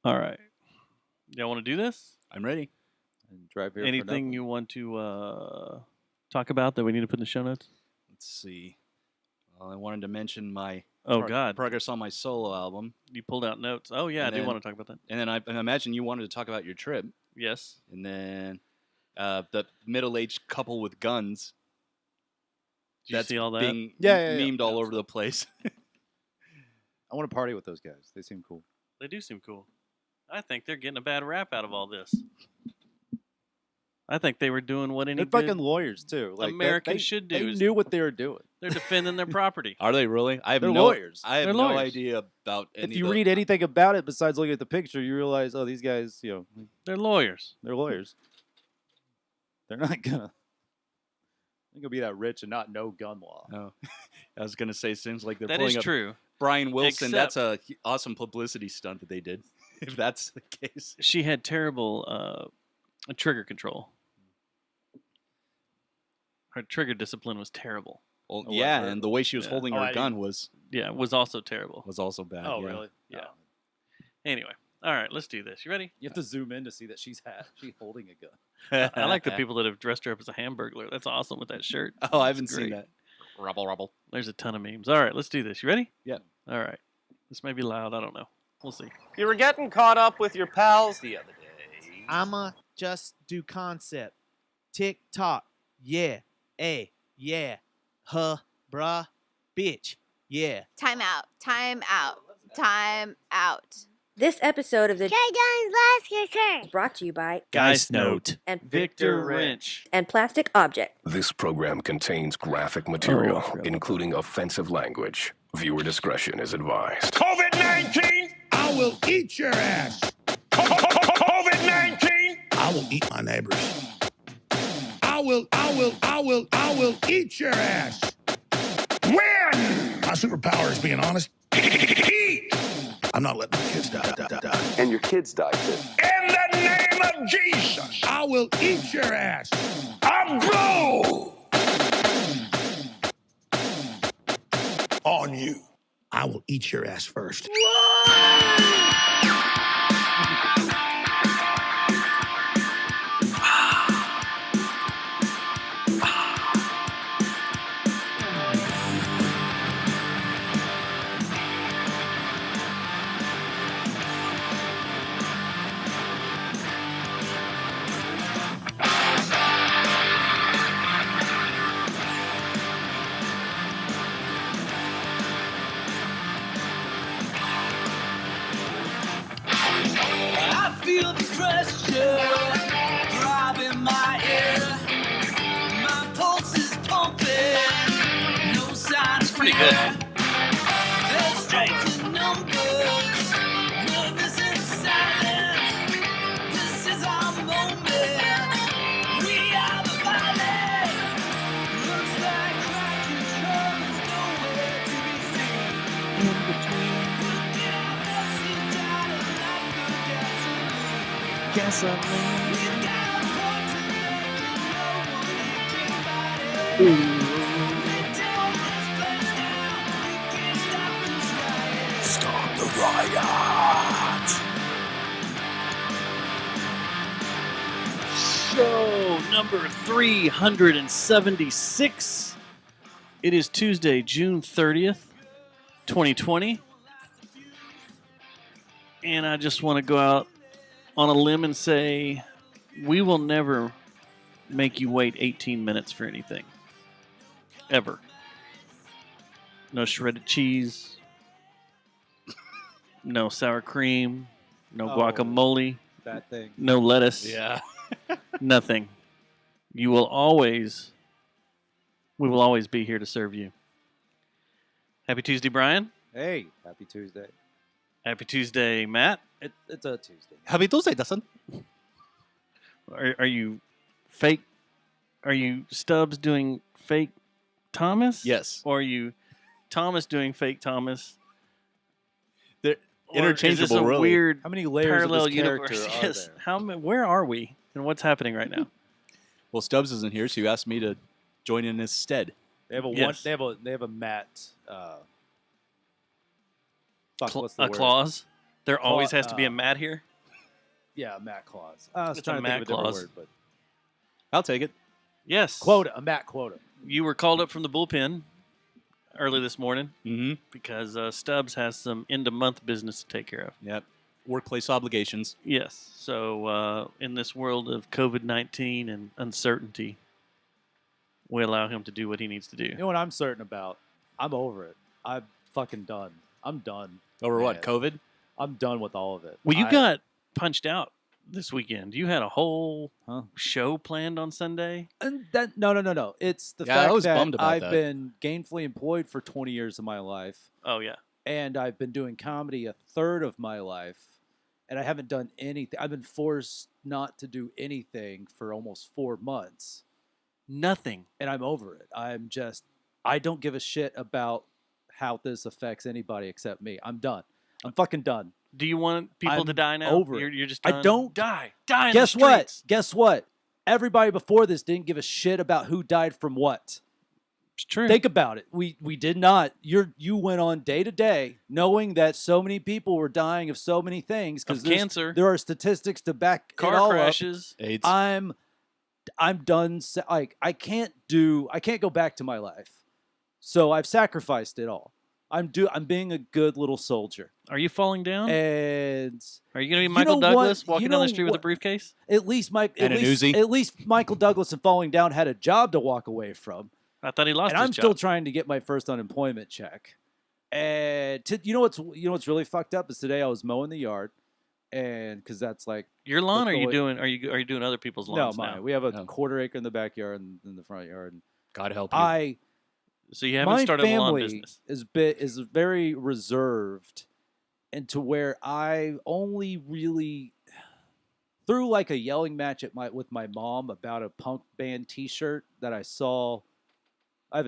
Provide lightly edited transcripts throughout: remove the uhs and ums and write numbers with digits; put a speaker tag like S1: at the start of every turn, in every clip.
S1: All right. Y'all want to do this?
S2: I'm ready.
S3: And drive here.
S1: Anything you want to talk about that we need to put in the show notes?
S2: Let's see. Well, I wanted to mention my
S1: God.
S2: progress on my solo album.
S1: You pulled out notes. Oh, yeah,
S2: And
S1: I do
S2: then-
S1: want to talk about that.
S2: And then I imagine you wanted to talk about your trip.
S1: Yes.
S2: And then the middle-aged couple with guns.
S1: Did you see all that?
S2: Being
S3: Yeah.
S2: memed all over the place.
S3: I want to party with those guys. They seem cool.
S1: They do seem cool. I think they're getting a bad rap out of all this. I think they were doing what any
S3: They're
S1: good
S3: fucking lawyers too. Like
S1: American
S3: they
S1: should do.
S3: They
S1: is
S3: knew what they were doing.
S1: They're defending their property.
S2: Are they really? I have
S3: They're
S2: no
S3: lawyers.
S2: I have
S1: They're
S2: no
S1: lawyers.
S2: idea about any
S3: If you
S2: of the,
S3: read anything about it besides looking at the picture, you realize, oh, these guys,
S1: They're lawyers.
S3: they're lawyers. They're not gonna be that rich and not know gun law.
S2: Oh. I was gonna say things like they're
S1: That
S2: pulling
S1: is
S2: up
S1: true.
S2: Brian Wilson.
S1: Except-
S2: That's a awesome publicity stunt that they did. If that's the case.
S1: She had terrible trigger control. Her trigger discipline was terrible.
S2: Well,
S3: Oh,
S2: yeah,
S3: what,
S2: and the way she was
S1: yeah.
S2: holding
S3: Oh,
S2: her
S3: I
S2: gun was
S1: Yeah, it was also terrible.
S2: also bad.
S3: Oh,
S2: yeah.
S3: really?
S1: Yeah.
S3: Oh.
S1: Anyway, all right, let's do this. You ready?
S3: You have to zoom in to see that she's holding a gun.
S1: I like the people that have dressed her up as a hamburglar. That's awesome with that shirt.
S2: Oh, I
S1: That's
S2: haven't seen
S1: great.
S2: that. Rubble.
S1: There's a ton of memes. All right, let's do this. You ready?
S2: Yeah.
S1: All right. This may be loud. I don't know. We'll see.
S4: You were getting caught up with your pals the other day.
S5: I'ma just do concept. Tick tock. Yeah. A. Yeah. Huh. Bruh. Bitch. Yeah.
S6: Time out. Time out. Time out.
S7: This episode of the
S6: Guns Last Kicker.
S7: is brought to you by
S5: Geist Note.
S7: and
S1: Victor Wrench.
S7: and Plastic Object.
S8: This program contains graphic material,
S1: Oh,
S8: including offensive language. Viewer discretion is advised.
S9: COVID-19, I will eat your ass. COVID-19, I will eat my neighbors. I will eat your ass. Win! My superpower is being honest. Eat! I'm not letting my kids die.
S10: And your kids die too.
S9: In the name of Jesus, I will eat your ass. I'll grow on you. I will eat your ass first.
S11: I feel the pressure throbbing my ear. My pulse is pumping. No signs
S1: Pretty good.
S11: There's strength in numbers. Nervous and silent. This is our moment. We are the valley. Looks like crowd control is nowhere to be seen. In between.
S8: Stop the riot!
S1: Show number 376. It is Tuesday, June 30th, 2020. And I just want to go out on a limb and say we will never make you wait 18 minutes for anything. Ever. No shredded cheese. No sour cream. No
S3: Oh.
S1: guacamole.
S3: That thing.
S1: No lettuce.
S2: Yeah.
S1: Nothing. We will always be here to serve you. Happy Tuesday, Brian.
S3: Hey, happy Tuesday.
S1: Happy Tuesday, Matt.
S3: It's a Tuesday.
S2: Happy Tuesday, Dustin.
S1: Are you fake? Are you Stubbs doing fake Thomas?
S2: Yes.
S1: Or are you Thomas doing fake Thomas?
S2: They're
S1: Or is this
S2: interchangeable,
S1: a
S2: really.
S1: weird
S3: How many layers
S1: parallel
S3: of this character
S1: universe?
S3: are
S1: Yes.
S3: there?
S1: Where are we, and what's happening right now?
S2: Well, Stubbs isn't here, so you asked me to join in his stead.
S3: They have a
S1: Yes.
S3: They have a Matt. Fuck, what's the
S1: A
S3: word?
S1: clause. There always has to be a Matt here.
S3: Yeah, a Matt clause. I was
S1: It's a
S3: trying to think
S1: Matt
S3: of a different
S1: clause.
S3: word, but
S2: I'll take it.
S1: Yes.
S3: quota, a Matt quota.
S1: You were called up from the bullpen early this morning
S2: Mm-hmm.
S1: because Stubbs has some end-of-month business to take care of.
S2: Yep. Workplace obligations.
S1: Yes. So in this world of COVID-19 and uncertainty, we allow him to do what he needs to do.
S3: You know what I'm certain about? I'm over it. I'm fucking done. I'm done.
S2: Over what?
S3: Man.
S2: COVID?
S3: I'm done with all of it.
S1: Well, you
S3: I-
S1: got punched out this weekend. You had a whole
S3: Huh?
S1: show planned on Sunday.
S3: And that no. It's the
S2: Yeah, I
S3: fact
S2: was
S3: that
S2: bummed about
S3: I've
S2: that.
S3: been gainfully employed for 20 years of my life,
S1: Oh, yeah.
S3: and I've been doing comedy a third of my life, and I haven't done anything. I've been forced not to do anything for almost 4 months,
S1: Nothing.
S3: and I'm over it. I don't give a shit about how this affects anybody except me. I'm done. I'm fucking done.
S1: Do you want people to
S3: I'm
S1: die now?
S3: over it.
S1: You're just
S3: I
S1: done?
S3: don't-
S1: Die. Die in
S3: Guess
S1: the
S3: what?
S1: streets.
S3: Guess what? Everybody before this didn't give a shit about who died from what.
S1: It's true.
S3: Think about it. We did not. You went on day to day knowing that so many people were dying of so many things
S1: Of
S3: because
S1: cancer,
S3: there are statistics to back it
S1: car
S3: all
S1: crashes.
S2: AIDS.
S3: up. I'm done. Like I can't go back to my life. So I've sacrificed it all. I'm being a good little soldier.
S1: Are you falling down?
S3: And
S1: Are you going to be
S3: you
S1: Michael
S3: know what?
S1: Douglas
S3: You
S1: walking down the
S3: know
S1: street with a
S3: what?
S1: briefcase?
S3: at least
S2: And an Uzi.
S3: at least Michael Douglas and Falling Down had a job to walk away from.
S1: I thought he lost
S3: And
S1: his
S3: I'm
S1: job.
S3: still trying to get my first unemployment check. And you know what's really fucked up is today I was mowing the yard, and because that's like
S1: Your lawn? Or are you
S3: the-
S1: doing? Are you doing other people's lawns
S3: no mine.
S1: now?
S3: We have a
S2: No.
S3: quarter acre in the backyard and in the front yard. And
S2: God help you.
S1: So you haven't
S3: my
S1: started a lawn
S3: family
S1: business.
S3: is very reserved, and to where I only really through like a yelling match with my mom about a punk band T-shirt that I saw. I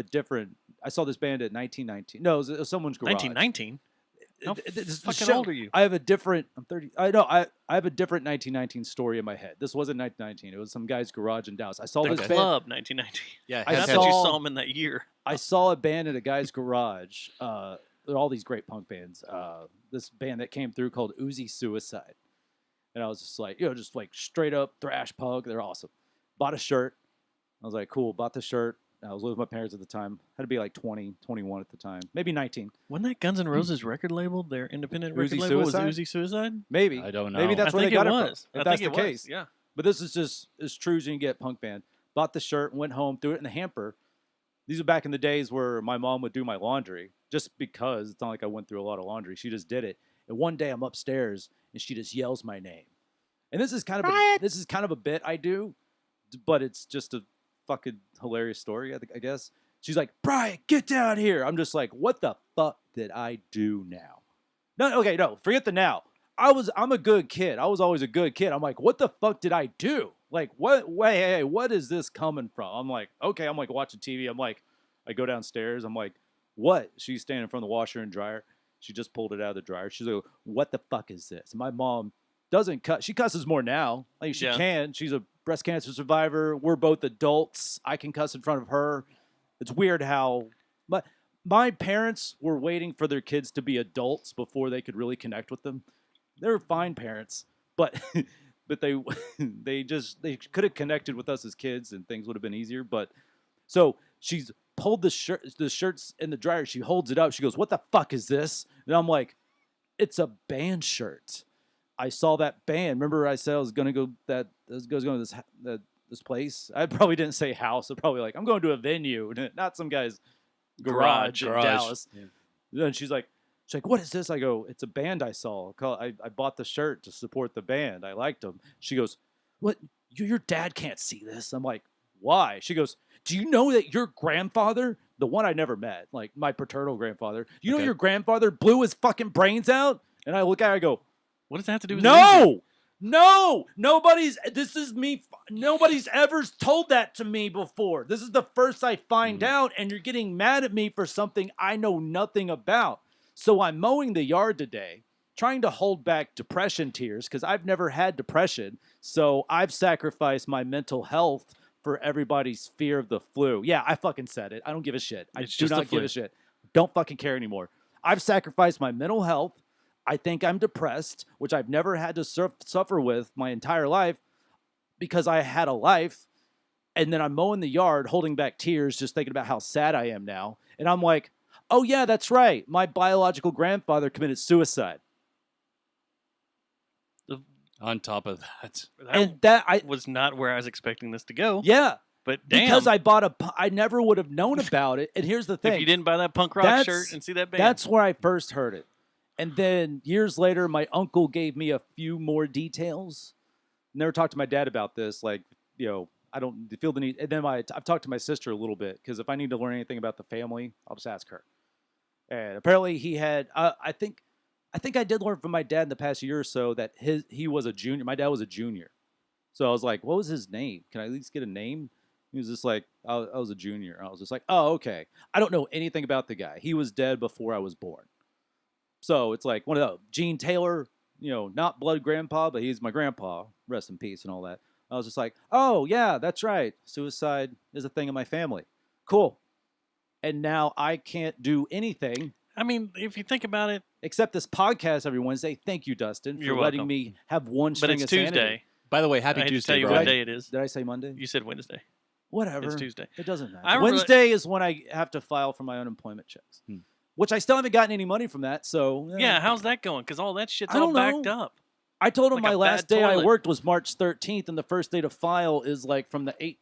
S3: saw this band at 1919. No, it was someone's garage.
S1: 1919. How
S3: This
S1: fucking
S3: show-
S1: old are you?
S3: I have a different. I'm 30. I know. I have a different 1919 story in my head. This wasn't 1919. It was some guy's garage in Dallas. I saw
S1: The
S3: this band.
S1: club, 1919.
S2: Yeah,
S3: I
S1: I
S2: head
S1: thought you
S3: saw-
S1: saw him in that year.
S3: I saw a band at a guy's garage. There are all these great punk bands. This band that came through called Uzi Suicide, and I was just like, just like straight up thrash punk. They're awesome. Bought a shirt. I was like, cool. Bought the shirt. I was living with my parents at the time. Had to be like 20, 21 at the time, maybe 19,
S1: Wasn't that Guns N' Roses record label? Their independent record
S3: Uzi
S1: label
S3: Suicide?
S1: was Uzi Suicide.
S3: maybe.
S2: I don't know.
S3: Maybe that's
S1: I
S3: where
S1: think
S3: they got
S1: it
S3: it from.
S1: was.
S3: If
S1: I
S3: that's
S1: think
S3: the
S1: it
S3: case.
S1: was. Yeah.
S3: But this is just as true as you can get, punk band. Bought the shirt, went home, threw it in the hamper. These are back in the days where my mom would do my laundry just because it's not like I went through a lot of laundry. She just did it. And one day I'm upstairs and she just yells my name. And this is kind of a bit I do, but it's just a fucking hilarious story, I guess. She's like, "Brian, get down here." I'm just like, "What the fuck did I do now?" No, forget the now. I'm a good kid. I was always a good kid. I'm like, what the fuck did I do? Like, what? Wait, hey, what is this coming from? I'm like, okay. I'm like watching TV. I'm like, I go downstairs. I'm like, what? She's standing in front of the washer and dryer. She just pulled it out of the dryer. She's like, what the fuck is this? My mom doesn't cut. She cusses more now. Like she
S1: Yeah.
S3: can. She's a breast cancer survivor. We're both adults. I can cuss in front of her. It's weird how, but my parents were waiting for their kids to be adults before they could really connect with them. They were fine parents, but they could have connected with us as kids and things would have been easier. But so she's pulled the shirts in the dryer. She holds it up. She goes, "What the fuck is this?" And I'm like, "It's a band shirt. I saw that band. Remember I said I was going to go to this place. I probably didn't say house. I'm probably like, I'm going to a venue, not some guy's garage in Dallas."
S2: Yeah.
S3: And she's like, what is this? I go, "It's a band I saw. I bought the shirt to support the band. I liked them." She goes, "What? Your dad can't see this." I'm like, "Why?" She goes, "Do you know that your grandfather, the one I never met, like my paternal grandfather, you know
S2: Okay.
S3: your grandfather blew his fucking brains out?" And I look at her, I go,
S1: What does that have to do with anything?
S3: no, nobody's ever told that to me before. This is the first I find out, and you're getting mad at me for something I know nothing about. So I'm mowing the yard today, trying to hold back depression tears because I've never had depression. So I've sacrificed my mental health for everybody's fear of the flu. Yeah, I fucking said it. I don't give a shit. I
S1: It's
S3: do
S1: just the
S3: not give
S1: flu.
S3: a shit. Don't fucking care anymore. I've sacrificed my mental health. I think I'm depressed, which I've never had to suffer with my entire life because I had a life. And then I'm mowing the yard, holding back tears, just thinking about how sad I am now. And I'm like, oh, yeah, that's right. My biological grandfather committed suicide.
S2: On top of that,
S3: And that I
S1: was not where I was expecting this to go.
S3: yeah,
S1: But damn,
S3: because I never would have known about it. And here's the thing.
S1: if you didn't buy that punk rock
S3: That's-
S1: shirt and see that band,
S3: That's where I first heard it. And then years later, my uncle gave me a few more details. Never talked to my dad about this. Like, you know, I don't feel the need. And then I've talked to my sister a little bit because if I need to learn anything about the family, I'll just ask her. And apparently he had, I think I did learn from my dad in the past year or so that he was a junior. My dad was a junior. So I was like, what was his name? Can I at least get a name? He was just like, I was a junior. I was just like, oh, okay. I don't know anything about the guy. He was dead before I was born. So it's like one of those, Gene Taylor, you know, not blood grandpa, but he's my grandpa. Rest in peace and all that. I was just like, oh, yeah, that's right. Suicide is a thing in my family. Cool. And now I can't do anything
S1: I mean, if you think about it,
S3: except this podcast every Wednesday. Thank you, Dustin, for
S1: You're
S3: letting
S1: welcome.
S3: me have one
S1: but
S3: string
S1: it's
S3: of sanity.
S1: Tuesday.
S2: by the way, happy
S1: I hate to
S2: Tuesday,
S1: tell you
S2: Brian.
S1: what day it is.
S3: Did I say Monday?
S1: You said Wednesday.
S3: Whatever.
S1: It's Tuesday.
S3: It doesn't matter.
S1: I really-
S3: Wednesday is when I have to file for my unemployment checks, which I still haven't gotten any money from that. So
S1: Yeah, how's that going? Because all that shit's
S3: I
S1: all
S3: don't
S1: backed
S3: know.
S1: up.
S3: I told him
S1: Like
S3: my
S1: a
S3: last
S1: bad
S3: day I
S1: toilet.
S3: worked was March 13th, and the first day to file is like from the 8th.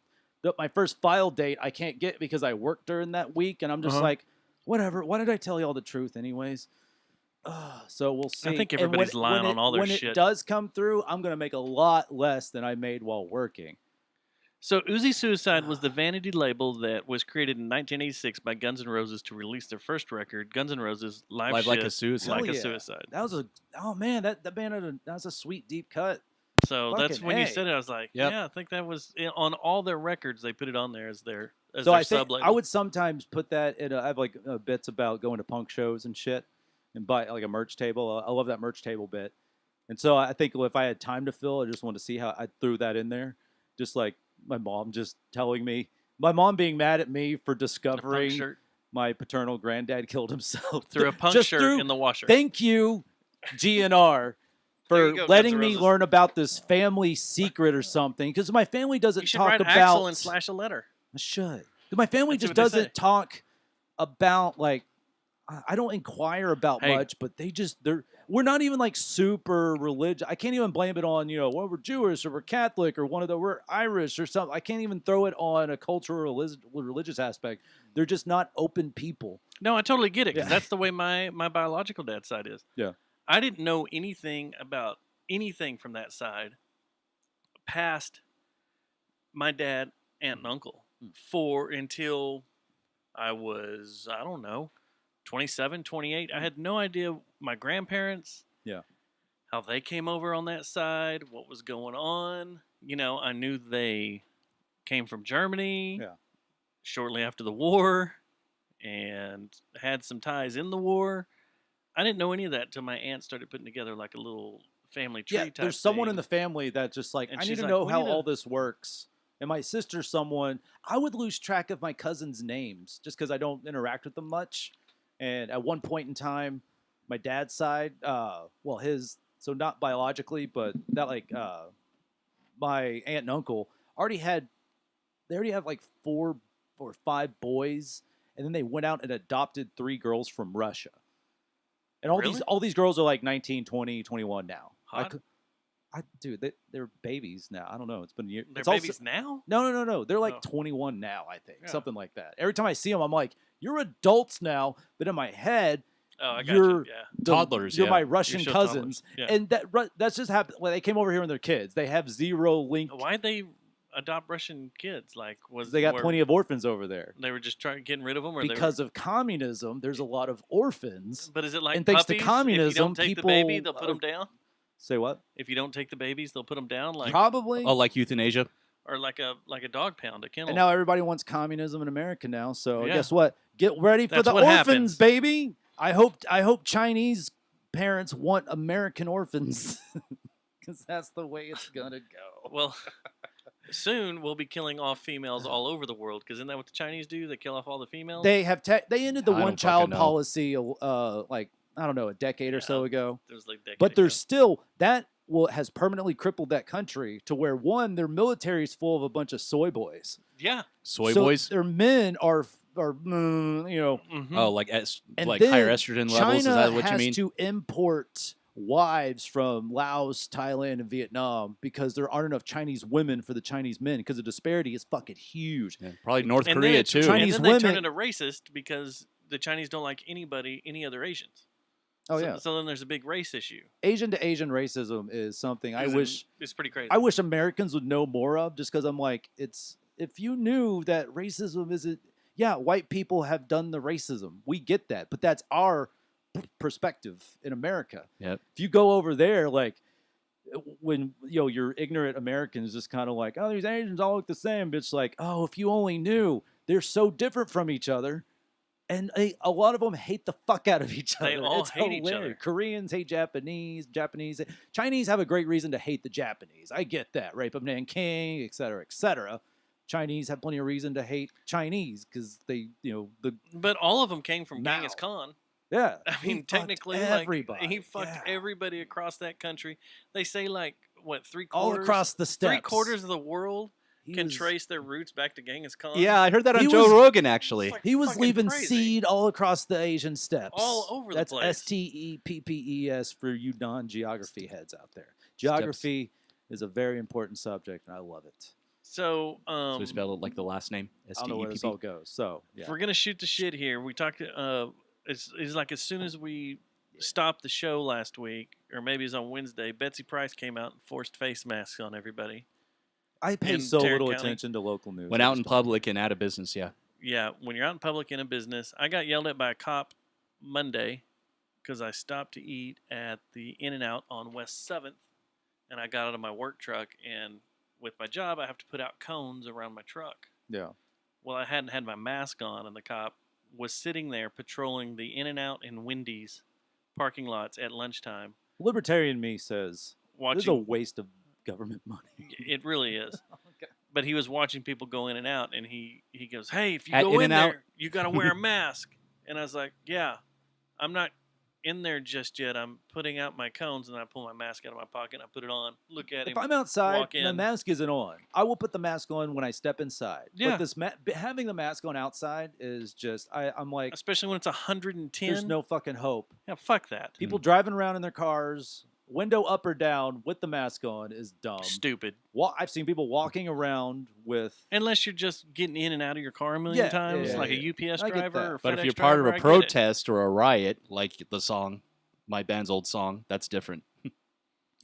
S3: My first file date I can't get because I worked during that week, and I'm just
S1: Uh-huh.
S3: like, whatever. Why did I tell you all the truth, anyways? So we'll see.
S1: think
S3: And
S1: everybody's lying on all their
S3: when
S1: shit.
S3: it does come through, I'm gonna make a lot less than I made while working.
S1: So Uzi Suicide was the vanity label that was created in 1986 by Guns N' Roses to release their first record, Guns N' Roses Live
S2: Live Like a
S1: Shit,
S2: Suicide.
S1: Like
S3: Hell
S1: a
S3: yeah.
S1: Suicide.
S3: That was that band that was a sweet deep cut.
S1: So that's
S3: Fucking
S1: when you
S3: A.
S1: said it. I was like,
S2: Yep.
S1: yeah, I think that was on all their records. They put it on there as their
S3: So I
S1: sub
S3: think
S1: label.
S3: I would sometimes put that in. I have like bits about going to punk shows and shit, and buy like a merch table. I love that merch table bit, and so I think if I had time to fill, I just wanted to see how I threw that in there. Just like my mom just telling me, my mom being mad at me for
S1: A punk
S3: discovering
S1: shirt
S3: my paternal granddad killed himself.
S1: threw a punk
S3: Just
S1: shirt
S3: threw-
S1: in the washer.
S3: Thank you, GNR.
S1: There
S3: For
S1: you go,
S3: letting
S1: Guns N'
S3: me
S1: Roses.
S3: learn about this family secret or something, because my family doesn't
S1: you should
S3: talk
S1: write
S3: about.
S1: Axel and slash a letter.
S3: I should. My family
S1: Let's see
S3: just
S1: what they say.
S3: doesn't talk about like I don't inquire about
S1: Hey.
S3: much, but we're not even like super religious. I can't even blame it on, well, we're Jewish or we're Catholic or we're Irish or something. I can't even throw it on a cultural religious aspect. They're just not open people.
S1: No, I totally get it because
S3: Yeah.
S1: that's the way my biological dad's side is.
S3: Yeah.
S1: I didn't know anything about anything from that side past my dad, aunt, and uncle until I was, I don't know, 27, 28. I had no idea my grandparents,
S3: Yeah.
S1: how they came over on that side, what was going on. I knew they came from Germany
S3: Yeah.
S1: shortly after the war and had some ties in the war. I didn't know any of that until my aunt started putting together like a little family tree
S3: Yeah,
S1: type
S3: there's someone
S1: thing.
S3: in the family that just like,
S1: And
S3: I need
S1: she's
S3: to
S1: like,
S3: know
S1: "We
S3: how
S1: need to-"
S3: all this works. And my sister's someone, I would lose track of my cousins' names just because I don't interact with them much. And at one point in time, my dad's side, so not biologically, but that my aunt and uncle already have like 4 or 5 boys. And then they went out and adopted 3 girls from Russia. And
S1: Really?
S3: all these girls are like 19, 20, 21 now.
S1: Hot?
S3: Dude, they're babies now. I don't know. It's been a year.
S1: They're
S3: It's also-
S1: babies now?
S3: No. They're like
S1: Oh.
S3: 21 now, I think.
S1: Yeah.
S3: Something like that. Every time I see them, I'm like, you're adults now. But in my head,
S1: Oh, I got
S3: you're
S1: you. Yeah.
S2: Toddlers,
S3: You're
S2: yeah.
S3: my Russian
S1: still
S3: cousins.
S1: toddlers, yeah.
S3: And that's just happened. Well, they came over here with their kids. They have zero link.
S1: Why'd they adopt Russian kids? Like,
S3: They got plenty of orphans over there.
S1: They were just getting rid of them, or
S3: Because of communism, there's a lot of orphans.
S1: But is it like
S3: and thanks to
S1: puppies? If you
S3: communism,
S1: don't take the baby,
S3: people,
S1: they'll put them down.
S3: Say what?
S1: If you don't take the babies, they'll put them down, like
S3: Probably.
S2: Oh, like euthanasia.
S1: or like a dog pound, a kennel.
S3: And now everybody wants communism in America now. So
S1: Yeah.
S3: guess what? Get ready for
S1: That's
S3: the
S1: what
S3: orphans,
S1: happens.
S3: baby. I hope Chinese parents want American orphans because that's the way it's gonna go.
S1: Well, soon we'll be killing off females all over the world. Because isn't that what the Chinese do? They kill off all the females.
S3: They have they ended the
S2: I don't
S3: one child
S2: fucking know.
S3: policy like I don't know, a decade or so
S1: Yeah.
S3: ago.
S1: It was like decade
S3: But
S1: ago.
S3: there's still that has permanently crippled that country to where one, their military is full of a bunch of soy boys.
S1: Yeah.
S2: Soy
S3: So
S2: boys.
S3: their men are you know,
S1: Mhm.
S2: Oh, like
S3: and
S2: like
S3: then
S2: higher estrogen levels. Is
S3: China
S2: that what you
S3: has
S2: mean?
S3: to import wives from Laos, Thailand, and Vietnam because there aren't enough Chinese women for the Chinese men because the disparity is fucking huge.
S2: Yeah, probably North
S1: And then
S2: Korea
S1: it's
S2: too.
S3: Chinese
S1: and then they turn
S3: women-
S1: into racist because the Chinese don't like any other Asians.
S3: Oh
S1: so,
S3: yeah,
S1: So then there's a big race issue.
S3: Asian to Asian racism is something I
S1: It's-
S3: wish
S1: it's pretty crazy.
S3: I wish Americans would know more of, just because I'm like, it's if you knew that racism isn't, yeah, white people have done the racism. We get that, but that's our perspective in America.
S2: Yep.
S3: If you go over there, like when your ignorant Americans just kind of like, oh, these Asians all look the same. But it's like, oh, if you only knew, they're so different from each other. And a lot of them hate the fuck out of each other.
S1: They all
S3: It's
S1: hate each
S3: hilarious.
S1: other.
S3: Koreans hate Japanese. Chinese have a great reason to hate the Japanese. I get that. Rape of Nanking, et cetera, et cetera. Chinese have plenty of reason to hate Chinese because they,
S1: But all of them came from
S3: Now.
S1: Genghis Khan.
S3: yeah.
S1: I
S3: he
S1: mean,
S3: fucked
S1: technically,
S3: everybody.
S1: like, he fucked
S3: yeah.
S1: everybody across that country. They say like what
S3: all across the steppes.
S1: 3/4 of the world
S3: He
S1: can
S3: was-
S1: trace their roots back to Genghis Khan.
S2: Yeah, I heard that on
S3: He
S2: Joe
S3: was-
S2: Rogan actually.
S1: It's like
S3: He was
S1: fucking
S3: leaving
S1: crazy.
S3: seed all across the Asian steppes.
S1: All over the
S3: That's
S1: place.
S3: STEPPES for you non-geography heads out there. Geography is a very important subject, and I love it.
S1: So,
S2: So we spell it like the last name.
S3: I don't know where this all goes. So, yeah.
S1: if we're gonna shoot the shit here, we talked. It's like as soon as we stopped the show last week, or maybe it was on Wednesday, Betsy Price came out and forced face masks on everybody.
S3: I pay
S1: in
S3: so
S1: Tarrant
S3: little
S1: County.
S3: attention to local news.
S2: Went
S3: I
S2: out
S3: just
S2: in
S3: don't-
S2: public and out of business. Yeah.
S1: Yeah, when you're out in public in a business, I got yelled at by a cop Monday because I stopped to eat at the In-N-Out on West 7th, and I got out of my work truck, and with my job, I have to put out cones around my truck.
S3: Yeah.
S1: Well, I hadn't had my mask on, and the cop was sitting there patrolling the In-N-Out and Wendy's parking lots at lunchtime.
S3: Libertarian me says this is a
S1: Watching,
S3: waste of government money.
S1: it really is.
S3: Okay.
S1: But he was watching people go in and out, and he goes, "Hey, if you
S2: At
S1: go in
S2: In-N-Out?
S1: there, you got to wear a mask." And I was like, "Yeah, I'm not in there just yet. I'm putting out my cones, and I pull my mask out of my pocket, and I put it on. Look at
S3: If
S1: him.
S3: I'm outside
S1: walk
S3: and the
S1: in.
S3: mask isn't on, I will put the mask on when I step inside.
S1: Yeah.
S3: But this having the mask on outside is just I'm like,
S1: Especially when it's 110.
S3: there's no fucking hope.
S1: Yeah, fuck that.
S3: People driving around in their cars, window up or down with the mask on is dumb.
S1: Stupid.
S3: I've seen people walking around with.
S1: Unless you're just getting in and out of your car a million
S3: Yeah,
S1: times,
S3: yeah,
S1: like
S3: yeah.
S1: a UPS
S3: I get
S1: driver
S3: that.
S1: or
S2: But
S1: FedEx
S2: if you're part of
S1: driver,
S2: a
S1: I get it.
S2: protest or a riot, like the song, my band's old song, that's different.
S3: Yeah,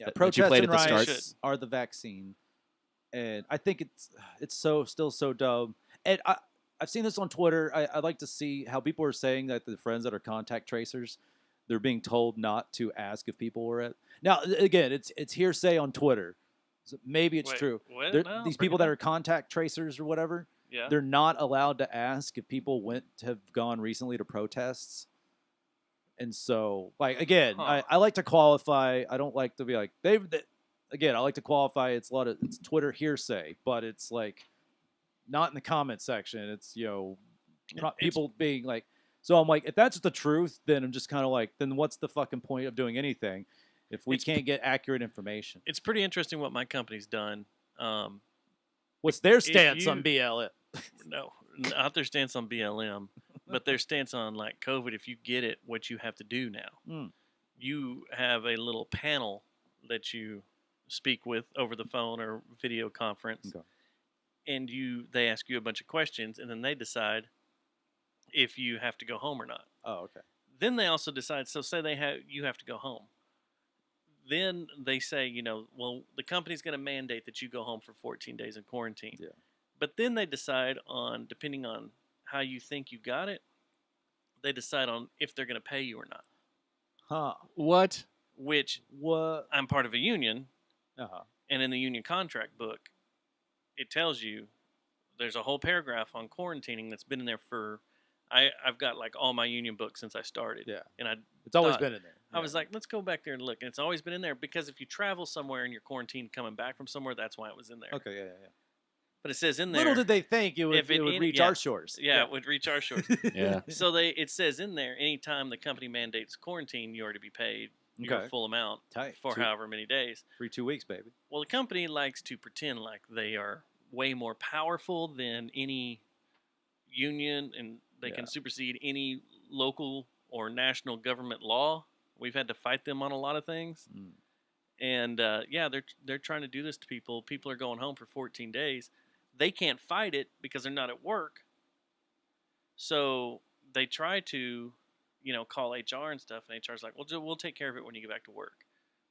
S2: that you
S3: protests
S2: played
S3: and
S2: at the start.
S3: riots are the vaccine, and I think it's still so dumb. And I've seen this on Twitter. I'd like to see how people are saying that the friends that are contact tracers, they're being told not to ask if people were at. Now again, it's hearsay on Twitter. So maybe it's
S1: Wait,
S3: true.
S1: what? No,
S3: These
S1: bring
S3: people
S1: it
S3: that
S1: up.
S3: are contact tracers or whatever,
S1: Yeah.
S3: they're not allowed to ask if people have gone recently to protests. And so, like again,
S1: Huh.
S3: I like to qualify. I don't like to be like again, I like to qualify. It's it's Twitter hearsay, but it's like not in the comment section. It's
S1: It's-
S3: people being like. So I'm like, if that's the truth, then I'm just kind of like, then what's the fucking point of doing anything if we
S1: It's-
S3: can't get accurate information?
S1: It's pretty interesting what my company's done.
S3: What's their stance
S1: you-
S3: on BLM?
S1: No, not their stance on BLM, but their stance on like COVID. If you get it, what you have to do now,
S3: Mm.
S1: you have a little panel that you speak with over the phone or video conference,
S3: Okay.
S1: and they ask you a bunch of questions, and then they decide if you have to go home or not.
S3: Oh, okay.
S1: Then they also decide. So say you have to go home. Then they say, well, the company's going to mandate that you go home for 14 days in quarantine.
S3: Yeah.
S1: But then they decide on, depending on how you think you got it, they decide on if they're going to pay you or not.
S3: Huh?
S2: What?
S1: Which
S3: What?
S1: I'm part of a union,
S3: Uh-huh.
S1: and in the union contract book, it tells you there's a whole paragraph on quarantining that's been in there for. I've got like all my union books since I started.
S3: Yeah.
S1: And
S3: It's always
S1: thought-
S3: been in there.
S1: I was like, let's go back there and look. And it's always been in there because if you travel somewhere and you're quarantined coming back from somewhere, that's why it was in there.
S3: okay, yeah.
S1: But it says in there.
S3: Little did they think it would,
S1: if it
S3: would
S1: any-
S3: reach
S1: yeah.
S3: our shores.
S1: Yeah, it would reach our shores.
S2: Yeah.
S1: So it says in there, anytime the company mandates quarantine, you are to be paid your
S3: Okay.
S1: full amount
S3: Tight.
S1: for however many days.
S3: Free 2 weeks, baby.
S1: Well, the company likes to pretend like they are way more powerful than any union, and they can supersede any local or national government law. We've had to fight them on a lot of things.
S3: Mm.
S1: And yeah, they're trying to do this to people. People are going home for 14 days. They can't fight it because they're not at work. So they try to, call HR and stuff, and HR's like, well, we'll take care of it when you get back to work.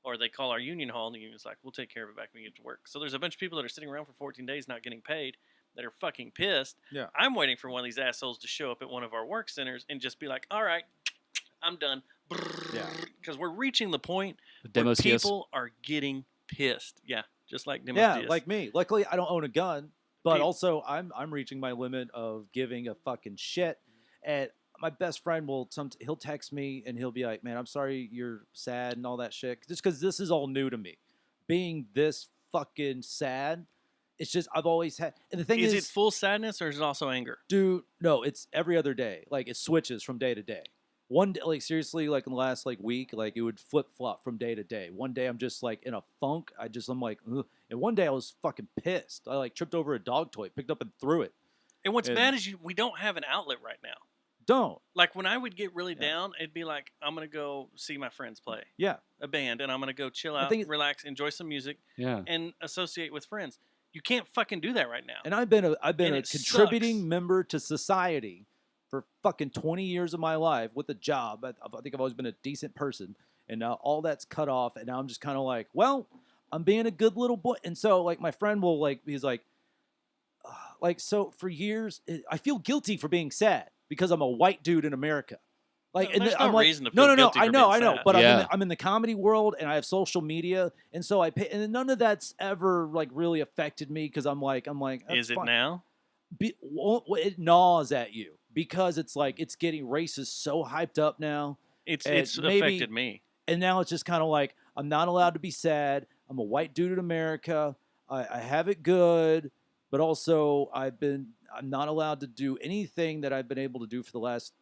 S1: Or they call our union hall, and the union's like, we'll take care of it back when you get to work. So there's a bunch of people that are sitting around for 14 days not getting paid that are fucking pissed.
S3: Yeah.
S1: I'm waiting for one of these assholes to show up at one of our work centers and just be like, all right, I'm done.
S3: Yeah.
S1: Because we're reaching the point where
S2: Demos Diaz.
S1: people are getting pissed. Yeah, just like Demos
S3: Yeah,
S1: Diaz.
S3: like me. Luckily, I don't own a gun, but
S1: Pe-
S3: also I'm reaching my limit of giving a fucking shit. And my best friend he'll text me and he'll be like, "Man, I'm sorry you're sad and all that shit." Just because this is all new to me, being this fucking sad. It's just I've always had. And the thing
S1: Is
S3: is,
S1: it full sadness or is it also anger?
S3: dude, no, it's every other day. Like it switches from day to day. One day, like seriously, like in the last week, like it would flip flop from day to day. One day I'm just like in a funk. I'm like, ugh. And one day I was fucking pissed. I like tripped over a dog toy, picked up and threw it.
S1: And what's
S3: And-
S1: bad is we don't have an outlet right now.
S3: Don't.
S1: Like when I would get really down, it'd be like, I'm going to go see my friends play
S3: Yeah.
S1: a band, and I'm going to go chill
S3: I
S1: out,
S3: think
S1: relax, enjoy some music,
S2: Yeah.
S1: and associate with friends. You can't fucking do that right now.
S3: And I've been
S1: And
S3: a
S1: it
S3: contributing
S1: sucks.
S3: member to society for fucking 20 years of my life with a job. I think I've always been a decent person, and now all that's cut off, and now I'm just kind of like, well, I'm being a good little boy. And so like my friend will he's like so for years I feel guilty for being sad because I'm a white dude in America. Like, and
S1: There's
S3: I'm
S1: no
S3: like,
S1: reason to
S3: no,
S1: feel
S3: no,
S1: guilty
S3: I
S1: for
S3: know,
S1: being
S3: I know,
S1: sad.
S3: but
S2: Yeah.
S3: I'm in the comedy world and I have social media, and so and none of that's ever like really affected me because I'm like, that's
S1: Is it
S3: fine.
S1: now?
S3: It gnaws at you because it's like it's getting racist so hyped up now,
S1: It's
S3: And maybe-
S1: affected me.
S3: and now it's just kind of like I'm not allowed to be sad. I'm a white dude in America. I have it good, but also I'm not allowed to do anything that I've been able to do for the last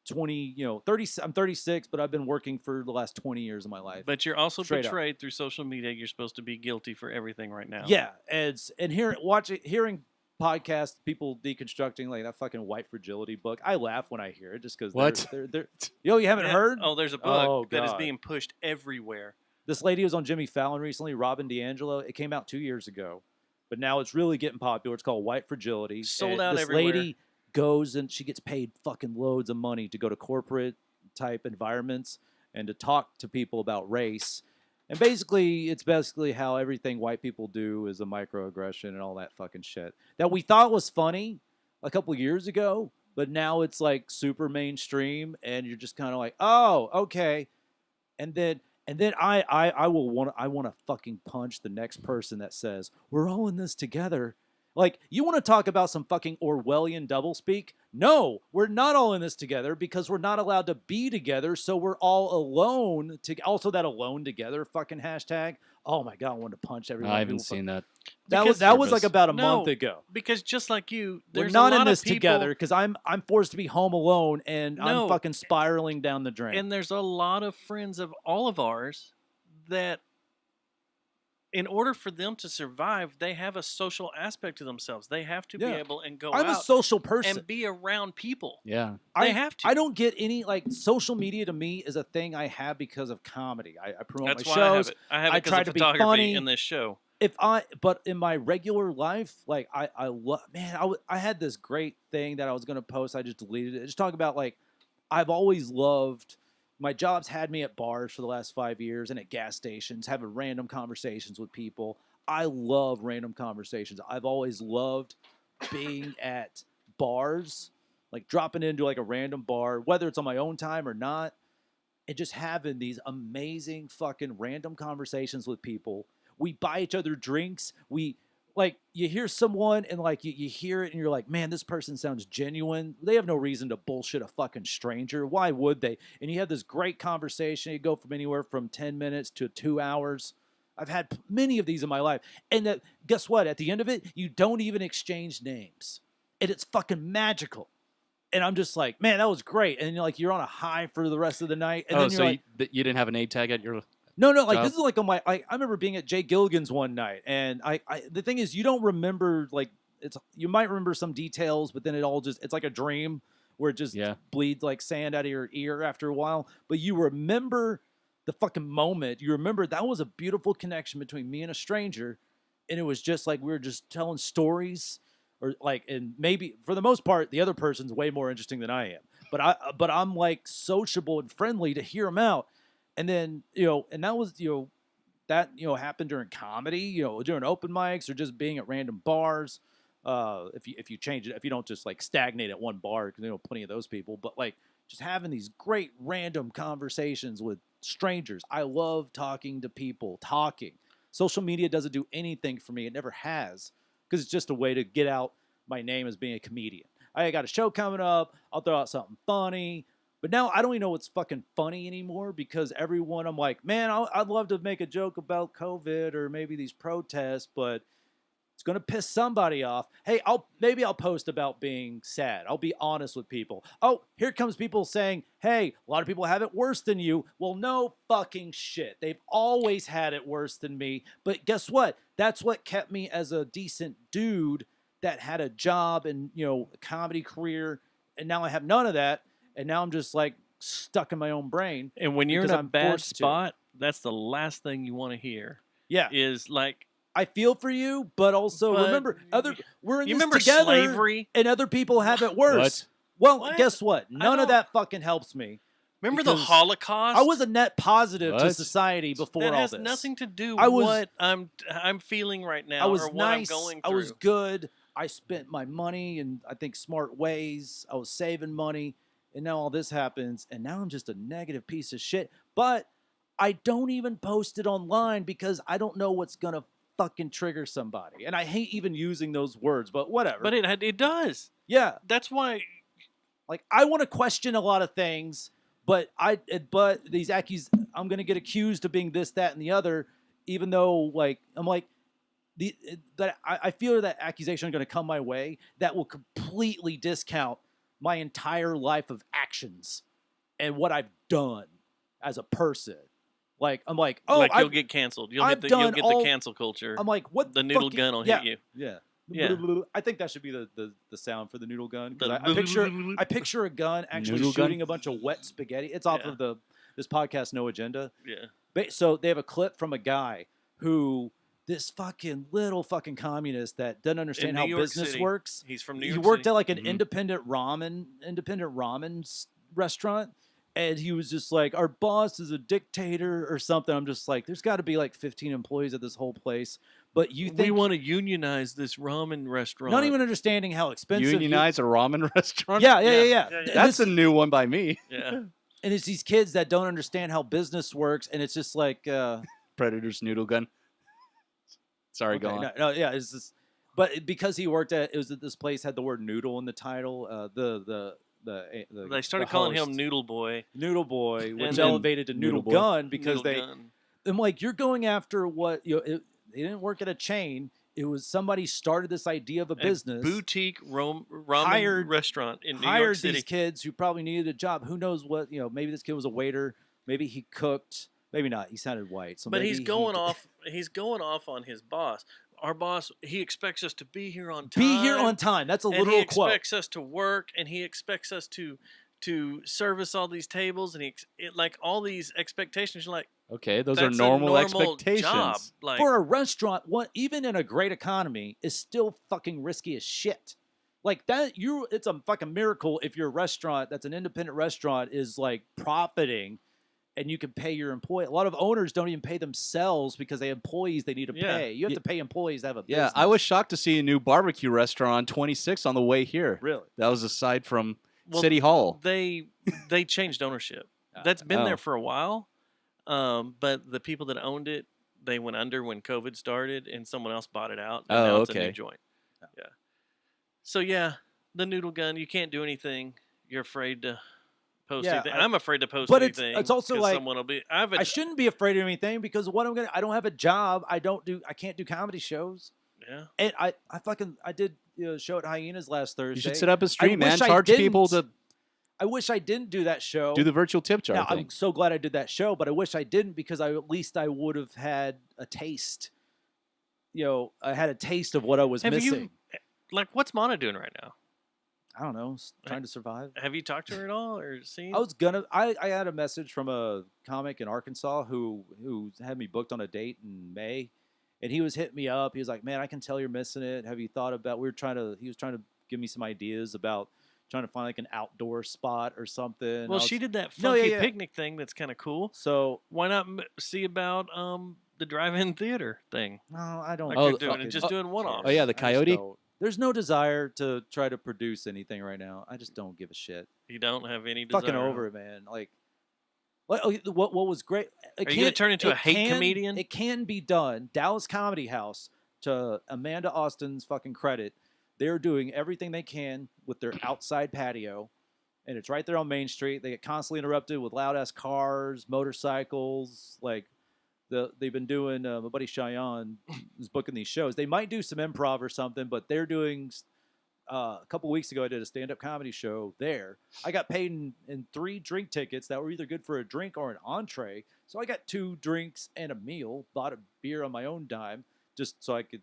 S3: 20, 30. I'm 36, but I've been working for the last 20 years of my life.
S1: But you're also
S3: Straight up.
S1: portrayed through social media. You're supposed to be guilty for everything right now.
S3: Yeah, and hearing podcasts, people deconstructing like that fucking White Fragility book. I laugh when I hear it just because
S2: What?
S3: they're you haven't
S1: Yeah.
S3: heard?
S1: Oh, there's a book
S3: Oh,
S1: that is
S3: God.
S1: being pushed everywhere.
S3: This lady was on Jimmy Fallon recently, Robin DiAngelo. It came out 2 years ago, but now it's really getting popular. It's called White Fragility.
S1: Sold
S3: And
S1: out
S3: this
S1: everywhere.
S3: lady goes and she gets paid fucking loads of money to go to corporate type environments and to talk to people about race. And basically, it's basically how everything white people do is a microaggression and all that fucking shit that we thought was funny a couple years ago, but now it's like super mainstream, and you're just kind of like, oh, okay. And then I want to fucking punch the next person that says we're all in this together. Like, you want to talk about some fucking Orwellian doublespeak? No, we're not all in this together because we're not allowed to be together, so we're all alone. Also, that alone together fucking hashtag. Oh my god, I wanted to punch everyone.
S2: I haven't seen that.
S3: That
S1: Because-
S3: was like about a month
S1: No,
S3: ago.
S1: Because just like you,
S3: We're
S1: there's
S3: not
S1: a lot
S3: in this
S1: of people,
S3: together because I'm forced to be home alone and
S1: No.
S3: I'm fucking spiraling down the drain.
S1: And there's a lot of friends of all of ours that, in order for them to survive, they have a social aspect to themselves. They have to be
S3: Yeah.
S1: able and go
S3: I'm a
S1: out
S3: social person.
S1: and be around people.
S2: Yeah.
S1: They have to.
S3: I don't get any like social media to me is a thing I have because of comedy. I promote
S1: That's
S3: my
S1: why I have
S3: shows.
S1: it. I have
S3: I
S1: it because
S3: try
S1: of
S3: to be
S1: photography
S3: funny.
S1: in this show.
S3: But in my regular life, like I love, man, I had this great thing that I was gonna post. I just deleted it. Just talk about like I've always loved. My job's had me at bars for the last 5 years and at gas stations, having random conversations with people. I love random conversations. I've always loved being at bars, like dropping into like a random bar, whether it's on my own time or not, and just having these amazing fucking random conversations with people. We buy each other drinks. We like you hear someone and like you hear it and you're like, man, this person sounds genuine. They have no reason to bullshit a fucking stranger. Why would they? And you have this great conversation. You go from anywhere from 10 minutes to 2 hours. I've had many of these in my life. And that, guess what? At the end of it, you don't even exchange names. And it's fucking magical. And I'm just like, man, that was great. And you're on a high for the rest of the night. And then you're
S2: so
S3: like,
S2: you didn't have a name tag at your...
S3: no, like
S2: job?
S3: this is like on my. I remember being at Jay Gilligan's one night, and I the thing is, you don't remember you might remember some details, but then it's like a dream where it just bleeds like sand out of your ear after a while. But you remember the fucking moment. You remember that was a beautiful connection between me and a stranger, and it was just like we were just telling stories, or like, and maybe for the most part, the other person's way more interesting than I am. But I'm like sociable and friendly to hear him out. And then, and that was, happened during comedy, during open mics or just being at random bars. If you change it, if you don't just like stagnate at one bar, because plenty of those people, but like just having these great random conversations with strangers. I love talking to people, Social media doesn't do anything for me. It never has, because it's just a way to get out my name as being a comedian. I got a show coming up. I'll throw out something funny. But now I don't even know what's fucking funny anymore, because everyone, I'm like, man, I'd love to make a joke about COVID or maybe these protests, but it's going to piss somebody off. Hey, maybe I'll post about being sad. I'll be honest with people. Oh, here comes people saying, hey, a lot of people have it worse than you. Well, no fucking shit. They've always had it worse than me. But guess what? That's what kept me as a decent dude that had a job and, a comedy career. And now I have none of that. And now I'm just like stuck in my own brain.
S1: And when you're in a
S3: I'm
S1: bad
S3: forced to.
S1: spot, that's the last thing you want to hear.
S3: Yeah.
S1: Is like,
S3: I feel for you, but also remember, we're in
S1: you
S3: this
S1: remember
S3: together,
S1: slavery?
S3: and other people have it worse. Well, guess what? None of that fucking helps me.
S1: Remember the
S3: because
S1: Holocaust?
S3: I was a net positive to society before
S1: that
S3: all
S1: has
S3: this.
S1: nothing to do
S3: I
S1: with
S3: was-
S1: what I'm feeling right now
S3: I was
S1: or what
S3: nice.
S1: I'm going
S3: I
S1: through.
S3: was good. I spent my money in, I think, smart ways. I was saving money. And now all this happens, and now I'm just a negative piece of shit. But I don't even post it online because I don't know what's going to fucking trigger somebody. And I hate even using those words, but whatever.
S1: But it does.
S3: Yeah.
S1: That's why.
S3: Like, I want to question a lot of things, but these I'm going to get accused of being this, that, and the other, even though, like, I'm like, I feel that accusation is going to come my way that will completely discount my entire life of actions and what I've done as a person. Like, I'm like, oh,
S1: like you'll get canceled. You'll get the cancel culture.
S3: I'm like, what?
S1: The noodle gun will hit you.
S3: Yeah.
S1: Yeah.
S3: I think that should be the sound for the noodle gun. 'Cause
S1: The
S3: I picture a gun actually
S2: Noodle gun?
S3: shooting a bunch of wet spaghetti. It's off of this podcast, No Agenda.
S1: Yeah.
S3: So they have a clip from a guy who, this fucking little fucking communist that doesn't understand how
S1: New York
S3: business
S1: City.
S3: works.
S1: He's from New
S3: He
S1: York
S3: worked
S1: City.
S3: at like an independent ramen restaurant, and he was just like, our boss is a dictator or something. I'm just like, there's got to be like 15 employees at this whole place, but you think
S1: we want to unionize this ramen restaurant.
S3: not even understanding how expensive
S2: Unionize a ramen restaurant?
S3: Yeah.
S2: That's a new one by me.
S1: Yeah.
S3: And it's these kids that don't understand how business works, and it's just like
S2: Predator's noodle gun. Sorry, go on.
S3: No, yeah, it's just, but because he worked at, this place had the word noodle in the title.
S1: They started
S3: the
S1: calling
S3: host,
S1: him Noodle Boy.
S3: Noodle Boy, which
S1: And
S3: elevated to Noodle
S2: Noodle Boy.
S3: Gun because
S1: Noodle Gun.
S3: I'm like, you're going after what they didn't work at a chain. It was somebody started this idea of a business,
S1: boutique ramen
S3: Hired-
S1: restaurant in New York
S3: hired
S1: City.
S3: these kids who probably needed a job. Who knows what? Maybe this kid was a waiter. Maybe he cooked. Maybe not. He sounded white. So
S1: But
S3: maybe
S1: he's going off. He's going off on his boss. Our boss. He expects us to be here on time.
S3: Be here on time. That's a
S1: and
S3: literal
S1: he
S3: quote.
S1: expects us to work, and he expects us to service all these tables, and like all these expectations. You're like,
S2: Okay, those are
S1: that's a
S2: normal
S1: normal
S2: expectations.
S1: job. Like,
S3: For a restaurant, even in a great economy, is still fucking risky as shit. Like that, it's a fucking miracle if your restaurant that's an independent restaurant is like profiting, and you can pay your employee. A lot of owners don't even pay themselves because they have employees they need to
S1: Yeah.
S3: pay. You have to pay employees to have a
S2: Yeah,
S3: business.
S2: I was shocked to see a new barbecue restaurant on 26 on the way here.
S3: Really.
S2: That was aside from
S1: well,
S2: City Hall.
S1: They changed ownership. That's been
S2: Oh.
S1: there for a while, but the people that owned it, they went under when COVID started, and someone else bought it out. And
S2: Oh,
S1: now it's a
S2: okay.
S1: new joint. Yeah. So yeah, the noodle gun. You can't do anything. You're afraid to post
S3: Yeah,
S1: anything. I'm afraid to post
S3: but
S1: anything.
S3: it's also
S1: 'cause
S3: like,
S1: someone will be.
S3: I shouldn't be afraid of anything because what I don't have a job. I can't do comedy shows.
S1: Yeah.
S3: And I did a show at Hyenas last Thursday.
S2: You should set up a stream, man.
S3: wish I
S2: Charge people
S3: didn't.
S2: to
S3: I wish I didn't do that show.
S2: do the virtual tip jar
S3: Now,
S2: thing.
S3: I'm so glad I did that show, but I wish I didn't because at least I would have had a taste. I had a taste of what I was
S1: Have
S3: missing.
S1: you like what's Mana doing right now?
S3: I don't know, trying to survive.
S1: Have you talked to her at all or seen?
S3: I had a message from a comic in Arkansas who had me booked on a date in May, and he was hitting me up. He was like, "Man, I can tell you're missing it. Have you thought about?" He was trying to give me some ideas about trying to find like an outdoor spot or something.
S1: Well, she did that
S3: No, yeah,
S1: funky
S3: yeah.
S1: picnic thing. That's kind of cool.
S3: So
S1: Why not see about the drive-in theater thing?
S3: no, I don't.
S1: Like
S2: Oh,
S1: you're doing
S3: fucking
S1: and just doing one-offs.
S2: Oh, yeah, the
S3: I just
S2: Coyote?
S3: don't. There's no desire to try to produce anything right now. I just don't give a shit.
S1: You don't have any desire.
S3: Fucking over it, man. Like what was great?
S1: Are you gonna turn into a hate comedian?
S3: It can be done. Dallas Comedy House, to Amanda Austin's fucking credit, they're doing everything they can with their outside patio, and it's right there on Main Street. They get constantly interrupted with loud ass cars, motorcycles. Like they've been doing. My buddy Cheyenne is booking these shows. They might do some improv or something, but they're doing. A couple weeks ago, I did a stand-up comedy show there. I got paid in 3 drink tickets that were either good for a drink or an entree. So I got 2 drinks and a meal. Bought a beer on my own dime, just so I could,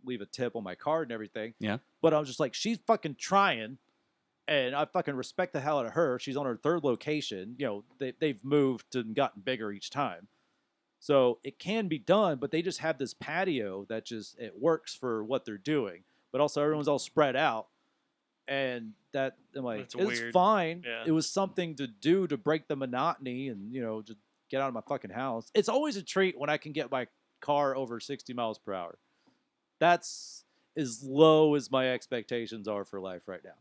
S3: leave a tip on my card and everything.
S2: Yeah.
S3: But I was just like, she's fucking trying, and I fucking respect the hell out of her. She's on her 3rd location. They've moved and gotten bigger each time. So it can be done, but they just have this patio that it works for what they're doing. But also everyone's all spread out, and that I'm like,
S1: That's
S3: it's
S1: weird.
S3: fine.
S1: Yeah.
S3: It was something to do to break the monotony and just get out of my fucking house. It's always a treat when I can get my car over 60 miles per hour. That's as low as my expectations are for life right now.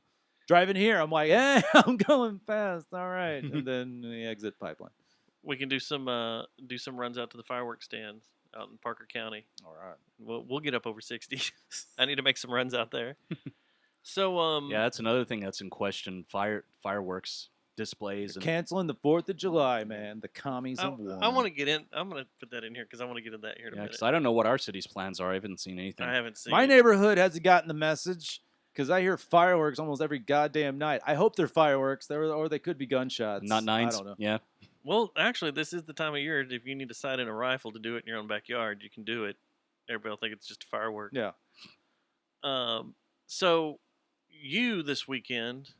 S3: Driving here, I'm like, I'm going fast. All right, and then the exit pipeline.
S1: We can do some runs out to the fireworks stands out in Parker County.
S3: All right.
S1: We'll get up over 60. I need to make some runs out there. So
S2: Yeah, that's another thing that's in question. Fireworks displays and
S3: Canceling the 4th of July, man. The commies have won.
S1: I want to get in. I'm going to put that in here because I want to get in that here in a
S2: yeah,
S1: minute.
S2: 'cause I don't know what our city's plans are. I haven't seen anything.
S1: I haven't seen
S3: My
S1: it.
S3: neighborhood hasn't gotten the message because I hear fireworks almost every goddamn night. I hope they're fireworks, or they could be gunshots.
S2: Not nines.
S3: I don't know.
S2: Yeah.
S1: Well, actually, this is the time of year if you need to sight in a rifle to do it in your own backyard, you can do it. Everybody will think it's just a firework.
S3: Yeah.
S1: So you this weekend,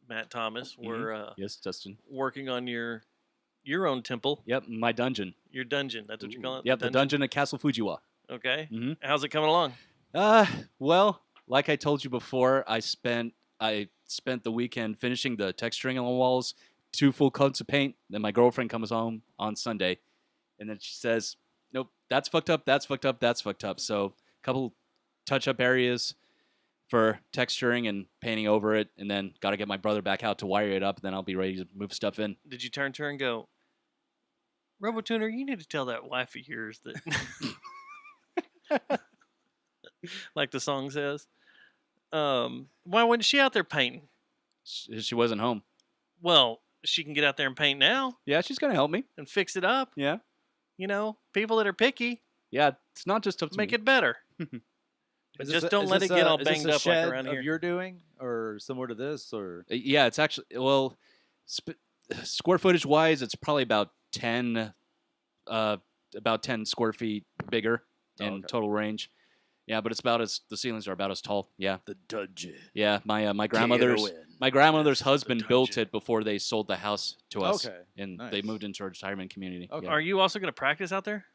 S1: Matt Thomas, were
S2: Yes, Dustin.
S1: working on your own temple,
S2: Yep, my dungeon.
S1: your dungeon. That's what you call it.
S2: Yep, the dungeon at Castle Fujiwa.
S1: Okay.
S2: Mhm.
S1: How's it coming along?
S2: Well, like I told you before, I spent the weekend finishing the texturing on the walls, 2 full coats of paint. Then my girlfriend comes home on Sunday, and then she says, "Nope, that's fucked up. That's fucked up. That's fucked up." So a couple touch-up areas for texturing and painting over it, and then got to get my brother back out to wire it up. And then I'll be ready to move stuff in.
S1: Did you turn to her and go, RoboTuner, you need to tell that wife of yours that, like the song says. Why wasn't she out there painting?
S2: She wasn't home.
S1: Well, she can get out there and paint now
S2: Yeah, she's gonna help me.
S1: and fix it up.
S2: Yeah,
S1: People that are picky,
S2: yeah. It's not just up to
S1: make
S2: me.
S1: it better. Just don't let it get all banged up like around
S3: of
S1: here.
S3: you're doing, or similar to this, or
S2: Yeah, it's actually square footage wise, it's probably about 10 square feet bigger in
S3: okay.
S2: total range. Yeah, but it's the ceilings are about as tall. Yeah,
S3: the dungeon.
S2: yeah. My grandmother's husband built it before they sold the house to us,
S3: Okay,
S2: and
S3: nice.
S2: they moved into a retirement community.
S3: Okay.
S2: Yeah.
S1: Are you also going to practice out there?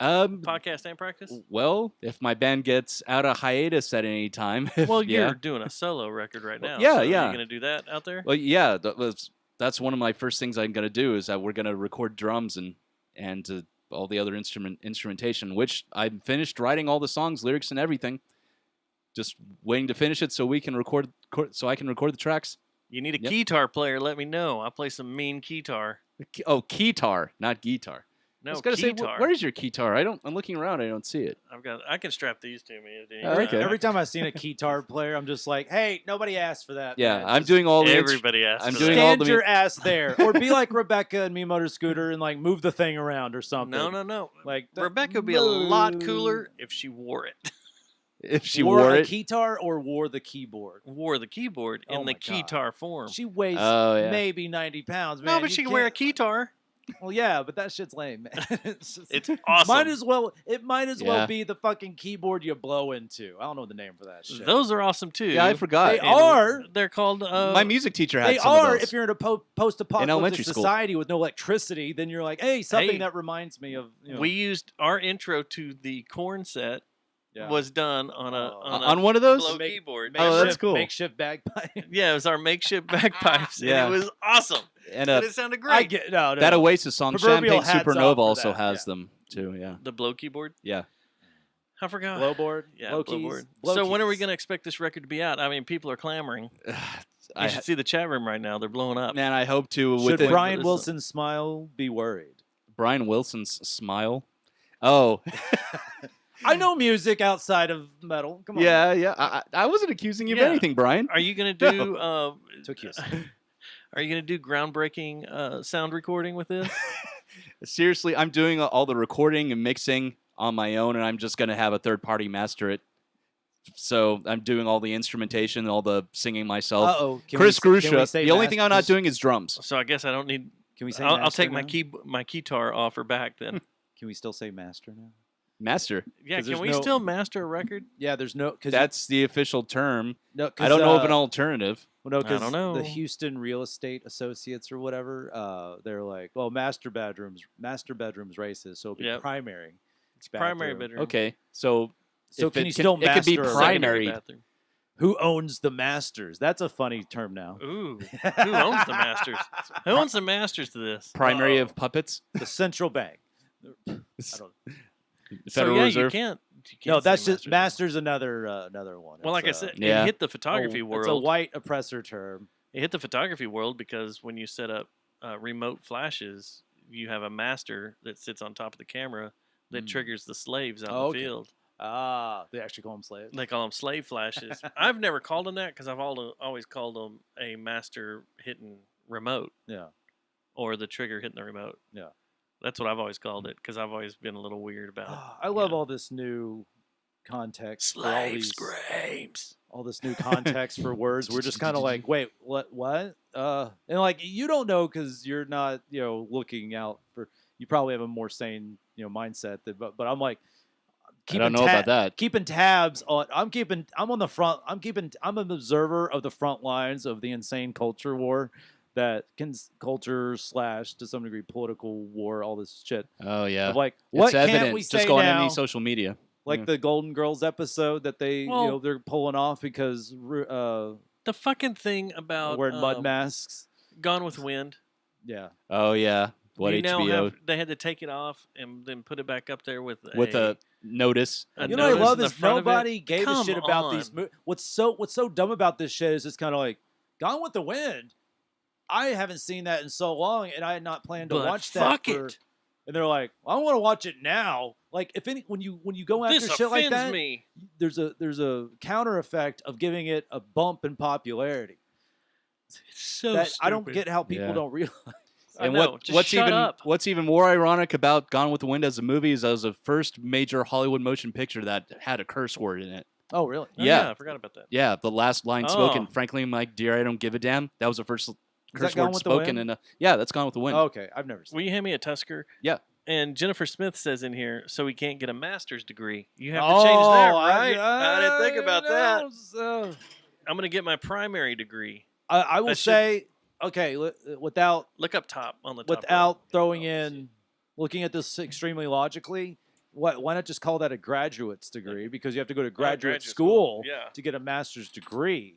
S2: Um,
S1: Podcast and practice?
S2: well, if my band gets out of hiatus at any time,
S1: Well,
S2: yeah.
S1: you're doing a solo record right now.
S2: yeah,
S1: so
S2: yeah.
S1: Are you going to do that out there?
S2: Well, yeah, that's one of my first things I'm gonna do is that we're gonna record drums and all the other instrumentation, which I'm finished writing all the songs, lyrics, and everything. Just waiting to finish it so we can so I can record the tracks.
S1: You need a
S2: Yep.
S1: guitar player, let me know. I play some mean guitar.
S2: Oh, keytar, not guitar.
S1: No,
S2: I was gonna say,
S1: keytar.
S2: where is your keytar? I'm looking around. I don't see it.
S1: I can strap these to me. if you
S2: Oh,
S1: need.
S2: okay.
S3: Every time I've seen a keytar player, I'm just like, hey, nobody asked for that.
S2: Yeah,
S3: man.
S2: I'm
S3: Just
S2: doing all the.
S1: Everybody asked.
S2: I'm
S1: for
S2: doing
S1: that.
S2: all
S3: stand
S2: the.
S3: your ass there, or be like Rebecca and me motor scooter and like move the thing around or something.
S1: No.
S3: Like
S1: Rebecca would be a lot cooler if she wore it.
S2: If she
S3: wore
S2: wore
S3: a
S2: it.
S3: keytar or wore the keyboard.
S1: Wore the keyboard
S3: Oh
S1: in the
S3: my God.
S1: keytar form.
S3: She weighs
S2: Oh, yeah.
S3: maybe 90 pounds.
S1: No,
S3: Man.
S1: but
S3: You
S1: she can wear a
S3: can't-
S1: keytar.
S3: Well, yeah, but that shit's lame, man. It's just-
S1: It's awesome.
S3: It might as
S2: Yeah.
S3: well be the fucking keyboard you blow into. I don't know the name for that shit.
S1: Those are awesome too.
S2: Yeah, I forgot.
S3: They
S1: And
S3: are.
S1: They're called.
S2: My music teacher had
S3: They
S2: some
S3: are.
S2: of those.
S3: If you're in a
S2: elementary
S3: post-apocalyptic
S2: school.
S3: society with no electricity, then you're like, hey, something
S1: Hey,
S3: that reminds me of. You know,
S1: We used our intro to the Corn set
S3: yeah.
S1: was done on a
S3: Oh.
S2: on one of those.
S1: blow
S3: Make-
S1: keyboard.
S2: Oh, that's cool.
S3: Makeshift bagpipe.
S1: Yeah, it was our makeshift bagpipes.
S2: Yeah.
S1: And it was awesome.
S2: And
S1: And it sounded great.
S3: I get no.
S2: that
S3: no.
S2: Oasis song,
S3: Proverbial
S2: Champagne
S3: hats off
S2: Supernova,
S3: for
S2: also
S3: that,
S2: has
S3: yeah.
S2: them too. Yeah.
S1: The blow keyboard.
S2: Yeah.
S1: I forgot.
S3: Blowboard.
S1: Yeah,
S3: blow
S1: blowboard.
S3: keys, blow
S1: So when are we
S3: keys.
S1: going to expect this record to be out? I mean, people are clamoring. You
S2: I,
S1: should see the chat room right now. They're blowing up.
S2: man, I hope to
S3: Should
S2: within
S3: Brian
S1: this-
S3: Wilson's smile be worried?
S2: Brian Wilson's smile. Oh,
S3: I know music outside of metal. Come on.
S2: yeah. I wasn't accusing you
S1: Yeah.
S2: of anything, Brian.
S1: Are you going to do?
S3: Took you.
S1: Are you going to do groundbreaking sound recording with this?
S2: Seriously, I'm doing all the recording and mixing on my own, and I'm just going to have a third party master it. So I'm doing all the instrumentation and all the singing myself.
S3: Uh-oh.
S2: Chris
S3: Can we
S2: Grusha.
S3: say
S2: The only thing I'm not
S3: master-
S2: doing is drums.
S1: So I guess I don't need.
S3: Can we say
S1: I'll
S3: master
S1: take
S3: now?
S1: my keytar offer back then.
S3: Can we still say master now?
S2: Master.
S1: Yeah,
S3: 'Cause
S1: can
S3: there's
S1: we
S3: no-
S1: still master a record?
S3: Yeah, there's no. Cause
S2: That's the official term.
S3: no,
S2: I don't know of an
S3: uh,
S2: alternative.
S3: Well, no,
S1: I
S3: 'cause
S1: don't know.
S3: the Houston Real Estate Associates or whatever, they're like, well, master bedrooms racist, so it'll be
S1: Yep.
S3: primary.
S1: It's primary bedroom.
S2: Okay, so
S3: So
S2: if
S3: can
S2: it
S3: you still
S2: it could be
S3: master a
S2: primary.
S1: bathroom.
S3: Who owns the masters? That's a funny term now.
S1: Ooh, who owns the masters? Who owns the masters to this?
S2: Primary
S3: Uh-oh.
S2: of puppets.
S3: The central bank. I don't.
S1: So
S2: Federal
S1: yeah,
S2: Reserve.
S1: you can't
S3: No, that's
S1: say
S3: just master's another one.
S1: Well, like I
S3: It's,
S1: said,
S2: Yeah.
S1: it hit the photography
S3: it's a
S1: world.
S3: white oppressor term.
S1: It hit the photography world because when you set up remote flashes, you have a master that sits on top of the camera that triggers the slaves out in
S3: Okay.
S1: the field.
S3: Ah, they actually call them slaves.
S1: They call them slave flashes. I've never called them that because I've always called them a master hitting remote
S3: Yeah.
S1: or the trigger hitting the remote.
S3: Yeah.
S1: That's what I've always called it because I've always been a little weird about it.
S3: I love all this new context for all
S1: Slave
S3: these
S1: scrapes.
S3: all this new context for words. We're just kind of like, wait, what? And like you don't know because you're not, looking out for. You probably have a more sane, mindset. But I'm like,
S2: I don't know about that.
S3: Keeping tabs on. I'm on the front. I'm an observer of the front lines of the insane culture war. That culture / to some degree political war, all this shit.
S2: Oh yeah.
S3: Of like, what
S2: it's
S3: can't
S2: evident.
S3: we say
S2: Just go on
S3: now?
S2: any social media.
S3: Like
S2: Yeah.
S3: the Golden Girls episode that they,
S1: Well-
S3: they're pulling off because
S1: The fucking thing about
S3: wearing mud masks.
S1: Gone with Wind.
S3: Yeah.
S2: Oh yeah. What
S1: you now
S2: HBO
S1: have, they had to take it off and then put it back up there with
S2: a notice.
S1: a
S3: You know what I
S1: notice
S3: love
S1: in the
S3: is
S1: front of it.
S3: nobody gave a
S1: Come
S3: shit about these
S1: on.
S3: movies. What's so dumb about this shit is it's kind of like Gone with the Wind. I haven't seen that in so long, and I had not planned to
S1: But
S3: watch that.
S1: fuck
S3: for,
S1: it.
S3: And they're like, I want to watch it now. Like when you go after
S1: This
S3: shit like
S1: offends
S3: that,
S1: me.
S3: there's a counter effect of giving it a bump in popularity.
S1: It's so
S3: That I don't
S1: stupid.
S3: get how people
S2: Yeah.
S3: don't realize.
S1: I
S2: And
S1: know, just
S2: what's
S1: shut
S2: even
S1: up.
S2: what's even more ironic about Gone with the Wind as a movie is that it was the first major Hollywood motion picture that had a curse word in it.
S3: Oh, really?
S1: Oh,
S2: Yeah.
S1: I forgot about that.
S2: Yeah, the last line spoken,
S1: Oh.
S2: frankly, Mike, dear, I don't give a damn. That was the first curse
S3: Gone
S2: word
S3: with the
S2: spoken
S3: Wind?
S2: in a. Yeah, that's Gone with the Wind.
S3: Oh, okay, I've never seen.
S1: Will you hand me a Tusker?
S2: Yeah.
S1: And Jennifer Smith says in here, so he can't get a master's degree. You have to change that, right? I didn't think about that. I'm going to get my primary degree.
S3: I will
S1: That should-
S3: say, okay, without
S1: Look up top on the top.
S3: without throwing in, looking at this extremely logically, why not just call that a graduate's degree? Because you have to go to graduate school
S1: Yeah.
S3: to get a master's degree.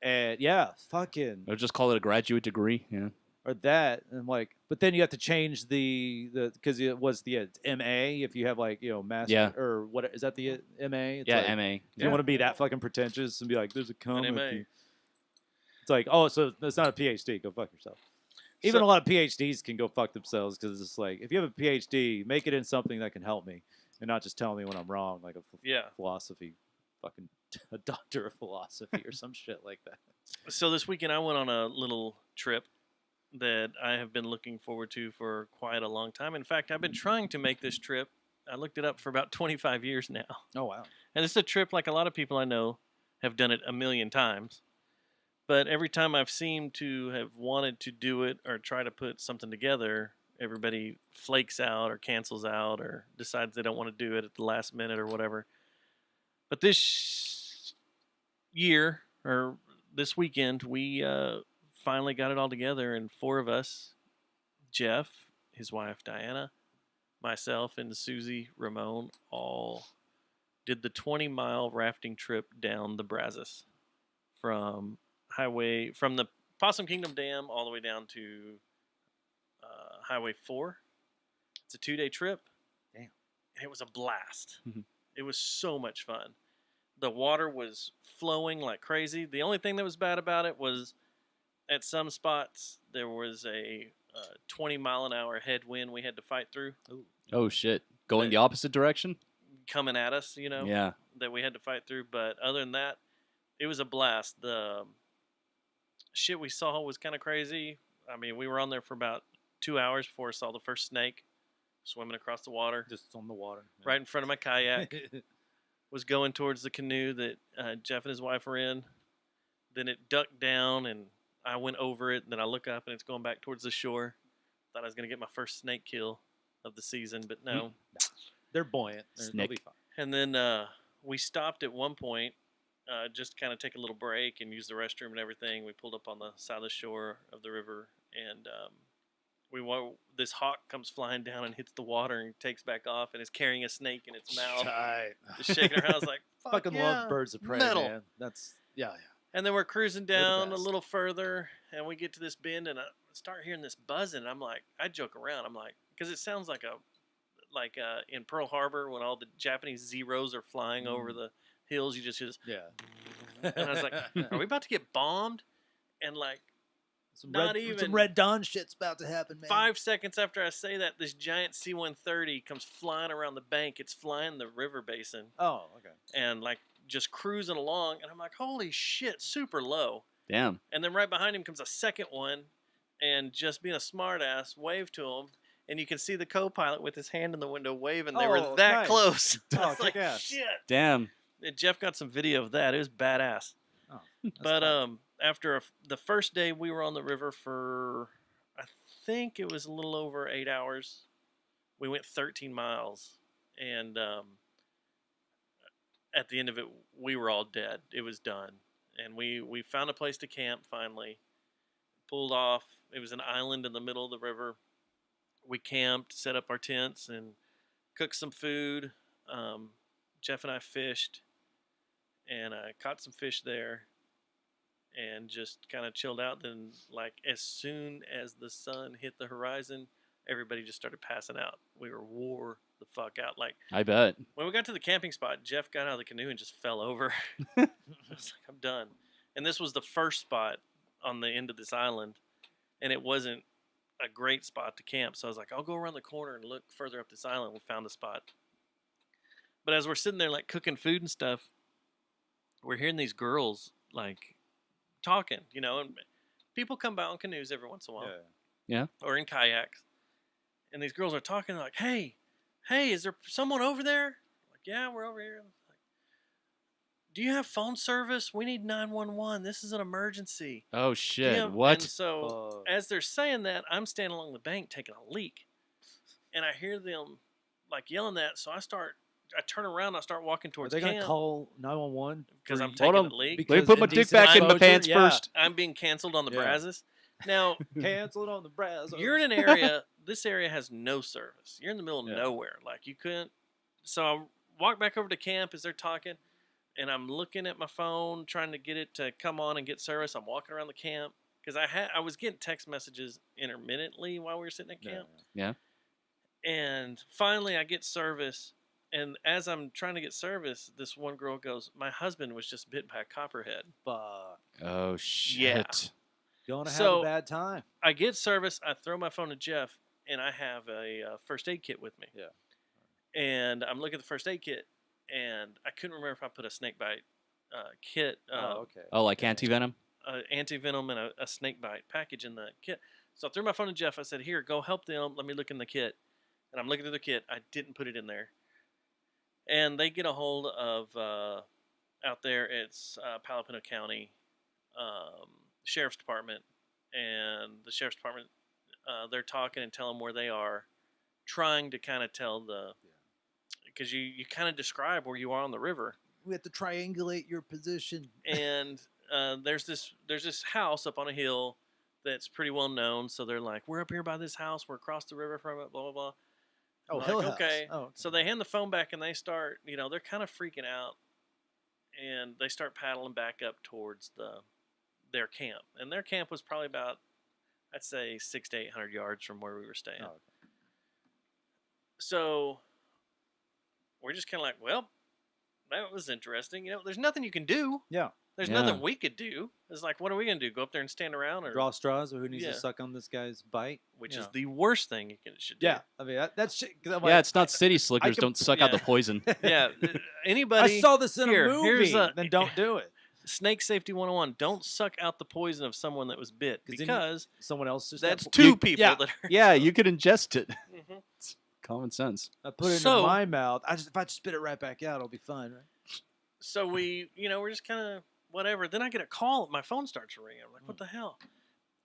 S3: And yeah, fucking
S2: Or just call it a graduate degree. Yeah.
S3: or that. And I'm like, but then you have to change the because it was the MA if you have like master
S2: Yeah.
S3: or what is that the MA? It's
S2: Yeah,
S3: like,
S2: MA.
S3: If you want to be that fucking pretentious and be like, there's a comma.
S1: MA.
S3: It's like, oh, so that's not a PhD. Go fuck yourself. Even
S1: So-
S3: a lot of PhDs can go fuck themselves because it's like, if you have a PhD, make it in something that can help me and not just tell me when I'm wrong, like a
S1: Yeah.
S3: philosophy, fucking a doctor of philosophy or some shit like that.
S1: So this weekend I went on a little trip that I have been looking forward to for quite a long time. In fact, I've been trying to make this trip. I looked it up for about 25 years now.
S3: Oh, wow.
S1: And it's a trip like a lot of people I know have done it a million times. But every time I've seemed to have wanted to do it or try to put something together, everybody flakes out or cancels out or decides they don't want to do it at the last minute or whatever. But this year or this weekend, we finally got it all together, and 4 of us, Jeff, his wife Diana, myself, and Susie Ramon, all did the 20-mile rafting trip down the Brazos from the Possum Kingdom Dam all the way down to Highway 4. It's a 2-day trip.
S3: Damn.
S1: And it was a blast.
S2: Mhm.
S1: It was so much fun. The water was flowing like crazy. The only thing that was bad about it was at some spots there was a 20-mile-an-hour headwind we had to fight through
S2: Oh shit! Going
S1: But-
S2: the opposite direction.
S1: coming at us,
S2: Yeah.
S1: that we had to fight through. But other than that, it was a blast. The shit we saw was kind of crazy. I mean, we were on there for about 2 hours before I saw the first snake swimming across the water
S3: Just on the water.
S1: right in front of my kayak. Was going towards the canoe that Jeff and his wife were in. Then it ducked down, and I went over it. And then I look up, and it's going back towards the shore. Thought I was going to get my first snake kill of the season, but no.
S3: They're buoyant. They'll be
S2: Snick.
S3: fine.
S1: And then we stopped at one point, just kind of take a little break and use the restroom and everything. We pulled up on the side of the shore of the river, and this hawk comes flying down and hits the water and takes back off and is carrying a snake in its mouth,
S3: Tight.
S1: just shaking her head. I was like, "Fuck
S3: Fucking
S1: yeah,
S3: love birds of prey,
S1: metal."
S3: man. That's, yeah.
S1: And then we're cruising
S3: They're the
S1: down a
S3: best.
S1: little further, and we get to this bend, and I start hearing this buzzing. I'm like, I joke around. I'm like, because it sounds like in Pearl Harbor when all the Japanese Zeros are flying over the hills. You just hear this,
S3: Yeah.
S1: and I was like, are we about to get bombed? And like not even
S3: some Red Dawn shit's about to happen, man.
S1: 5 seconds after I say that, this giant C-130 comes flying around the bank. It's flying the river basin
S3: Oh, okay.
S1: and like just cruising along, and I'm like, holy shit, super low.
S2: Damn.
S1: And then right behind him comes a second one, and just being a smartass, wave to him, and you can see the co-pilot with his hand in the window waving. They were
S3: Oh,
S1: that
S3: nice.
S1: close. I
S3: Oh,
S1: was like,
S3: kick ass.
S1: shit.
S2: Damn.
S1: And Jeff got some video of that. It was badass.
S3: Oh,
S1: But after the first day, we were on the river for, I think it was a little over 8 hours. We went 13 miles, and at the end of it, we were all dead. It was done, and we found a place to camp finally. Pulled off. It was an island in the middle of the river. We camped, set up our tents, and cooked some food. Jeff and I fished, and I caught some fish there, and just kind of chilled out. Then, like, as soon as the sun hit the horizon, everybody just started passing out. We were wore the fuck out. Like,
S2: I bet.
S1: when we got to the camping spot, Jeff got out of the canoe and just fell over. I was like, I'm done. And this was the first spot on the end of this island, and it wasn't a great spot to camp. So I was like, I'll go around the corner and look further up this island. We found a spot. But as we're sitting there, like, cooking food and stuff, we're hearing these girls, like, talking, and people come by on canoes every once in a while.
S3: Yeah.
S1: Or in kayaks. And these girls are talking, like, hey, is there someone over there? Like, yeah, we're over here. Like, do you have phone service? We need 911. This is an emergency.
S2: Oh
S1: Do
S2: shit!
S1: you have-"
S2: What?
S1: And so as they're saying that, I'm standing along the bank taking a leak. And I hear them, like, yelling that. So I turn around and I start walking
S3: Are
S1: towards
S3: they going
S1: camp
S3: to call 911?
S1: because I'm
S3: for-
S1: taking
S2: Hold
S1: a
S2: on.
S1: leak.
S2: Let me put my dick back in my
S3: exposure?
S2: pants
S3: Yeah.
S2: first.
S1: I'm being canceled on the
S3: Yeah.
S1: Brazos. Now,
S3: Canceled on the Brazos.
S1: you're in an area, this area has no service. You're in the middle of
S3: Yeah.
S1: nowhere. Like, you couldn't. So I walk back over to camp as they're talking, and I'm looking at my phone, trying to get it to come on and get service. I'm walking around the camp because I was getting text messages intermittently while we were sitting at camp.
S2: Yeah.
S1: And finally, I get service. And as I'm trying to get service, this one girl goes, my husband was just bit by a copperhead.
S3: Fuck.
S2: Oh shit!
S3: Gonna have
S1: So-
S3: a bad time.
S1: I get service. I throw my phone to Jeff, and I have a first aid kit with me.
S3: Yeah.
S1: And I'm looking at the first aid kit, and I couldn't remember if I put a snake bite kit,
S3: Okay.
S2: Oh, like anti-venom?
S1: anti-venom, and a snake bite package in the kit. So I threw my phone to Jeff. I said, "Here, go help them. Let me look in the kit." And I'm looking through the kit. I didn't put it in there. And they get a hold of out there. It's Palo Pinto County Sheriff's Department, and the Sheriff's Department. They're talking and telling where they are, trying to kind of tell because you kind of describe where you are on the river.
S5: We have to triangulate your position.
S1: And there's this house up on a hill that's pretty well known. So they're like, "We're up here by this house. We're across the river from it." Blah blah blah.
S5: Oh,
S1: I'm
S5: Hill
S1: like,
S5: House.
S1: okay.
S5: Oh, okay.
S1: So they hand the phone back and they start. They're kind of freaking out, and they start paddling back up towards their camp. And their camp was probably about, I'd say, 600 to 800 yards from where we were staying.
S3: Oh, okay.
S1: So we're just kind of like, well, that was interesting. There's nothing you can do.
S3: Yeah.
S1: There's
S2: Yeah.
S1: nothing we could do. It's like, what are we going to do? Go up there and stand around? Or
S3: Draw straws, or who needs
S1: Yeah.
S3: to suck on this guy's bite?
S1: which
S3: you
S1: is
S3: know.
S1: the worst thing you should do.
S3: Yeah, I mean that's shit. 'Cause I'm
S2: Yeah,
S3: like,
S2: it's not city slickers.
S3: can-
S2: Don't suck out the
S1: yeah.
S2: poison.
S1: Yeah. Anybody.
S3: I saw this in
S1: Here,
S3: a movie.
S1: here's a-
S3: Then don't do it.
S1: Snake Safety 101. Don't suck out the poison of someone that was bit,
S3: 'Cause then
S1: because
S3: Someone else just
S1: that's
S3: got-
S1: two people
S3: yeah.
S1: that are.
S2: Yeah, you could ingest it.
S1: Mhm.
S2: It's common sense.
S3: I put it
S1: So-
S3: in my mouth. If I just spit it right back out, it'll be fine, right?
S1: So we're just kind of whatever. Then I get a call. My phone starts ringing. I'm like, what the hell?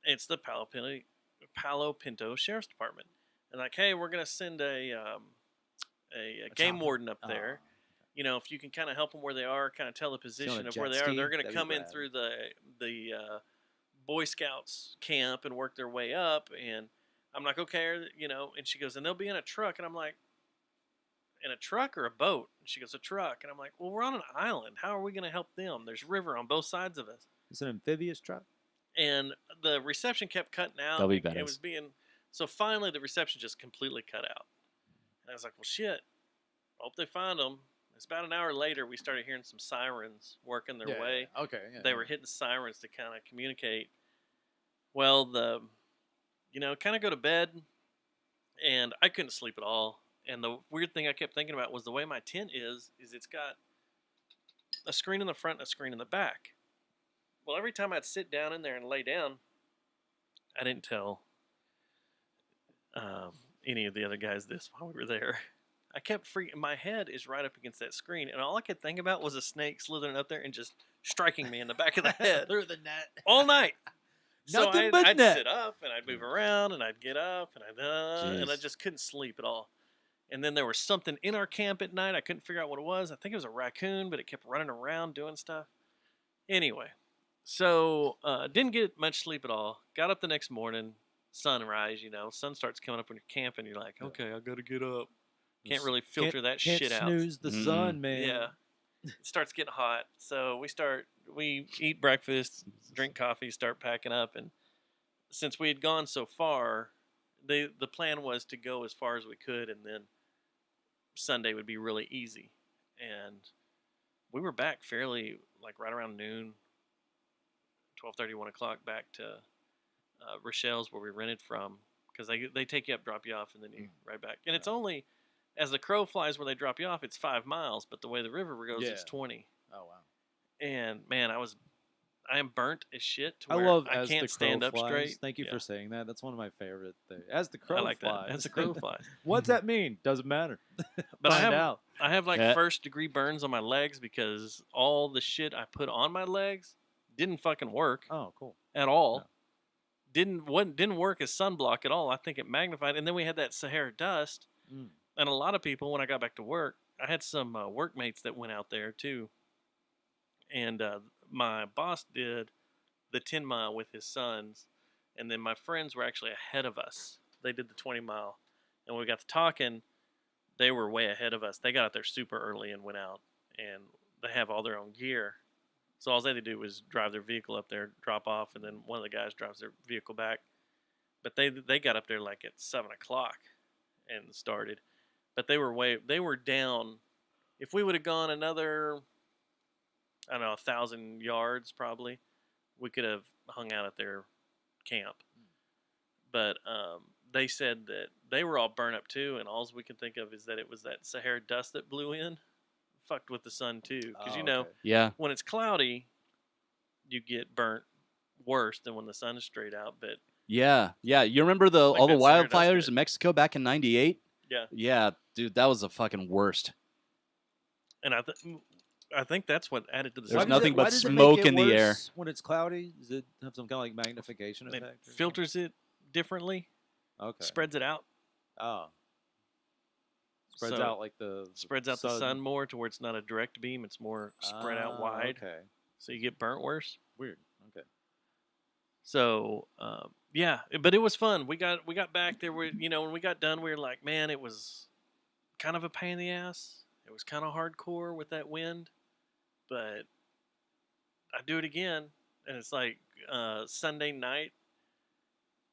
S1: It's the Palo Pinto Sheriff's Department. And like, hey, we're gonna send a game
S3: chopper.
S1: warden up there. If you can kind of help them where they are, kind of tell the position of where they are,
S3: jet
S1: they're
S3: ski?
S1: going to
S3: That'd be
S1: come in
S3: rad.
S1: through the Boy Scouts camp and work their way up. And I'm like, okay, and she goes, and they'll be in a truck. And I'm like, in a truck or a boat? And she goes, a truck. And I'm like, well, we're on an island. How are we going to help them? There's river on both sides of us.
S3: It's an amphibious truck.
S1: And the reception kept cutting out.
S2: That'll be
S1: It
S2: badass.
S1: was so finally the reception just completely cut out. And I was like, well, shit. Hope they find them. It's about an hour later, we started hearing some sirens working their way.
S3: Yeah. Okay. Yeah,
S1: They were hitting sirens to kind of communicate. Well, kind of go to bed, and I couldn't sleep at all. And the weird thing I kept thinking about was the way my tent is it's got a screen in the front and a screen in the back. Well, every time I'd sit down in there and lay down, I didn't tell any of the other guys this while we were there. I kept freaking. My head is right up against that screen, and all I could think about was a snake slithering up there and just striking me in the back of the head
S5: Through the net.
S1: all night. So
S3: Nothing
S1: I'd,
S3: but
S1: I'd
S3: net.
S1: sit up and I'd move around and I'd get up and I
S2: Jeez.
S1: just couldn't sleep at all. And then there was something in our camp at night. I couldn't figure out what it was. I think it was a raccoon, but it kept running around doing stuff. Anyway, so didn't get much sleep at all. Got up the next morning, sunrise. Sun starts coming up when you're camping. You're like, okay, I got to get up. Can't really filter that
S3: Can't
S1: shit out.
S3: snooze the
S2: Mm-mm.
S3: sun, man.
S1: Yeah. It starts getting hot. So we eat breakfast, drink coffee, start packing up. And since we had gone so far, the plan was to go as far as we could. And then Sunday would be really easy. And we were back fairly, like right around noon, 12:30, 1 o'clock, back to Rochelle's where we rented from. Because they take you up, drop you off, and then you ride back. And it's only, as the crow flies where they drop you off, it's 5 miles. But the way the river goes, it's
S3: Yeah.
S1: 20.
S3: Oh wow.
S1: And man, I am burnt as shit to
S3: I
S1: where
S3: love
S1: I
S3: As
S1: can't
S3: the
S1: stand
S3: Crow
S1: up
S3: Flies.
S1: straight.
S3: Thank you
S1: Yeah.
S3: for saying that. That's one of my favorite things. As the crow
S1: I like
S3: flies.
S1: that. As the crow flies.
S3: What's that mean? Doesn't matter.
S1: But I
S3: Find
S1: have
S3: out.
S1: I have like
S2: Yeah.
S1: 1st degree burns on my legs because all the shit I put on my legs didn't fucking work
S3: Oh, cool.
S1: at all.
S3: No.
S1: Didn't work as sunblock at all. I think it magnified. And then we had that Sahara dust.
S3: Mm.
S1: And a lot of people, when I got back to work, I had some workmates that went out there too. And my boss did the 10 mile with his sons. And then my friends were actually ahead of us. They did the 20 mile. And when we got to talking, they were way ahead of us. They got out there super early and went out. And they have all their own gear. So all they had to do was drive their vehicle up there, drop off, and then one of the guys drives their vehicle back. But they got up there like at 7 o'clock and started. But they were down. If we would have gone another, I don't know, 1,000 yards probably, we could have hung out at their camp. But they said that they were all burnt up too, and all we can think of is that it was that Sahara dust that blew in, fucked with the sun too. Because
S3: okay.
S2: Yeah.
S1: when it's cloudy, you get burnt worse than when the sun is straight out. But
S2: Yeah. You remember
S1: Like
S2: all the
S1: that Sahara dust
S2: wildfires
S1: did.
S2: in Mexico back in '98?
S1: yeah,
S2: Yeah, dude, that was the fucking worst.
S1: and I think that's what added to the
S2: There's
S1: sun.
S2: nothing but
S3: why does it
S2: smoke
S3: make it
S2: in the air.
S3: worse when it's cloudy? Does it have some kind of like magnification
S1: It
S3: effect? or something?
S1: filters it differently,
S3: Okay.
S1: spreads it out,
S3: Oh. Spreads
S1: So,
S3: out like the
S1: spreads out the sun more to where it's not a direct beam; it's more spread out
S3: Ah,
S1: wide,
S3: Okay.
S1: so you get burnt worse.
S3: Weird. Okay.
S1: So yeah, but it was fun. We got back there. When we got done, we were like, man, it was kind of a pain in the ass. It was kind of hardcore with that wind, but I'd do it again. And it's like Sunday night.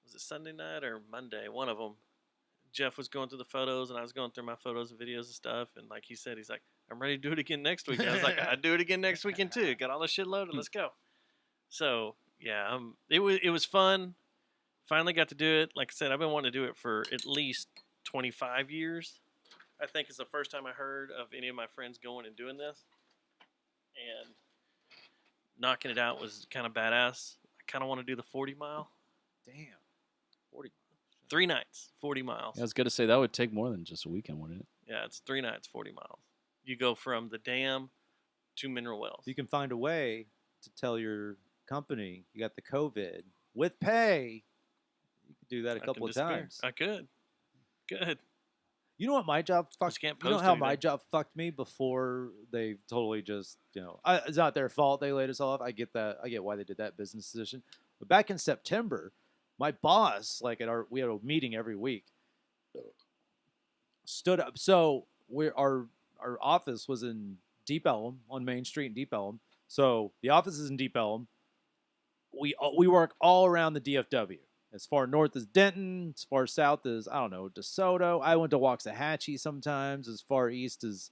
S1: Was it Sunday night or Monday? One of them. Jeff was going through the photos, and I was going through my photos and videos and stuff. And like he said, he's like, I'm ready to do it again next week. I was like, I'd do it again next weekend too. Got all the shit loaded. Let's go. So yeah, it was fun. Finally got to do it. Like I said, I've been wanting to do it for at least 25 years. I think it's the first time I heard of any of my friends going and doing this. And knocking it out was kind of badass. I kind of want to do the 40 mile.
S3: Damn. 40.
S1: 3 nights, 40 miles.
S2: I was gonna say that would take more than just a weekend, wouldn't it?
S1: Yeah, it's 3 nights, 40 miles. You go from the dam to Mineral Wells.
S3: You can find a way to tell your company you got the COVID with pay. You could do that a
S1: I
S3: couple
S1: can
S3: of
S1: disappear.
S3: times.
S1: I could. Good.
S3: You know what my job fucked?
S1: can't
S3: You know
S1: post
S3: how
S1: anything.
S3: my job fucked me before they totally just it's not their fault they laid us off. I get that. I get why they did that business decision. But back in September, my boss, like we had a meeting every week, stood up. So our office was in Deep Ellum on Main Street in Deep Ellum. So the office is in Deep Ellum. We work all around the DFW. As far north as Denton, as far south as, I don't know, DeSoto. I went to Waxahachie sometimes, as far east as,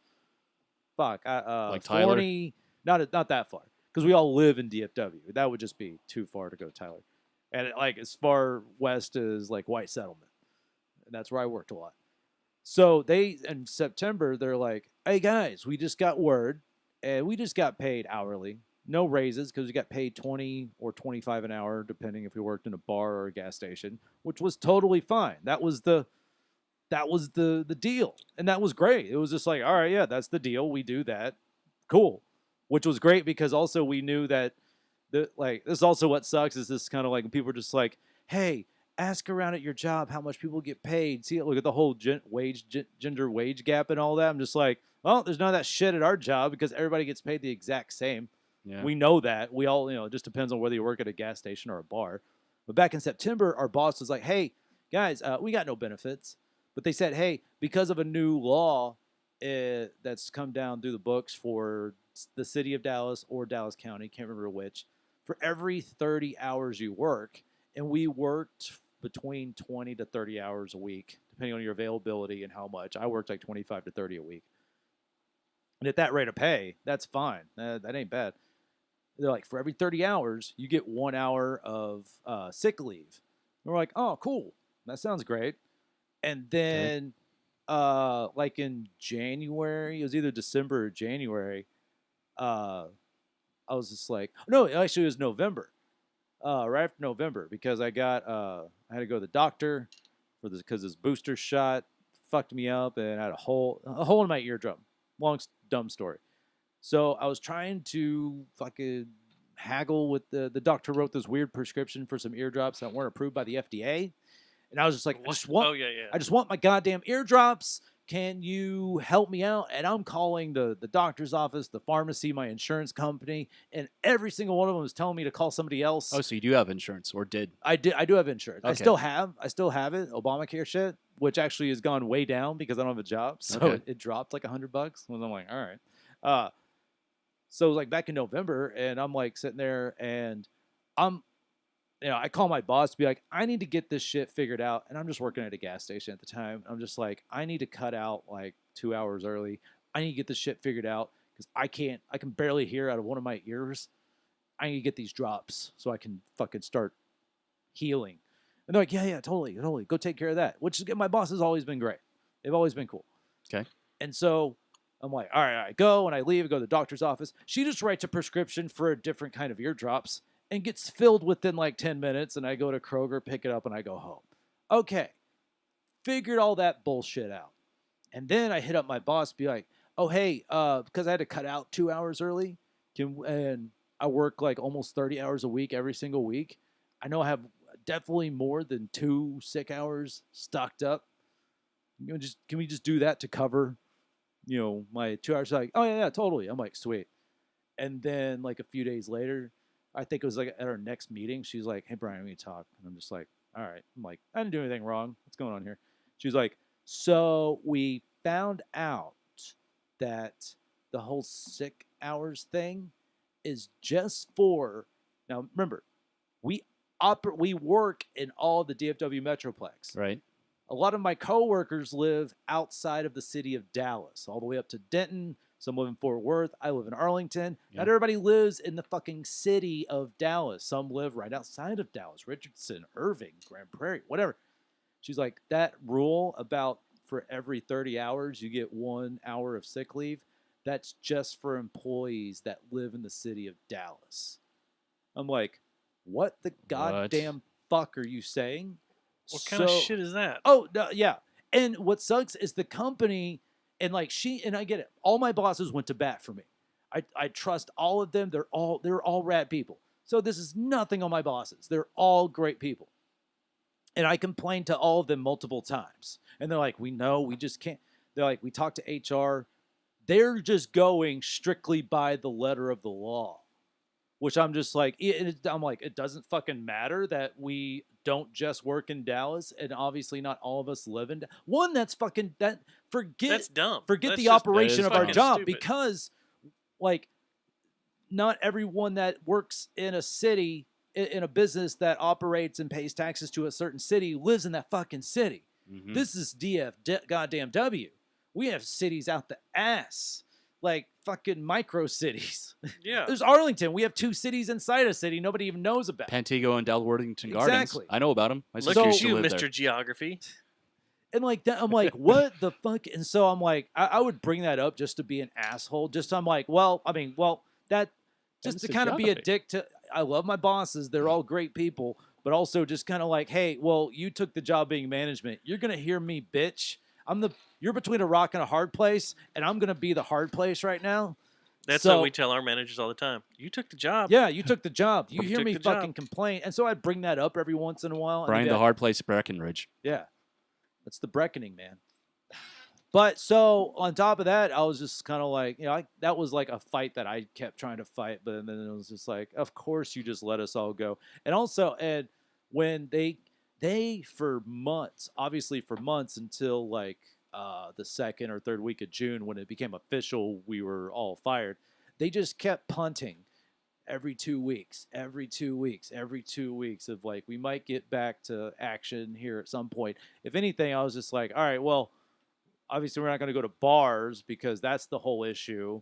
S2: Like Tyler?
S3: Forney. Not that far, because we all live in DFW. That would just be too far to go to Tyler. And like as far west as like White Settlement. And that's where I worked a lot. So in September, they're like, hey guys, we just got word, and we just got paid hourly. No raises because we got paid 20 or 25 an hour, depending if we worked in a bar or a gas station, which was totally fine. That was the deal, and that was great. It was just like, all right, yeah, that's the deal. We do that, cool, which was great because also we knew that this is also what sucks is this kind of like people are just like, hey, ask around at your job how much people get paid. See, look at the whole gender wage gap and all that. I'm just like, well, there's none of that shit at our job because everybody gets paid the exact same.
S2: Yeah.
S3: We know that. We all, it just depends on whether you work at a gas station or a bar. But back in September, our boss was like, hey, guys, we got no benefits. But they said, hey, because of a new law that's come down through the books for the city of Dallas or Dallas County, can't remember which, for every 30 hours you work, and we worked between 20 to 30 hours a week, depending on your availability and how much. I worked like 25 to 30 a week. And at that rate of pay, that's fine. That ain't bad. They're like, for every 30 hours, you get 1 hour of sick leave. And we're like, oh, cool. That sounds great. And then, like in January, it was either December or January, I was just like, no, actually it was November. Right after November, because I had to go to the doctor because this booster shot fucked me up and I had a hole in my eardrum. Long, dumb story. So I was trying to fucking haggle with the doctor wrote this weird prescription for some eardrops that weren't approved by the FDA. And I was just like, I just want my goddamn eardrops. Can you help me out? And I'm calling the doctor's office, the pharmacy, my insurance company, and every single one of them is telling me to call somebody else.
S2: Oh, so you do have insurance, or did?
S3: I do have insurance.
S2: Okay.
S3: I still have it, Obamacare shit, which actually has gone way down because I don't have a job. So
S2: Okay.
S3: it dropped like $100. And I'm like, all right. So it was like back in November, and I'm like sitting there, and I call my boss to be like, I need to get this shit figured out. And I'm just working at a gas station at the time. I'm just like, I need to cut out like 2 hours early. I need to get this shit figured out because I can barely hear out of one of my ears. I need to get these drops so I can fucking start healing. And they're like, yeah, totally. Go take care of that. Which my boss has always been great. They've always been cool.
S2: Okay.
S3: And so I'm like, all right, I go and I leave, go to the doctor's office. She just writes a prescription for a different kind of eardrops and gets filled within like 10 minutes. And I go to Kroger, pick it up, and I go home. Okay. Figured all that bullshit out. And then I hit up my boss, be like, oh, hey, because I had to cut out 2 hours early, and I work like almost 30 hours a week every single week. I know I have definitely more than 2 sick hours stocked up. Can we just do that to cover, my 2 hours? Like, oh yeah, totally. I'm like, sweet. And then like a few days later, I think it was like at our next meeting, she's like, hey Brian, we need to talk. And I'm just like, all right. I'm like, I didn't do anything wrong. What's going on here? She's like, so we found out that the whole sick hours thing is just for, now remember, we work in all the DFW Metroplex.
S2: Right.
S3: A lot of my coworkers live outside of the city of Dallas, all the way up to Denton. Some live in Fort Worth. I live in Arlington.
S2: Yeah.
S3: Not everybody lives in the fucking city of Dallas. Some live right outside of Dallas, Richardson, Irving, Grand Prairie, whatever. She's like, that rule about for every 30 hours, you get 1 hour of sick leave. That's just for employees that live in the city of Dallas. I'm like, what the goddamn fuck are you saying?
S1: What kind of shit is that?
S3: Oh, no, yeah. And what sucks is the company, and like and I get it. All my bosses went to bat for me. I trust all of them. They're all rad people. So this is nothing on my bosses. They're all great people. And I complained to all of them multiple times. And they're like, we know, we just can't. They're like, we talked to HR. They're just going strictly by the letter of the law. Which I'm just like, I'm like, it doesn't fucking matter that we don't just work in Dallas, and obviously not all of us live in One, that's fucking,
S1: That's dumb.
S3: Forget
S1: That's
S3: the
S1: just-
S3: operation
S1: that
S3: of
S1: is
S3: our
S1: fucking
S3: job,
S1: stupid.
S3: because, like, not everyone that works in a city, in a business that operates and pays taxes to a certain city, lives in that fucking city.
S2: Mhm.
S3: This is goddamn W. We have cities out the ass. Like fucking micro cities.
S1: Yeah.
S3: There's Arlington. We have 2 cities inside a city nobody even knows about.
S2: Pantego and Dalworthington Gardens.
S3: Exactly.
S2: I know about them. My
S1: Look
S2: sister
S1: at
S2: used to
S1: you,
S2: live
S1: Mr.
S2: there.
S1: Geography.
S3: And like that, I'm like, what the fuck? And so I'm like, I would bring that up just to be an asshole. Just I'm like, that just
S2: Mr.
S3: to kind of be a
S2: Geography.
S3: dick to. I love my bosses. They're all great people, but also just kind of like, hey, well, you took the job being management. You're gonna hear me, bitch. You're between a rock and a hard place, and I'm gonna be the hard place right now.
S1: That's
S3: So-
S1: what we tell our managers all the time. You took the job.
S3: Yeah, you took the job. You
S1: You
S3: hear
S1: took
S3: me
S1: the job.
S3: fucking complain, and so I bring that up every once in a while. and
S2: Brian,
S3: they'd be
S2: the
S3: like,
S2: hard place, Breckenridge.
S3: Yeah. That's the Breckening, man. But so on top of that, I was just kind of like, that was like a fight that I kept trying to fight. But then it was just like, of course you just let us all go. And also, and when they for months, obviously for months until like the 2nd or 3rd week of June, when it became official, we were all fired. They just kept punting every 2 weeks, every 2 weeks, every 2 weeks of like, we might get back to action here at some point. If anything, I was just like, all right, well, obviously we're not going to go to bars because that's the whole issue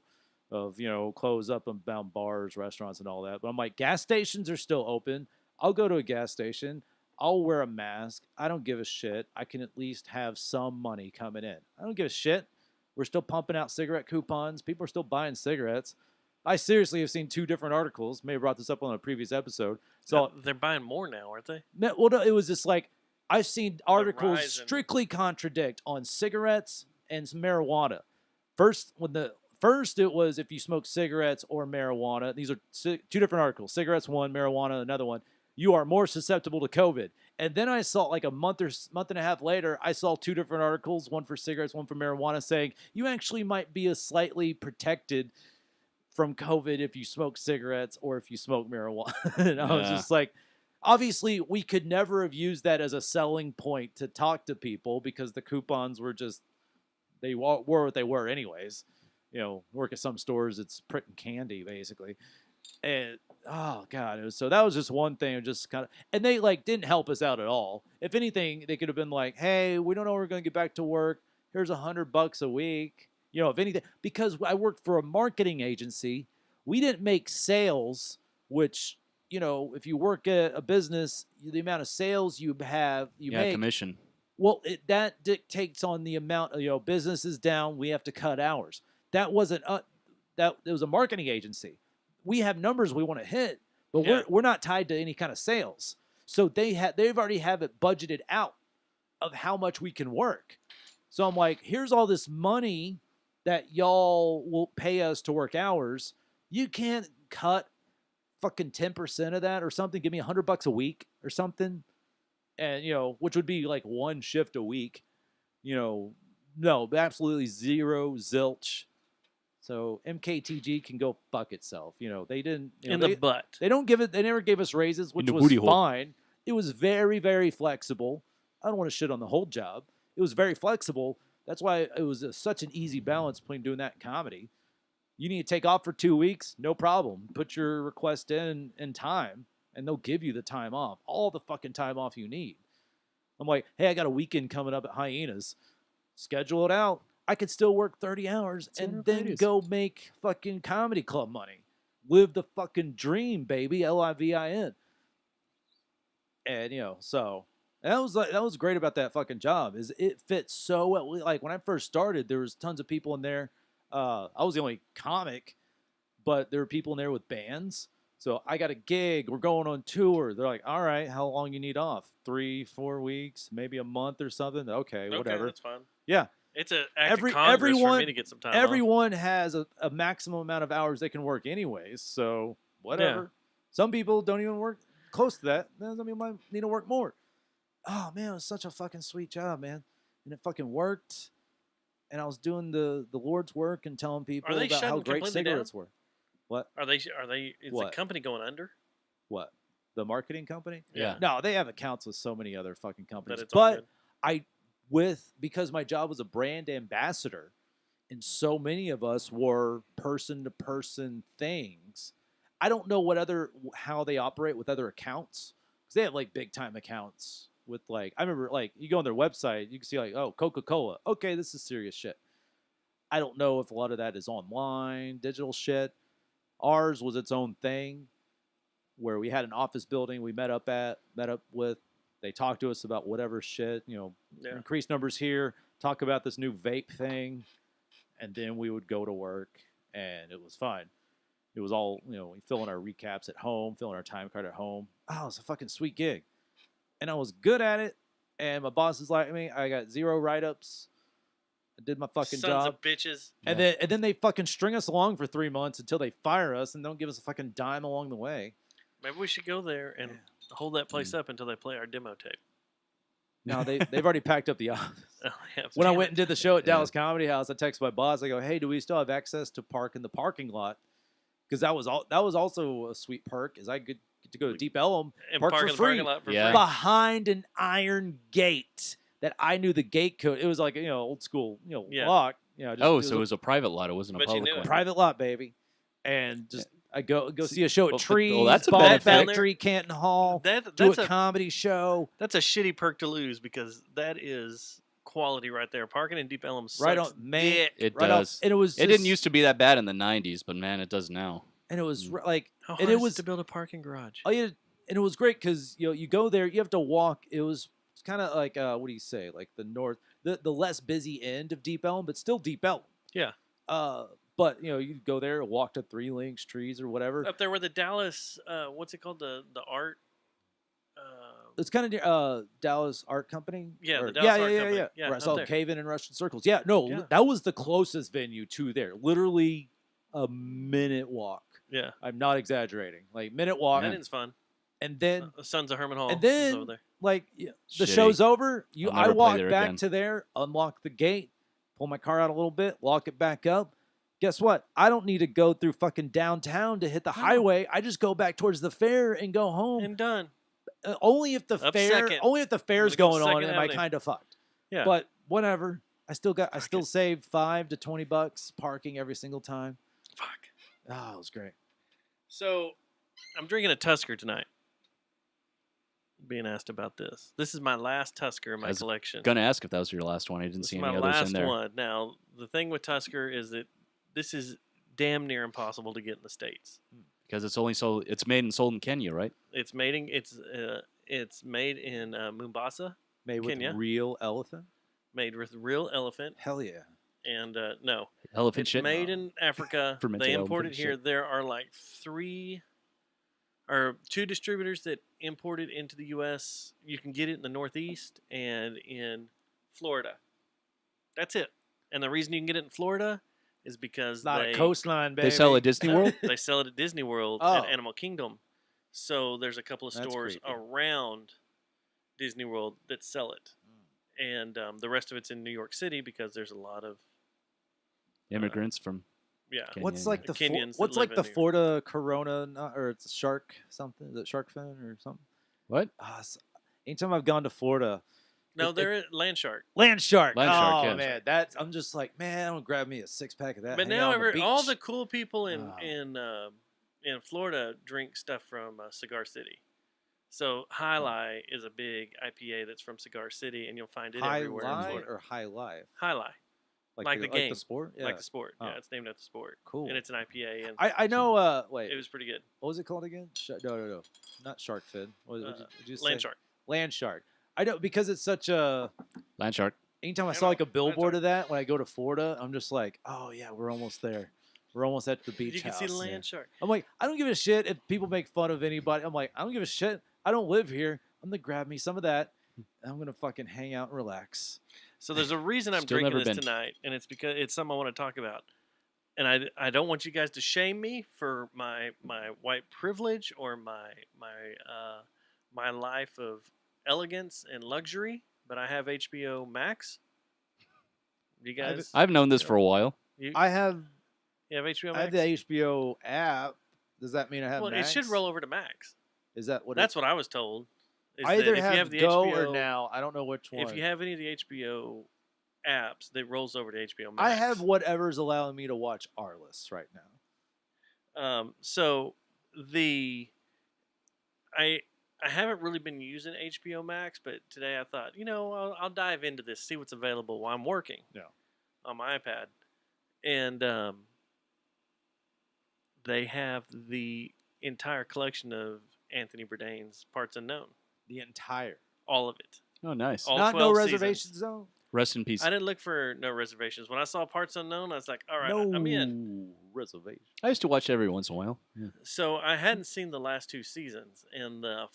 S3: of, close up and bound bars, restaurants and all that. But I'm like, gas stations are still open. I'll go to a gas station. I'll wear a mask. I don't give a shit. I can at least have some money coming in. I don't give a shit. We're still pumping out cigarette coupons. People are still buying cigarettes. I seriously have seen 2 different articles. May have brought this up on a previous episode. So
S1: They're buying more now, aren't they?
S3: well, no, it was just like I've seen articles
S1: rise in-
S3: strictly contradict on cigarettes and marijuana. First it was if you smoke cigarettes or marijuana. These are 2 different articles. Cigarettes one, marijuana another one. You are more susceptible to COVID. And then I saw like a month and a half later, I saw 2 different articles, one for cigarettes, one for marijuana, saying you actually might be a slightly protected from COVID if you smoke cigarettes or if you smoke marijuana. And I was
S2: Yeah.
S3: just like, obviously we could never have used that as a selling point to talk to people because the coupons were just, they were what they were anyways. Work at some stores, it's printing candy basically. And oh god, so that was just one thing. Just kind of, and they like didn't help us out at all. If anything, they could have been like, "Hey, we don't know when we're going to get back to work. Here's $100 a week." If anything, because I worked for a marketing agency, we didn't make sales, which if you work at a business, the amount of sales you make,
S2: commission.
S3: well, that dictates on the amount. Business is down. We have to cut hours. That wasn't that. It was a marketing agency. We have numbers we want to hit, but we're not tied to any kind of sales. So they've already have it budgeted out of how much we can work. So I'm like, here's all this money that y'all will pay us to work hours. You can't cut fucking 10% of that or something. Give me $100 a week or something. And, which would be like one shift a week. No, absolutely zero, zilch. So MKTG can go fuck itself. They didn't.
S1: In the butt.
S3: They don't give it. They never gave us raises, which
S2: the
S3: was
S2: booty hole.
S3: fine. It was very, very flexible. I don't want to shit on the whole job. It was very flexible. That's why it was such an easy balance between doing that and comedy. You need to take off for 2 weeks, no problem. Put your request in time, and they'll give you the time off, all the fucking time off you need. I'm like, hey, I got a weekend coming up at Hyenas. Schedule it out. I could still work 30 hours and then go make fucking comedy club money. Live the fucking dream, baby. LIVIN. And so that was great about that fucking job. Is it fits so well. Like when I first started, there was tons of people in there. I was the only comic, but there were people in there with bands. So I got a gig. We're going on tour. They're like, all right, how long you need off? 3-4 weeks, maybe a month or something. Okay, whatever.
S1: That's fine.
S3: Yeah.
S1: It's an act of Congress for me to get some time off.
S3: Everyone has a maximum amount of hours they can work anyways. So whatever.
S1: Yeah.
S3: Some people don't even work close to that. Some people might need to work more. Oh, man, it was such a fucking sweet job, man. And it fucking worked. And I was doing the Lord's work and telling people about how great cigarettes were. What?
S1: Are they? Is the company going under?
S3: What? The marketing company?
S2: Yeah.
S3: No, they have accounts with so many other fucking companies.
S1: It's all
S3: But
S1: good.
S3: because my job was a brand ambassador, and so many of us were person-to-person things. I don't know how they operate with other accounts, because they have like big-time accounts with I remember you go on their website, you can see Coca-Cola. Okay, this is serious shit. I don't know if a lot of that is online, digital shit. Ours was its own thing, where we had an office building we met up with. They talked to us about whatever shit, increase numbers here, talk about this new vape thing, and then we would go to work, and it was fun. It was all, we fill in our recaps at home, fill in our time card at home. Oh, it was a fucking sweet gig. And I was good at it, and my boss is like me. I got 0 write-ups. I did my fucking job.
S1: Sons of bitches.
S3: And then they fucking string us along for 3 months until they fire us and don't give us a fucking dime along the way.
S1: Maybe we should go there and hold that place up until they play our demo tape.
S3: No, they've already packed up the office. When I went and did the show at Dallas Comedy House, I texted my boss. I go, "Hey, do we still have access to park in the parking lot?" Because that was also a sweet perk. Is I get to go to Deep Ellum
S1: And
S3: park
S1: park
S3: for
S1: in the
S3: free
S1: parking lot for free.
S3: behind an iron gate that I knew the gate code. It was like old school lock.
S2: So it was a private lot. It wasn't a
S1: But you
S2: public
S1: knew
S2: one.
S1: it.
S3: private lot, baby. And just I go see a show at
S2: well,
S3: Trees,
S2: that's a
S3: Ball
S2: benefit.
S3: Factory, Canton Hall. Do
S1: That's
S3: a
S1: a
S3: comedy show.
S1: that's a shitty perk to lose because that is quality right there. Parking in Deep Ellum sucks
S3: Right on Main.
S1: dick.
S2: It
S3: right
S2: does.
S3: off, and it
S2: It didn't
S3: just-
S2: used to be that bad in the 90s, but man, it does now.
S3: And it was
S2: Mm.
S3: like,
S1: How
S3: and
S1: hard
S3: it
S1: is
S3: was
S1: to build a parking garage?
S3: and it was great because you go there, you have to walk. It was kind of like what do you say, like the less busy end of Deep Ellum, but still Deep Ellum.
S1: Yeah.
S3: But you go there, walk to 3 Links, Trees, or whatever.
S1: Up there where the Dallas, what's it called, the art?
S3: It's kind of near Dallas Art Company.
S1: Yeah, the
S3: Or-
S1: Dallas Art
S3: yeah,
S1: Company.
S3: yeah.
S1: Yeah,
S3: Where I
S1: up
S3: saw
S1: there.
S3: Cave-In and Russian Circles. Yeah, no,
S1: Yeah.
S3: that was the closest venue to there. Literally a minute walk.
S1: Yeah.
S3: I'm not exaggerating. Like minute walk,
S1: That fun.
S3: and then
S1: The Sons of Herman Hall.
S3: and
S1: is
S3: then
S1: over there.
S3: like the
S2: Shitty.
S3: show's over.
S2: I'll
S3: I
S2: never play
S3: walk
S2: there
S3: back
S2: again.
S3: to there, unlock the gate, pull my car out a little bit, lock it back up. Guess what? I don't need to go through fucking downtown to hit the
S1: No.
S3: highway. I just go back towards the fair and go home.
S1: And done.
S3: Only if the
S1: Up
S3: fair,
S1: second.
S3: only if the fair's
S1: I'm gonna go
S3: going on,
S1: Second
S3: am I
S1: Avenue.
S3: kind of fucked.
S1: Yeah.
S3: But whatever. I still
S1: it.
S3: save $5 to $20 parking every single time.
S1: Fuck.
S3: Oh, it was great.
S1: So, I'm drinking a Tusker tonight. Being asked about this. This is my last Tusker in my
S2: I was
S1: collection.
S2: Gonna ask if that was your last one. I didn't
S1: This
S2: see
S1: is
S2: any
S1: my
S2: others
S1: last
S2: in there.
S1: one. Now, the thing with Tusker is that this is damn near impossible to get in the States.
S2: Because it's only sold. It's made and sold in Kenya, right?
S1: It's made in Mombasa,
S3: Made with
S1: Kenya.
S3: real elephant.
S1: made with real elephant,
S3: Hell yeah.
S1: and no,
S2: Elephant
S1: it's
S2: shit.
S1: made in Africa.
S2: Fermented
S1: They import it
S2: elephant
S1: here.
S2: shit.
S1: There are like 2 distributors that import it into the U.S. You can get it in the Northeast and in Florida. That's it. And the reason you can get it in Florida is because
S3: It's not
S1: they
S3: a coastline, baby.
S2: They sell at Disney World.
S1: they sell it at Disney World
S3: Oh.
S1: and Animal Kingdom. So there's a couple of
S3: That's
S1: stores
S3: creepy.
S1: around Disney World that sell it. And the rest of it's in New York City because there's a lot of
S2: Immigrants from.
S1: yeah.
S2: Kenya,
S3: What's
S2: yeah.
S3: like the
S1: Kenyans that
S3: what's
S1: live
S3: like
S1: in
S3: the
S1: New York.
S3: Florida Corona or it's a shark something? Is it shark fin or something?
S2: What?
S3: Anytime I've gone to Florida,
S1: No,
S3: it-
S1: they're at Land Shark.
S3: land shark.
S2: Land shark,
S3: oh
S2: yeah.
S3: man, that's I'm just like, man, I'm gonna grab me a 6-pack of that.
S1: But
S3: hang
S1: now
S3: out on the
S1: all
S3: beach.
S1: the cool people in
S3: Oh.
S1: in Florida drink stuff from Cigar City. So High Lie is a big IPA that's from Cigar City, and you'll find it
S3: high
S1: everywhere in
S3: lie
S1: Florida.
S3: or high life,
S1: High Lie, like the game.
S3: sport. Yeah.
S1: like the sport.
S3: Oh.
S1: Yeah, it's named after the sport.
S3: Cool.
S1: And it's an IPA, and
S3: I know. Wait,
S1: it was pretty good.
S3: what was it called again? No, not shark fin. What did you
S1: Land
S3: say?
S1: Shark.
S3: Land shark. I know because it's such a.
S2: Land shark.
S3: Anytime I
S1: Yeah,
S3: saw like a
S1: Land
S3: billboard
S1: Shark.
S3: of that when I go to Florida, I'm just like, oh yeah, we're almost there. We're almost at the beach
S1: You can
S3: house.
S1: see the Land Shark.
S3: I'm like, I don't give a shit if people make fun of anybody. I'm like, I don't give a shit. I don't live here. I'm gonna grab me some of that. And I'm gonna fucking hang out and relax.
S1: So there's a reason I'm
S2: Still
S1: drinking
S2: never
S1: this
S2: been.
S1: tonight, and it's because it's something I want to talk about. And I don't want you guys to shame me for my white privilege or my life of elegance and luxury, but I have HBO Max. You guys,
S2: I've known this for a while.
S1: you
S3: have
S1: have HBO Max?
S3: I have the HBO app. Does that mean I have
S1: well,
S3: Max?
S1: it should roll over to Max.
S3: Is that what?
S1: That's what I was told. is
S3: I
S1: that
S3: either
S1: if
S3: have,
S1: you have the
S3: Go
S1: HBO,
S3: or Now. I don't know which one.
S1: If you have any of the HBO apps, that rolls over to HBO Max.
S3: I have whatever's allowing me to watch Arliss right now.
S1: So I haven't really been using HBO Max, but today I thought, I'll dive into this, see what's available while I'm working.
S3: Yeah.
S1: On my iPad, and they have the entire collection of Anthony Bourdain's Parts Unknown,
S3: The entire.
S1: all of it.
S2: Oh, nice.
S1: All
S3: Not
S1: 12
S3: no
S1: seasons.
S3: reservation zone.
S2: Rest in peace.
S1: I didn't look for no reservations. When I saw Parts Unknown, I was like, all right,
S3: No
S1: I'm in.
S3: reservation.
S2: I used to watch it every once in a while. Yeah.
S1: So I hadn't seen the last 2 seasons, and the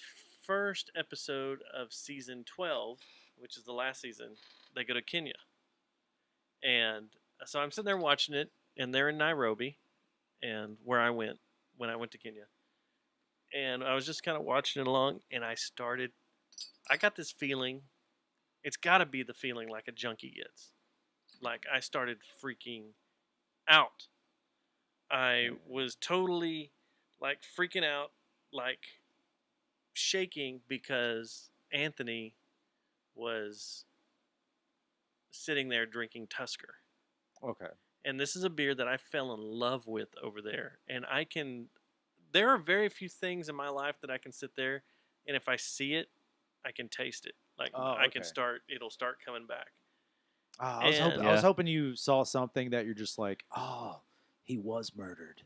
S1: first episode of season 12, which is the last season, they go to Kenya. And so I'm sitting there watching it, and they're in Nairobi, and where I went when I went to Kenya. And I was just kind of watching it along, and I got this feeling, it's got to be the feeling like a junkie gets. Like I started freaking out. I was totally like freaking out, like shaking because Anthony was sitting there drinking Tusker.
S3: Okay.
S1: And this is a beer that I fell in love with over there. And there are very few things in my life that I can sit there and if I see it, I can taste it. Like
S3: Oh,
S1: I can
S3: okay.
S1: it'll start coming back.
S3: I was
S1: And-
S3: I was hoping you saw something that you're just like, oh, he was murdered.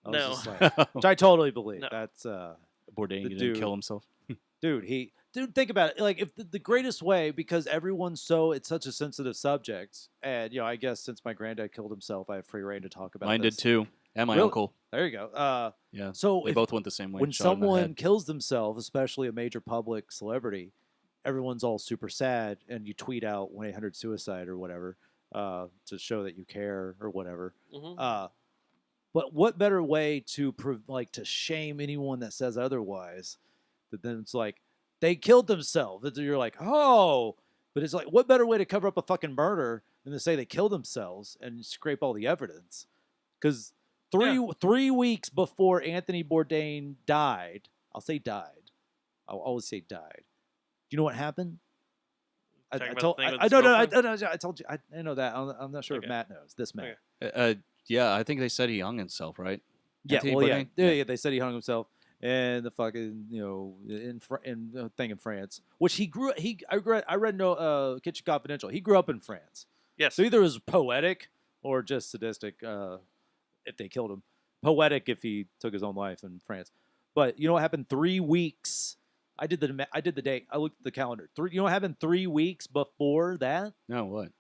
S3: I was
S1: No.
S3: just like, which I totally believe.
S1: No.
S3: That's
S2: Bourdain
S3: The
S2: didn't
S3: dude.
S2: kill himself.
S3: dude, think about it. Like if the greatest way, because everyone's it's such a sensitive subject, and I guess since my granddad killed himself, I have free reign to talk about
S2: Mine
S3: this.
S2: did too. And my
S3: Really?
S2: uncle.
S3: There you go.
S2: Yeah.
S3: So
S2: They
S3: if-
S2: both went the same way.
S3: when
S2: shot in the
S3: someone
S2: head.
S3: kills themselves, especially a major public celebrity, everyone's all super sad, and you tweet out 1-800-SUICIDE or whatever to show that you care or whatever.
S1: Hmm.
S3: But what better way to to shame anyone that says otherwise? That then it's like they killed themselves. That you're like, oh, but it's like, what better way to cover up a fucking murder than to say they killed themselves and scrape all the evidence? Because three weeks before Anthony Bourdain died, I'll say died. I'll always say died. Do you know what happened? I
S1: Talking about
S3: told.
S1: the thing with
S3: I
S1: his
S3: don't know.
S1: girlfriend?
S3: I told you. I know that. I'm not sure if
S1: Okay.
S3: Matt knows. This man.
S1: Okay.
S2: Yeah, I think they said he hung himself, right?
S3: Yeah,
S2: Anthony
S3: well,
S2: Bourdain?
S3: yeah. They said he hung himself, and the fucking in the thing in France, which he grew. I read no Kitchen Confidential. He grew up in France,
S1: Yes.
S3: so either it was poetic or just sadistic. If they killed him, poetic if he took his own life in France. But you know what happened 3 weeks? I did the date. I looked at the calendar. You know what happened 3 weeks before that?
S2: No, what?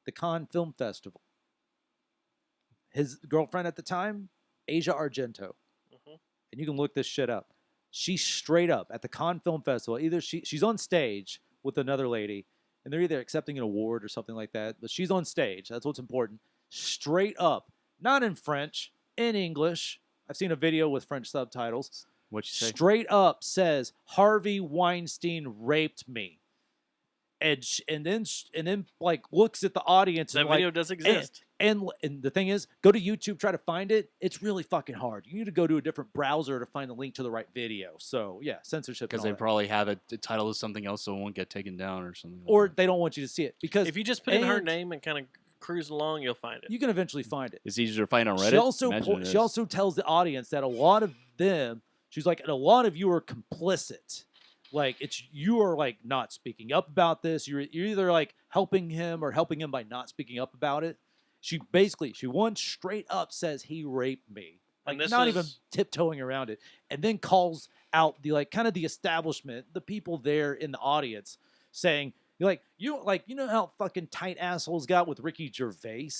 S3: The Cannes Film Festival. His girlfriend at the time, Asia Argento. And you can look this shit up. She straight up at the Cannes Film Festival, either she's on stage with another lady, and they're either accepting an award or something like that, but she's on stage. That's what's important. Straight up, not in French, in English. I've seen a video with French subtitles.
S2: What'd you say?
S3: Straight up says, Harvey Weinstein raped me. And then like looks at the audience.
S1: That
S3: and
S1: video
S3: like,
S1: does exist.
S3: And the thing is, go to YouTube, try to find it. It's really fucking hard. You need to go to a different browser to find the link to the right video. So yeah, censorship.
S2: Because
S3: and
S2: they
S3: all that.
S2: probably have it titled as something else, so it won't get taken down or something. Like
S3: Or
S2: that.
S3: they don't want you to see it because
S1: If you just put in her
S3: and
S1: name and kind of cruise along, you'll find it.
S3: you can eventually find it.
S2: It's easier to find on Reddit.
S3: She also
S2: Imagine it
S3: she
S2: is.
S3: also tells the audience that a lot of them, she's like, a lot of you are complicit. Like you are like not speaking up about this. You're either like helping him or helping him by not speaking up about it. She once straight up says he raped me. Like
S1: And this
S3: not even
S1: was-
S3: tiptoeing around it. And then calls out the like kind of the establishment, the people there in the audience saying, you know how fucking tight assholes got with Ricky Gervais?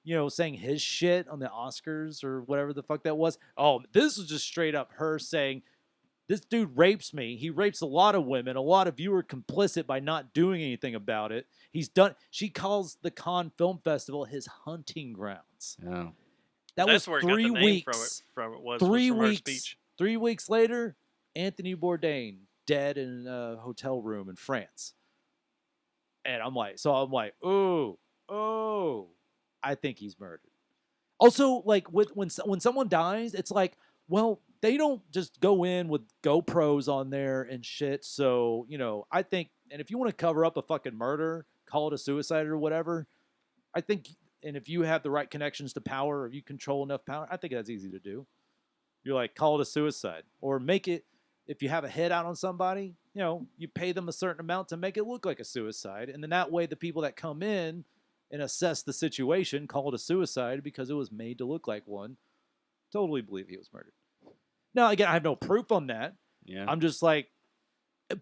S3: You know, saying his shit on the Oscars or whatever the fuck that was. Oh, this is just straight up her saying, this dude rapes me. He rapes a lot of women. A lot of you are complicit by not doing anything about it. She calls the Cannes Film Festival his hunting grounds.
S2: Yeah.
S3: That
S1: That's
S3: was
S1: where it got
S3: 3
S1: the name
S3: weeks.
S1: from it was
S3: 3
S1: from her
S3: weeks.
S1: speech.
S3: 3 weeks later, Anthony Bourdain dead in a hotel room in France. And I'm like, oh, I think he's murdered. Also, like when someone dies, it's like, well, they don't just go in with GoPros on there and shit. So, you know, I think, and if you want to cover up a fucking murder, call it a suicide or whatever, I think, and if you have the right connections to power or you control enough power, I think that's easy to do. You're like, call it a suicide or make it, if you have a hit out on somebody, you know, you pay them a certain amount to make it look like a suicide. And then that way the people that come in and assess the situation call it a suicide because it was made to look like one. Totally believe he was murdered. Now, again, I have no proof on that.
S2: Yeah.
S3: I'm just like,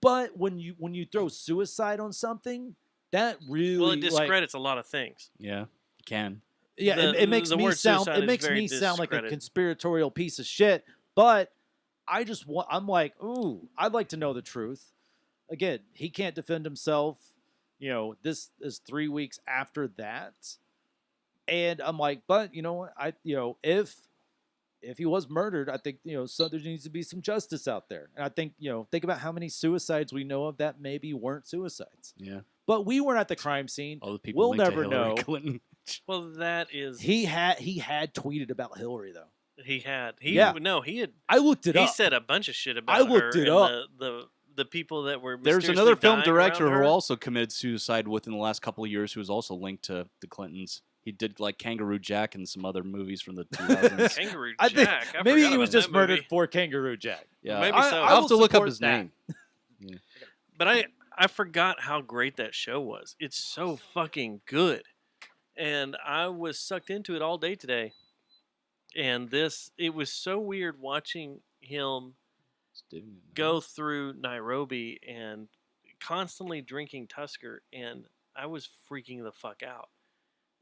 S3: but when you throw suicide on something, that really
S1: Well, it
S3: like,
S1: discredits a lot of things.
S2: Yeah. You can.
S3: yeah,
S1: The-
S3: it makes
S1: the
S3: me
S1: word
S3: sound
S1: suicide
S3: it
S1: is
S3: makes
S1: very
S3: me sound like a
S1: discredited.
S3: conspiratorial piece of shit. But I'm like, ooh, I'd like to know the truth. Again, he can't defend himself. You know, this is 3 weeks after that, and I'm like, but you know what? If he was murdered, I think so there needs to be some justice out there. And I think think about how many suicides we know of that maybe weren't suicides.
S2: Yeah.
S3: But we weren't at the crime scene.
S2: All the people
S3: We'll
S2: linked to
S3: never
S2: Hillary
S3: know.
S2: Clinton.
S1: Well, that is
S3: He had tweeted about Hillary though.
S1: he had
S3: Yeah.
S1: he had
S3: I looked it
S1: he
S3: up.
S1: said a bunch of shit about
S3: I looked
S1: her
S3: it
S1: and
S3: up.
S1: the people that were
S2: There's
S1: mysteriously
S2: another film
S1: dying
S2: director
S1: around
S2: who
S1: her.
S2: also committed suicide within the last couple of years who was also linked to the Clintons. He did like Kangaroo Jack and some other movies from the 2000s.
S1: Kangaroo
S3: I think
S1: Jack. I
S3: maybe
S1: forgot
S3: he was
S1: about
S3: just
S1: that movie.
S3: murdered for Kangaroo Jack.
S2: Yeah.
S1: Maybe
S3: I-
S1: so.
S3: I
S2: I'll have
S3: will
S2: to look up
S3: support
S2: his
S3: that.
S2: name.
S1: But I forgot how great that show was. It's so fucking good. And I was sucked into it all day today. And it was so weird watching him go through Nairobi and constantly drinking Tusker, and I was freaking the fuck out.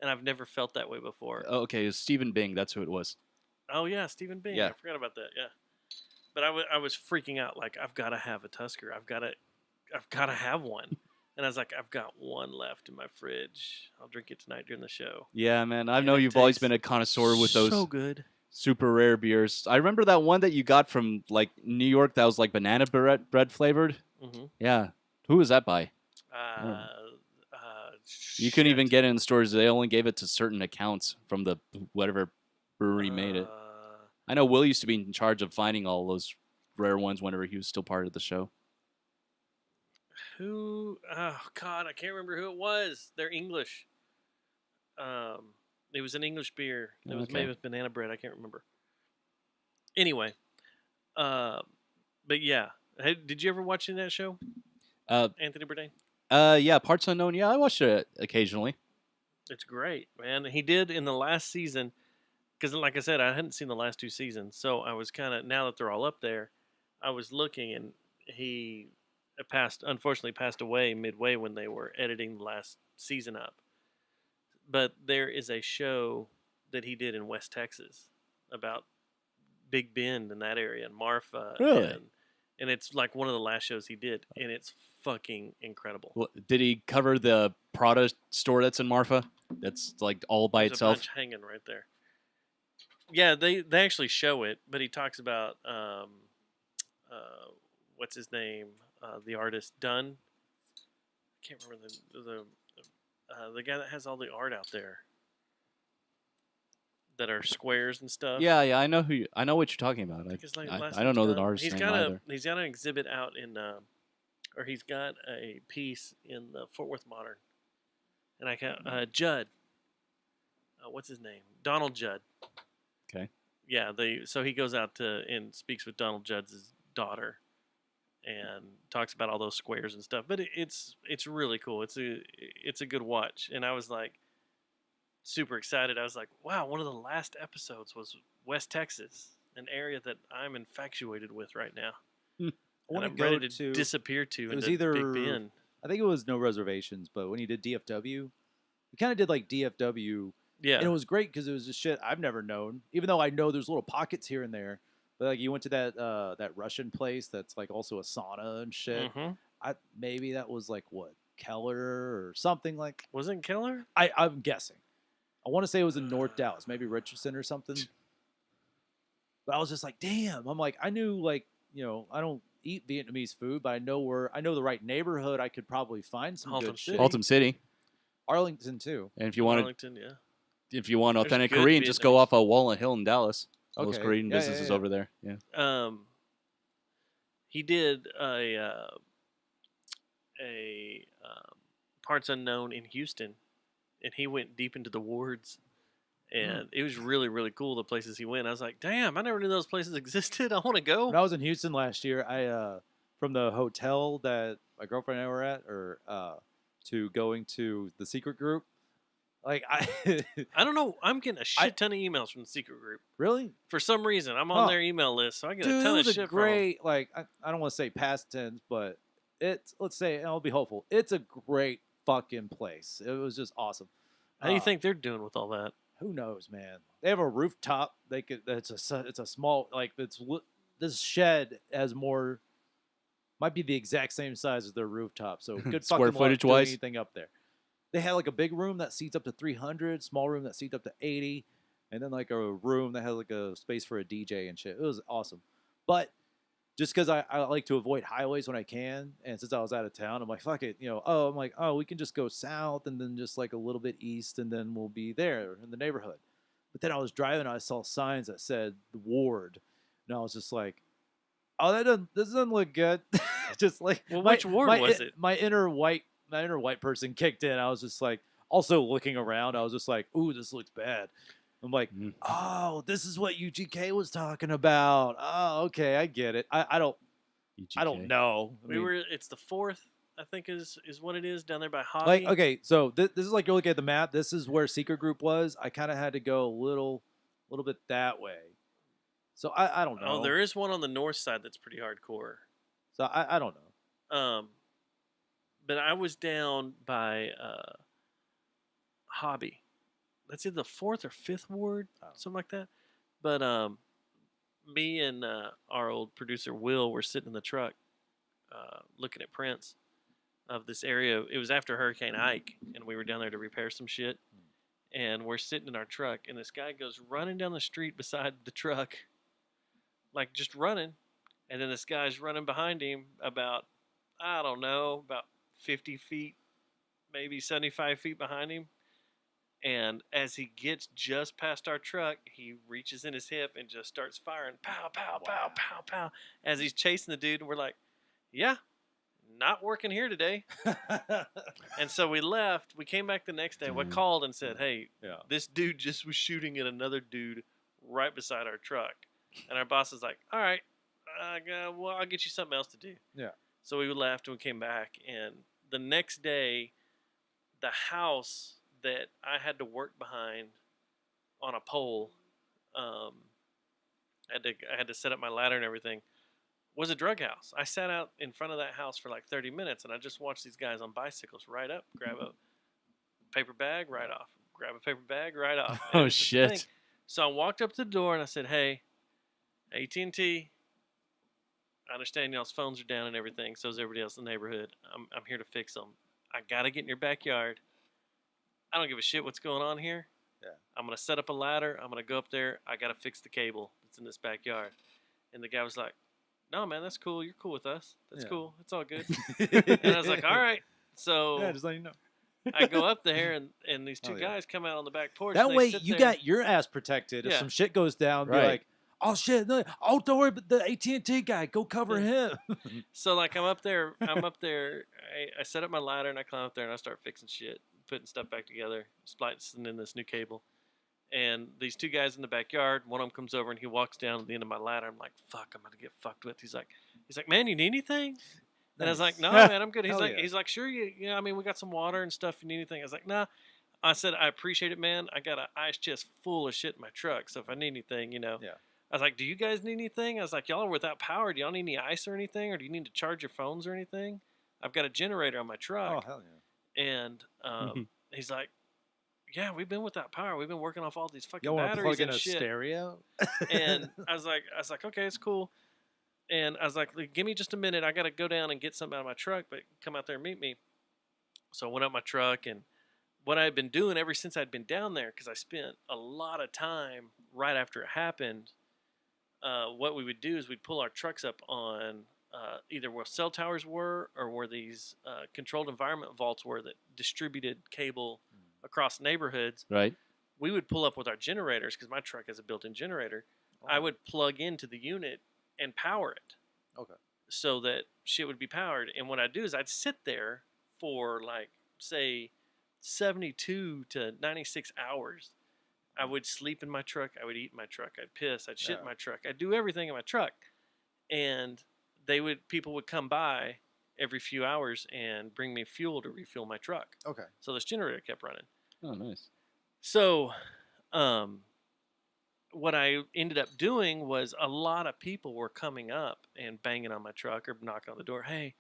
S1: And I've never felt that way before.
S2: Oh, okay, it was Stephen Bing. That's who it was.
S1: Oh yeah, Stephen Bing.
S2: Yeah.
S1: I forgot about that. Yeah. But I was freaking out. Like, I've got to have a Tusker. I've got to have one. And I was like, I've got one left in my fridge. I'll drink it tonight during the show.
S2: Yeah, man. I
S1: And
S2: know
S1: it
S2: you've always
S1: tastes
S2: been a connoisseur with those
S1: So good.
S2: super rare beers. I remember that one that you got from like New York that was like banana bread flavored.
S1: Mm-hmm.
S2: Yeah. Who was that by? You couldn't even get it in the stores. They only gave it to certain accounts from the whatever brewery made it. I know Will used to be in charge of finding all those rare ones whenever he was still part of the show.
S1: Who? Oh God, I can't remember who it was. They're English. It was an English beer. It was made
S2: Okay.
S1: with banana bread. I can't remember. Anyway, but yeah, hey, did you ever watch any of that show? Anthony Bourdain.
S2: Yeah, Parts Unknown. Yeah, I watched it occasionally.
S1: It's great, man. He did in the last season. because like I said, I hadn't seen the last 2 seasons, so I was kind of, now that they're all up there, I was looking, and he unfortunately passed away midway when they were editing the last season up. But there is a show that he did in West Texas about Big Bend in that area and Marfa.
S2: Really?
S1: And it's like one of the last shows he did, and it's fucking incredible.
S2: Well, did he cover the Prada store that's in Marfa? That's like all by
S1: There's
S2: itself.
S1: a bunch hanging right there. Yeah, they actually show it, but he talks about what's his name, the artist Dunn. I can't remember the guy that has all the art out there that are squares and stuff.
S2: Yeah, I know I know what you're talking about.
S1: I think his last
S2: I don't know
S1: name's
S2: the
S1: Dunn.
S2: artist's name either.
S1: He's got an exhibit out in, or he's got a piece in the Fort Worth Modern, and I can't Judd. What's his name? Donald Judd.
S2: Okay.
S1: Yeah, so he goes out and speaks with Donald Judd's daughter, and talks about all those squares and stuff. But it's really cool. It's a good watch, and I was like super excited. I was like, wow, one of the last episodes was West Texas, an area that I'm infatuated with right now.
S3: I
S1: And
S3: want
S1: I'm
S3: to
S1: ready
S3: go
S1: to disappear to
S3: It was
S1: into
S3: either
S1: Big Bend.
S3: I think it was No Reservations, but when he did DFW, he kind of did like DFW.
S1: Yeah.
S3: And it was great because it was just shit I've never known. Even though I know there's little pockets here and there, but like you went to that Russian place that's like also a sauna and shit.
S1: Mm-hmm.
S3: Maybe that was like what, Keller or something like.
S1: Wasn't Keller?
S3: I'm guessing. I want to say it was in North Dallas, maybe Richardson or something. But I was just like, damn. I'm like, I knew like, I don't eat Vietnamese food, but I know the right neighborhood. I could probably find some
S1: Haltom
S3: good shit.
S1: City.
S2: Haltom City.
S3: Arlington too.
S2: And if you want
S1: Arlington, yeah.
S2: if you want
S1: There's
S2: authentic
S1: good
S2: Korean, just go
S1: Vietnamese.
S2: off of Walnut Hill in Dallas. Those
S3: Okay.
S2: Korean
S3: Yeah, yeah,
S2: businesses
S3: yeah.
S2: over there. Yeah.
S1: He did a Parts Unknown in Houston, and he went deep into the wards, and it was really, really cool, the places he went. I was like, damn, I never knew those places existed. I want to go.
S3: When I was in Houston last year, I from the hotel that my girlfriend and I were at, to going to the secret group, like
S1: I don't know. I'm getting a shit ton of emails from the secret group.
S3: Really?
S1: For some reason, I'm on their email list, so I get
S3: Dude,
S1: a ton
S3: it
S1: of
S3: was
S1: shit
S3: a great, like, I don't want to say past tense, but let's say, and I'll be hopeful, it's a great fucking place. It was just awesome.
S1: from them. How do you think they're doing with all that?
S3: Who knows, man? They have a rooftop. It's a small, like, this shed has more, might be the exact same size as their rooftop. So good
S2: Square
S3: fucking luck
S2: footage
S3: doing
S2: wise?
S3: anything up there. They had like a big room that seats up to 300, small room that seats up to 80, and then like a room that has like a space for a DJ and shit. It was awesome. But just because I like to avoid highways when I can, and since I was out of town, I'm like, fuck it, I'm like, we can just go south and then just like a little bit east, and then we'll be there in the neighborhood. But then I was driving, and I saw signs that said the ward, and I was just like, oh, this doesn't look good. Just like,
S1: Well, which ward was it?
S3: My inner white person kicked in. I was just like, also looking around, I was just like, ooh, this looks bad. I'm like, oh, this is what UGK was talking about. Oh, okay, I get it. I don't know. I mean,
S1: It's the 4th, I think is what it is, down there by Hobby.
S3: like, okay, so this is like, you're looking at the map. This is where Secret Group was. I kind of had to go a little bit that way. So I don't know.
S1: Oh, there is one on the north side that's pretty hardcore.
S3: So I don't know.
S1: But I was down by Hobby. That's in the 4th or 5th ward, something like that. But me and our old producer Will were sitting in the truck looking at prints of this area. It was after Hurricane Ike, and we were down there to repair some shit. And we're sitting in our truck, and this guy goes running down the street beside the truck, like just running. And then this guy's running behind him about 50 feet, maybe 75 feet behind him. And as he gets just past our truck, he reaches in his hip and just starts firing, pow, pow, pow, pow, pow, as he's chasing the dude. And we're like, yeah, not working here today. And so we left. We came back the next day. We called and said, hey, this dude just was shooting at another dude right beside our truck. And our boss is like, all right, well, I'll get you something else to do.
S3: Yeah.
S1: So we left and we came back. And the next day, the house that I had to work behind on a pole I had to set up my ladder and everything. Was a drug house. I sat out in front of that house for like 30 minutes, and I just watched these guys on bicycles ride up, grab a paper bag, ride off, grab a paper bag, ride off. And it
S2: Oh,
S1: was this
S2: shit.
S1: thing. So I walked up to the door and I said, "Hey, AT&T, I understand y'all's phones are down and everything. So is everybody else in the neighborhood. I'm here to fix them. I gotta get in your backyard. I don't give a shit what's going on here.
S3: Yeah.
S1: I'm gonna set up a ladder. I'm gonna go up there. I gotta fix the cable that's in this backyard." And the guy was like, "No, man, that's cool. You're cool with us. That's
S3: Yeah.
S1: cool. It's all good." And I was like, "All right." So
S3: Yeah, just let you know.
S1: I go up there, and these two
S3: Oh, yeah.
S1: guys come out on the back porch.
S3: That
S1: and they
S3: way
S1: sit
S3: you
S1: there.
S3: got your ass protected. If
S1: Yeah.
S3: some shit goes down, be
S2: Right.
S3: like, oh shit, no, oh don't worry about the AT&T guy. Go cover him.
S1: So like I'm up there. I set up my ladder and I climb up there and I start fixing shit, putting stuff back together, splicing in this new cable. And these two guys in the backyard, one of them comes over and he walks down to the end of my ladder. I'm like, "Fuck, I'm gonna get fucked with." He's like, "Man, you need anything?" And I was like, "No, man, I'm good." He's
S3: Hell
S1: like,
S3: yeah.
S1: "Sure, I mean, we got some water and stuff. If you need anything?" I was like, "Nah." I said, "I appreciate it, man. I got an ice chest full of shit in my truck, so if I need anything,
S3: Yeah.
S1: I was like, "Do you guys need anything?" I was like, "Y'all are without power. Do y'all need any ice or anything, or do you need to charge your phones or anything? I've got a generator on my
S3: Oh
S1: truck."
S3: hell yeah.
S1: And he's like, "Yeah, we've been without power. We've been working off all these fucking
S3: Y'all want to
S1: batteries
S3: plug in
S1: and
S3: a
S1: shit."
S3: stereo?
S1: And I was like, "Okay, it's cool." And I was like, "Give me just a minute. I got to go down and get something out of my truck, but come out there and meet me." So I went up my truck, and what I had been doing ever since I'd been down there, because I spent a lot of time right after it happened, what we would do is we'd pull our trucks up on either where cell towers were or where these controlled environment vaults were that distributed cable across neighborhoods.
S2: Right.
S1: We would pull up with our generators because my truck has a built-in generator. I would plug into the unit and power it.
S3: Okay.
S1: So that shit would be powered. And what I'd do is I'd sit there for like, say, 72 to 96 hours. I would sleep in my truck. I would eat in my truck. I'd piss. I'd shit in my truck. I'd do everything in my truck. And people would come by every few hours and bring me fuel to refuel my truck.
S3: Okay.
S1: So this generator kept running.
S2: Oh, nice.
S1: So, what I ended up doing was a lot of people were coming up and banging on my truck or knocking on the door. "Hey,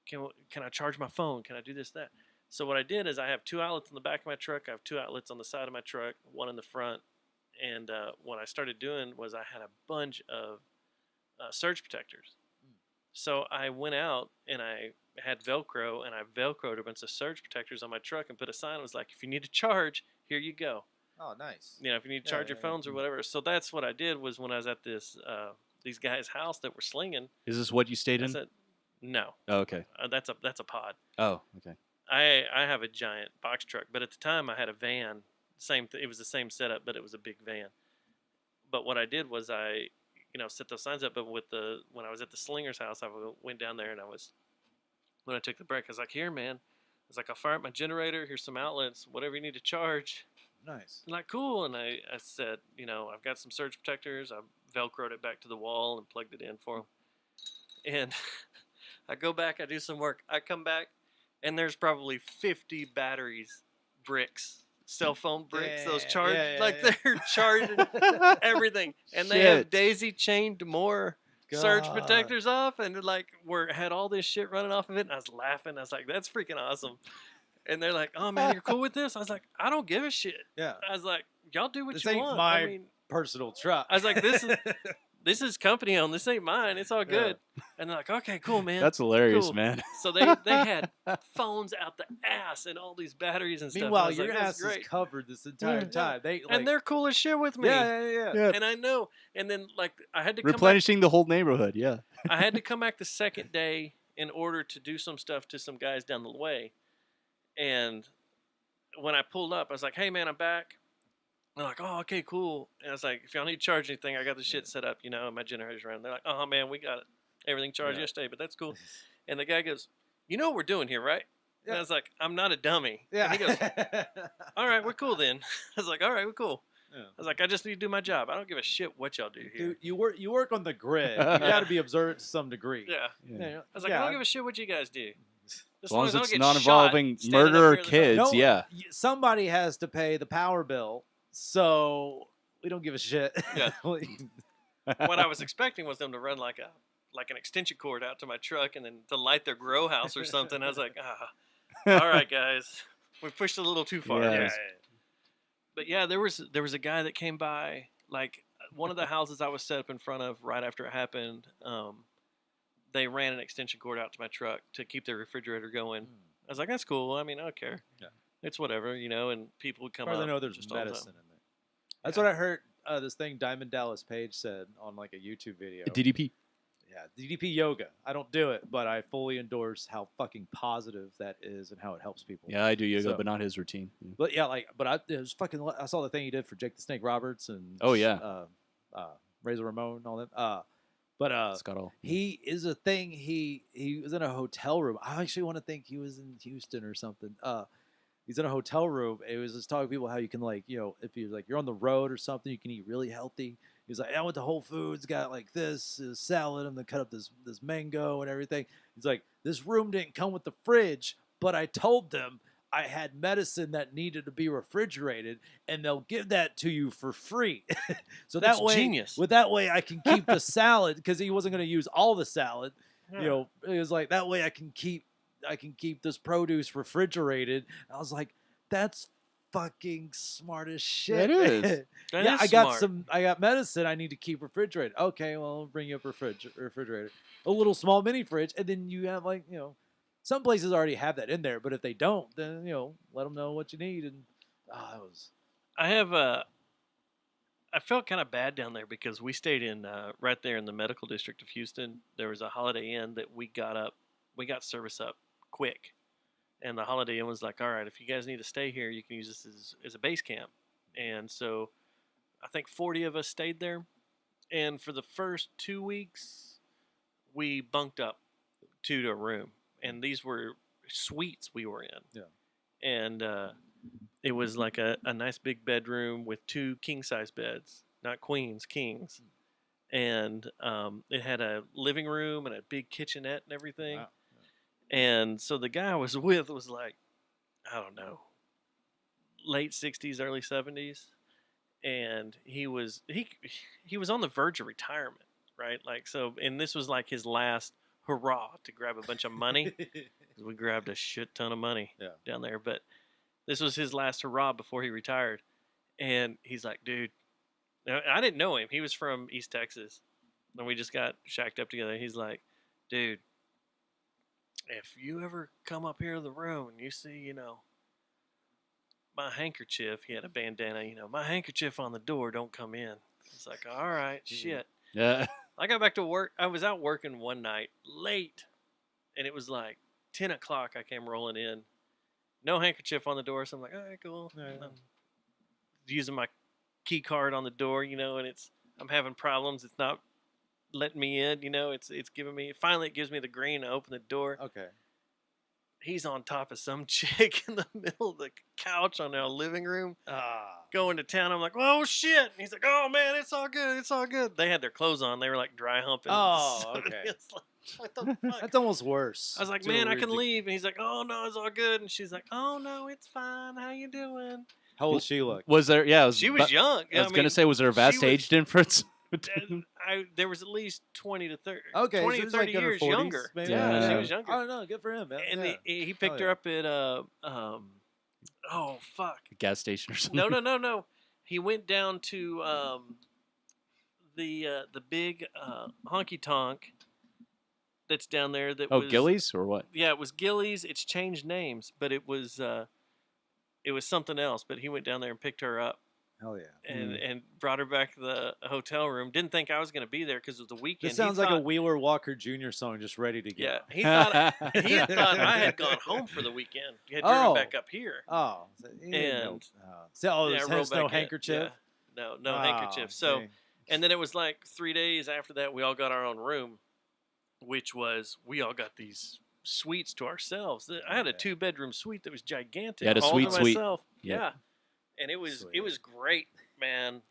S1: can I charge my phone? Can I do this, that?" So what I did is I have 2 outlets in the back of my truck. I have 2 outlets on the side of my truck, 1 in the front. And what I started doing was I had a bunch of surge protectors. So I went out and I had Velcro, and I Velcroed a bunch of surge protectors on my truck and put a sign that was like, "If you need to charge, here you go.
S3: Oh, nice.
S1: If you need to charge your phones or whatever." So that's what I did was when I was at these guys' house that were slinging.
S2: Is this what you stayed
S1: I
S2: in?
S1: said, "No,
S2: Oh, okay.
S1: that's a pod.
S2: Oh, okay.
S1: I have a giant box truck, but at the time I had a van. It was the same setup, but it was a big van. But what I did was I set those signs up. But when I was at the Slinger's house, I went down there and when I took the break, I was like, "Here, man." I was like, "I'll fire up my generator. Here's some outlets. Whatever you need to charge."
S3: Nice.
S1: And like, "Cool." And I said, "I've got some surge protectors." I Velcroed it back to the wall and plugged it in for them. And I go back, I do some work. I come back, and there's probably 50 batteries, bricks, cell phone bricks, those charge, they're charging everything. And they have
S2: Shit.
S1: daisy chained more surge
S3: God.
S1: protectors off, and like had all this shit running off of it. And I was laughing. I was like, "That's freaking awesome." And they're like, "Oh man, you're cool with this?" I was like, "I don't give a shit."
S3: Yeah.
S1: I was like, "Y'all do what
S3: This
S1: you
S3: ain't
S1: want."
S3: my
S1: I mean,
S3: personal truck.
S1: I was like, this is company owned. This ain't mine. It's all good. And they're like, "Okay, cool, man."
S2: That's hilarious,
S1: Cool.
S2: man.
S1: So they had phones out the ass and all these batteries and stuff. And I
S3: Meanwhile,
S1: was
S3: your
S1: like,
S3: ass
S1: "That's great."
S3: is covered this entire
S1: Yeah.
S3: time.
S1: And they're cool as shit with me.
S3: yeah.
S1: And I know. And then like I had to come back,
S2: Replenishing the whole neighborhood. Yeah.
S1: I had to come back the second day in order to do some stuff to some guys down the way. And when I pulled up, I was like, "Hey man, I'm back." And they're like, "Oh, okay, cool." And I was like, "If y'all need to charge anything, I got the shit set up, and my generator's running." They're like, "Oh man, we got everything charged yesterday, but that's cool." And the guy goes, "You know what we're doing here, right?" And I was like, "I'm not a dummy."
S3: Yeah.
S1: And he goes, "All right, we're cool then." I was like, "All right, we're cool."
S3: Yeah.
S1: I was like, "I just need to do my job. I don't give a shit what y'all do here."
S3: Dude, you work on the grid. You got to be observant to some degree.
S1: Yeah.
S3: Yeah.
S1: I was like, "I don't give a shit what you guys do.
S2: As long as
S1: I don't
S2: it's
S1: get
S2: not
S1: shot
S2: involving
S1: standing up
S2: murder or
S1: here in the
S2: kids,
S1: dark."
S3: No,
S2: yeah.
S3: Somebody has to pay the power bill. So We don't give a shit.
S10: Yeah. What I was expecting was them to run like an extension cord out to my truck and then to light their grow house or something. I was like, all right, guys, we pushed a little too far.
S2: Yeah.
S10: But yeah, there was a guy that came by, like one of the houses I was set up in front of right after it happened. They ran an extension cord out to my truck to keep their refrigerator going. I was like, that's cool. I mean, I don't care.
S3: Yeah.
S10: It's whatever, and people would come
S3: Or
S10: up.
S3: they know there's
S10: just all the
S3: medicine
S10: time.
S3: in there. That's what I heard. This thing Diamond Dallas Page said on like a YouTube video.
S2: DDP.
S3: Yeah, DDP yoga. I don't do it, but I fully endorse how fucking positive that is and how it helps people.
S2: Yeah, I do yoga,
S3: So-
S2: but not his routine.
S3: But yeah, it was fucking. I saw the thing he did for Jake the Snake Roberts and
S2: Oh, yeah.
S3: Razor Ramon and all that. But
S2: Scott Hall.
S3: he is a thing. He was in a hotel room. I actually want to think he was in Houston or something. He's in a hotel room. It was just talking to people how you can if you're on the road or something, you can eat really healthy. He's like, I went to Whole Foods, got like this salad. I'm gonna cut up this mango and everything. He's like, this room didn't come with the fridge, but I told them I had medicine that needed to be refrigerated, and they'll give that to you for free. So
S10: That's
S3: that way,
S10: genius.
S3: with that way, I can keep the salad because he wasn't gonna use all the salad.
S10: Yeah.
S3: It was like that way I can keep this produce refrigerated. I was like, that's fucking smart as shit.
S2: It is.
S10: That
S3: Yeah,
S10: is
S3: I got medicine I need to keep refrigerated. Okay, well, I'll bring you up a refrigerator. A little small mini fridge, and then you have some places already have that in there, but if they don't, then let them know what you need. And that was
S10: I felt kind of bad down there because we stayed in right there in the medical district of Houston. There was a Holiday Inn that we got service up quick, and the Holiday Inn was like, all right, if you guys need to stay here, you can use this as a base camp. And so I think 40 of us stayed there, and for the first 2 weeks we bunked up to a room, and these were suites we were in.
S3: Yeah.
S10: And it was like a nice big bedroom with 2 king-size beds, not queens, kings. And it had a living room and a big kitchenette and everything.
S3: Wow.
S10: And so the guy I was with was like, I don't know, late 60s, early 70s. And he was on the verge of retirement, right? And this was like his last hurrah to grab a bunch of money. We grabbed a shit ton of money down there, but this was his last hurrah before he retired. And he's like, dude, now, I didn't know him. He was from East Texas, and we just got shacked up together. He's like, dude, if you ever come up here to the room and you see, my handkerchief, he had a bandana, my handkerchief on the door, don't come in. It's like, all right, shit.
S2: Yeah.
S10: I got back to work. I was out working one night late, and it was like 10 o'clock. I came rolling in. No handkerchief on the door, so I'm like, all right, cool. I'm using my key card on the door, and I'm having problems. It's not letting me in, it's giving me, finally it gives me the green to open the door.
S3: Okay.
S10: He's on top of some chick in the middle of the couch on our living room, going to town. I'm like, oh shit. And he's like, oh man, it's all good. It's all good. They had their clothes on. They were like dry humping.
S3: Oh, okay.
S10: It's like, what the fuck?
S3: That's almost worse.
S10: I was like,
S3: Doing
S10: man, I
S3: weird
S10: can
S3: thing.
S10: leave. And he's like, oh no, it's all good. And she's like, oh no, it's fine. How you doing?
S3: How old she look?
S2: Was there? Yeah,
S10: She was young.
S2: I was gonna say, was there a vast
S10: she was-
S2: age difference?
S10: there was at least 20 to 30.
S3: Okay,
S10: 20
S3: so
S10: to
S3: he's
S10: 30
S3: like in her
S10: years
S3: 40s,
S10: younger.
S3: maybe?
S10: Yeah, she
S2: Yeah.
S10: was younger.
S3: I don't know. Good for him, man.
S10: And
S3: Yeah.
S10: he picked
S3: Hell
S10: her up at oh fuck.
S2: Gas station or something.
S10: No. He went down to the big honky tonk that's down there. That
S2: Oh,
S10: was,
S2: Gillies or what?
S10: Yeah, it was Gillies. It's changed names, but it was something else. But he went down there and picked her up
S3: Hell yeah.
S10: and brought her back to the hotel room. Didn't think I was going to be there because it was the weekend.
S3: This sounds like a Wheeler Walker Jr. song, just ready to go.
S10: Yeah, he thought I had gone home for the weekend. He had driven back up here.
S3: Oh, so he didn't know.
S10: And
S3: So,
S10: yeah,
S3: there's
S10: rolled
S3: no
S10: back in.
S3: handkerchief.
S10: Yeah. No
S3: Oh,
S10: handkerchief. So,
S3: dang.
S10: and then it was like 3 days after that, we all got our own room, which was we all got these suites to ourselves. I had a 2-bedroom suite that was gigantic.
S2: You had a
S10: all
S2: sweet
S10: to
S2: suite.
S10: myself.
S2: Yep.
S10: Yeah, and it was
S3: Sweet.
S10: great, man.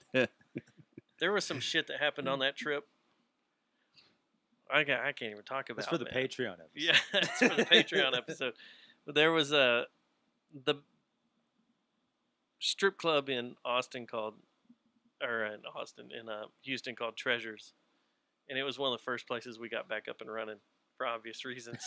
S10: There was some shit that happened on that trip. I can't even talk about.
S3: That's for the
S10: man.
S3: Patreon episode.
S10: Yeah, it's for the Patreon episode. But there was the strip club in Austin called, or in Austin, in Houston called Treasures, and it was one of the first places we got back up and running for obvious reasons.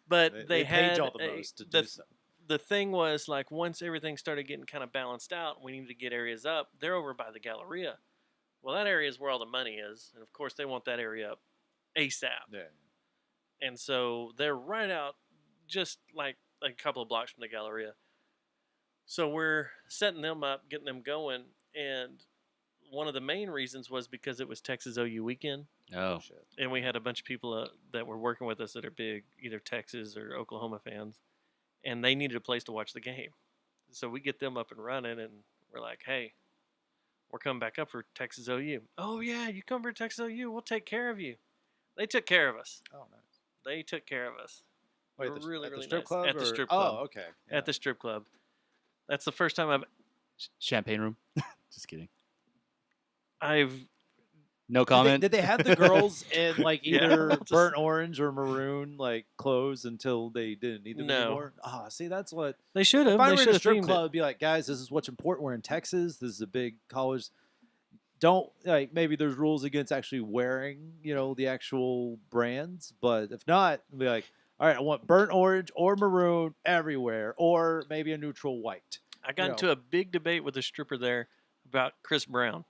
S10: But they
S3: paid
S10: had
S3: y'all the most to do so.
S10: The thing was, like, once everything started getting kind of balanced out, we needed to get areas up. They're over by the Galleria. Well, that area is where all the money is, and of course they want that area up ASAP.
S3: Yeah.
S10: And so they're right out, just like a couple of blocks from the Galleria. So we're setting them up, getting them going, and one of the main reasons was because it was Texas OU weekend.
S2: Oh.
S10: And we had a bunch of people that were working with us that are big, either Texas or Oklahoma fans, and they needed a place to watch the game. So we get them up and running, and we're like, hey, we're coming back up for Texas OU. Oh, yeah, you come for Texas OU, we'll take care of you. They took care of us.
S3: Oh, nice.
S10: They took care of us.
S3: Wait,
S10: They were really,
S3: at the
S10: really
S3: strip
S10: nice.
S3: club?
S10: At the
S3: or-
S10: strip club.
S3: Oh, okay.
S10: At the strip club. That's the first time
S2: Champagne room. Just kidding.
S10: I've
S2: No comment.
S3: Did they have the girls in like
S10: Yeah,
S3: either
S10: just-
S3: burnt orange or maroon like clothes until they didn't need them
S10: No.
S3: anymore? Ah, see, that's what.
S10: They should have.
S3: If I
S10: They
S3: were in
S10: should
S3: a
S10: have
S3: strip
S10: themed
S3: club,
S10: it.
S3: it'd be like, guys, this is what's important. We're in Texas. This is a big college. Don't like maybe there's rules against actually wearing, the actual brands, but if not, it'd be like, all right, I want burnt orange or maroon everywhere, or maybe a neutral white.
S10: I got into a big debate with a stripper there about Chris Brown.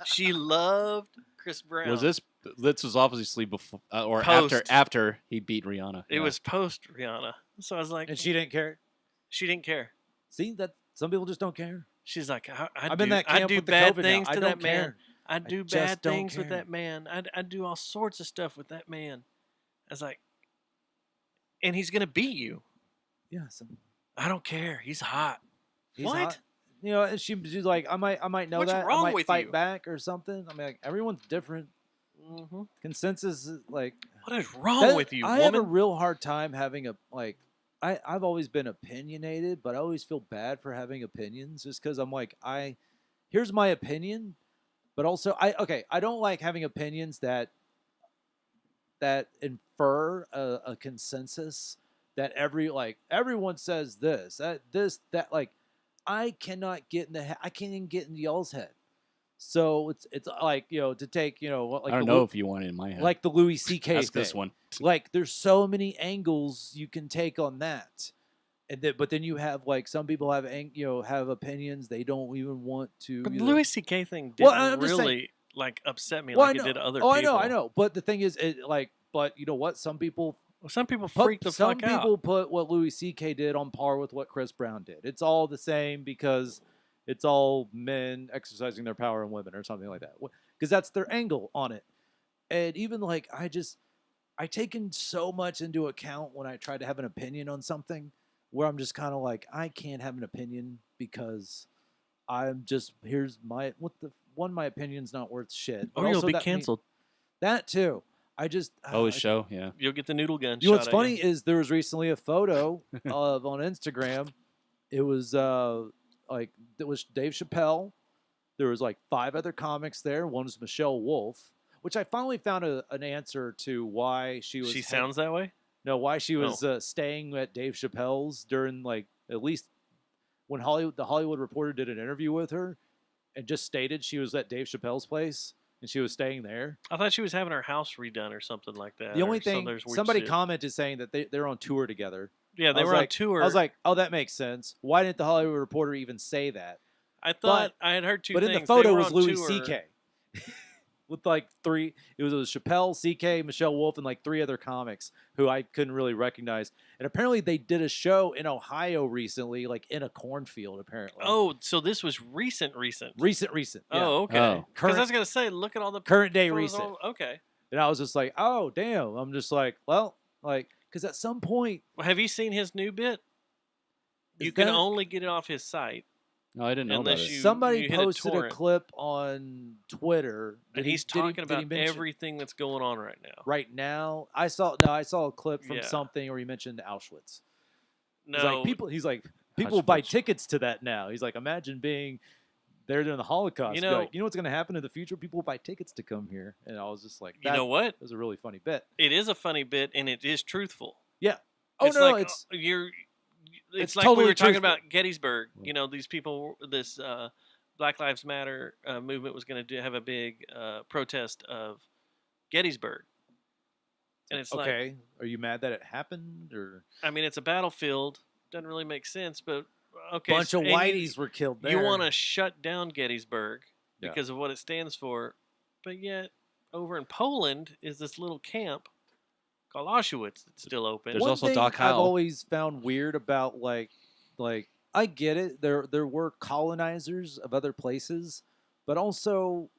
S10: She loved Chris Brown.
S2: Was this was obviously before or
S10: Post.
S2: after he beat Rihanna?
S10: It was post Rihanna. So I was like,
S3: And she didn't care.
S10: she didn't care.
S3: See that some people just don't care.
S10: She's like,
S3: I'm in that
S10: I
S3: camp
S10: do
S3: with the
S10: bad
S3: COVID now.
S10: things
S3: I
S10: to
S3: don't
S10: that man.
S3: care.
S10: I do
S3: just
S10: bad
S3: don't
S10: things with
S3: care.
S10: that man. I do all sorts of stuff with that man. I was like, and he's gonna beat you.
S3: Yeah,
S10: I don't care. He's hot.
S3: he's
S10: What?
S3: hot. And she's like, I might know
S10: What's
S3: that.
S10: wrong
S3: I might
S10: with
S3: fight
S10: you?
S3: back or something. I mean, like, everyone's different.
S10: Mm-hmm.
S3: Consensus is like.
S10: What is wrong
S3: that-
S10: with you,
S3: I have a
S10: woman?
S3: real hard time having I've always been opinionated, but I always feel bad for having opinions just because I'm like, here's my opinion, but also I don't like having opinions that infer a consensus that everyone says this, that I cannot get in I can't even get in y'all's head. So it's like, to take, like
S2: I don't know if you want it in my head.
S3: like the Louis C.K.
S2: Ask
S3: thing.
S2: this one.
S3: Like there's so many angles you can take on that. But then you have some people have have opinions they don't even want to.
S10: But the
S3: either-
S10: Louis C.K. thing
S3: Well,
S10: didn't
S3: I'm just saying-
S10: really upset me
S3: Well,
S10: like
S3: I
S10: it did
S3: know.
S10: other
S3: Oh,
S10: people.
S3: I know. But the thing is, but you know what? Some people
S10: Some people freak the
S3: some
S10: fuck out.
S3: people put what Louis C.K. did on par with what Chris Brown did. It's all the same because it's all men exercising their power on women or something like that. Because that's their angle on it. And even I taken so much into account when I try to have an opinion on something where I'm just kind of like, I can't have an opinion because I'm just, here's my, my opinion's not worth shit.
S10: Or
S3: But
S10: you'll
S3: also
S10: be
S3: that mean-
S10: canceled.
S3: that too. I just,
S2: Oh, his show, yeah.
S10: You'll get the noodle gun.
S3: you know what's
S10: shot at
S3: funny is there was recently a photo of on Instagram. It was it was Dave Chappelle. There was 5 other comics there. One was Michelle Wolf, which I finally found an answer to why she was.
S10: She sounds that way.
S3: No, why she was staying at Dave Chappelle's during at least when the Hollywood Reporter did an interview with her, and just stated she was at Dave Chappelle's place and she was staying there.
S10: I thought she was having her house redone or something like that.
S3: The only
S10: or some-
S3: thing
S10: there's weird
S3: somebody
S10: shit.
S3: commented saying that they're on tour together.
S10: Yeah, they
S3: I was
S10: were on
S3: like-
S10: tour.
S3: I was like, oh, that makes sense. Why didn't the Hollywood Reporter even say that?
S10: I thought I had heard two
S3: But
S10: things.
S3: in the
S10: They
S3: photo
S10: were
S3: was
S10: on
S3: Louis
S10: tour.
S3: C.K. with 3. It was Chappelle, C.K., Michelle Wolf, and 3 other comics who I couldn't really recognize. And apparently they did a show in Ohio recently, in a cornfield. Apparently.
S10: Oh, so this was recent.
S3: recent. Yeah.
S10: Oh, okay.
S2: Oh.
S10: Because I was gonna say, look at all the
S3: Current day
S10: photos
S3: recent.
S10: Okay.
S3: And I was just like, oh damn. I'm just like, well, because at some point,
S10: Well, have you seen his new bit?
S3: Is
S10: You can
S3: that-
S10: only get it off his site.
S2: No, I didn't know
S10: Unless
S2: about it.
S10: you-
S3: somebody
S10: hit a
S3: posted a
S10: torrent.
S3: clip on Twitter,
S10: And he's talking about everything that's going on right now.
S3: right now. I saw a clip from
S10: Yeah.
S3: something where he mentioned Auschwitz.
S10: No,
S3: He's like people buy tickets to that now. He's like, imagine being there during the Holocaust.
S10: You
S3: Be
S10: know-
S3: like, you know what's going to happen in the future? People will buy tickets to come here. And I was just like,
S10: you know what?
S3: was a really funny bit.
S10: It is a funny bit, and it is truthful.
S3: Yeah. Oh
S10: It's
S3: no,
S10: like,
S3: it's It's
S10: like we
S3: totally
S10: were talking
S3: truthful.
S10: about Gettysburg. You know, these people, this Black Lives Matter movement was going to have a big protest of Gettysburg, and it's like,
S3: Okay, are you mad that it happened, or
S10: I mean, it's a battlefield. Doesn't really make sense, but okay.
S3: bunch of
S10: and you-
S3: whiteys were killed there?
S10: You want to shut down Gettysburg
S3: Yeah.
S10: because of what it stands for, but yet over in Poland is this little camp called Auschwitz that's still open.
S2: There's
S3: One
S2: also
S3: thing
S2: Doc
S3: I've
S2: Howe.
S3: always found weird about like I get it. There were colonizers of other places, but also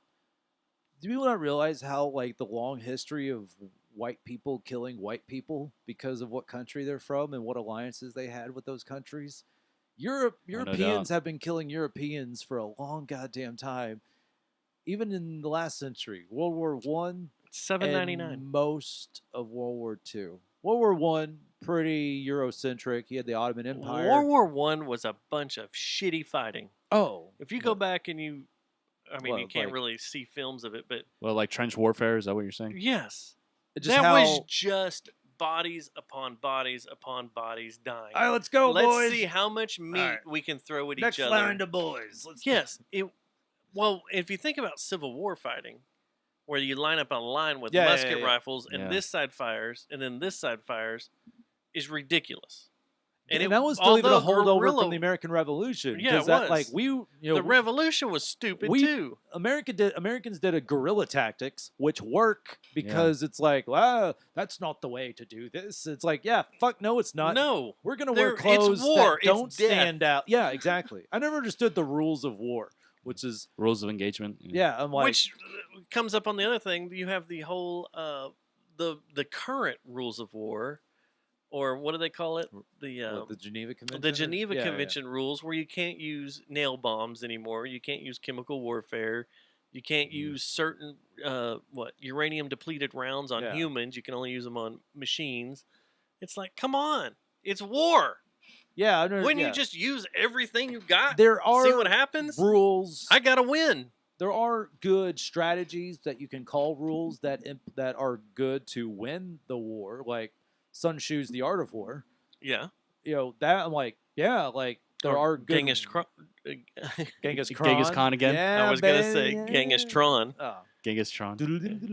S3: do people not realize how like the long history of white people killing white people because of what country they're from and what alliances they had with those countries? Europeans have been killing Europeans for a long goddamn time. Even in the last century, World War One,
S10: $7.99.
S3: most of World War Two. World War One, pretty Eurocentric. He had the Ottoman Empire.
S10: World War One was a bunch of shitty fighting.
S3: Oh,
S10: If you go back and you
S3: Well,
S10: you can't
S3: like-
S10: really see films of it, but
S2: Well, like trench warfare, is that what you're saying?
S10: yes,
S3: just
S10: that
S3: how,
S10: was just bodies upon bodies upon bodies dying.
S3: All right, let's go,
S10: Let's
S3: boys.
S10: see how much meat
S3: right.
S10: we can throw at
S3: Next
S10: each other.
S3: line to boys. Let's
S10: Yes. Well, if you think about Civil War fighting, where you line up a line with
S3: Yeah, yeah,
S10: musket
S3: yeah.
S10: rifles and
S2: Yeah.
S10: this side fires and then this side fires, is ridiculous.
S3: And
S10: it-
S3: that was still even a
S10: although
S3: holdover
S10: guerrilla-
S3: from the American Revolution.
S10: Yeah,
S3: 'cause
S10: it
S3: that,
S10: was.
S3: like
S10: the Revolution was stupid
S3: we-
S10: too.
S3: Americans did a guerrilla tactics, which work because it's like, wow, that's not the way to do this. It's like, yeah, fuck no, it's not.
S10: No,
S3: We're gonna
S10: There-
S3: wear
S10: it's
S3: clothes
S10: war,
S3: that
S10: it's
S3: don't
S10: death.
S3: stand out. Yeah, exactly. I never understood the rules of war, which is
S2: Rules of engagement.
S3: yeah. I'm like,
S10: which comes up on the other thing. You have the whole the current rules of war, or what do they call it?
S3: the Geneva Convention.
S10: The Geneva
S3: Yeah, yeah.
S10: Convention rules, where you can't use nail bombs anymore. You can't use chemical warfare. You can't use certain uranium depleted rounds on
S3: Yeah.
S10: humans. You can only use them on machines. It's like, come on, it's war.
S3: Yeah, I know,
S10: Wouldn't
S3: yeah.
S10: you just use everything you got?
S3: There are
S10: see what happens.
S3: rules.
S10: I gotta win.
S3: There are good strategies that you can call rules that are good to win the war, like Sun Tzu's The Art of War.
S10: Yeah.
S3: You know that I'm like, yeah, like there
S10: Or
S3: are good
S10: Genghis Khan.
S3: Genghis
S2: Genghis Khan again?
S3: Yeah,
S10: I was gonna
S3: baby,
S10: say
S3: yeah.
S10: Genghis Tron.
S3: Oh.
S2: Genghis Tron.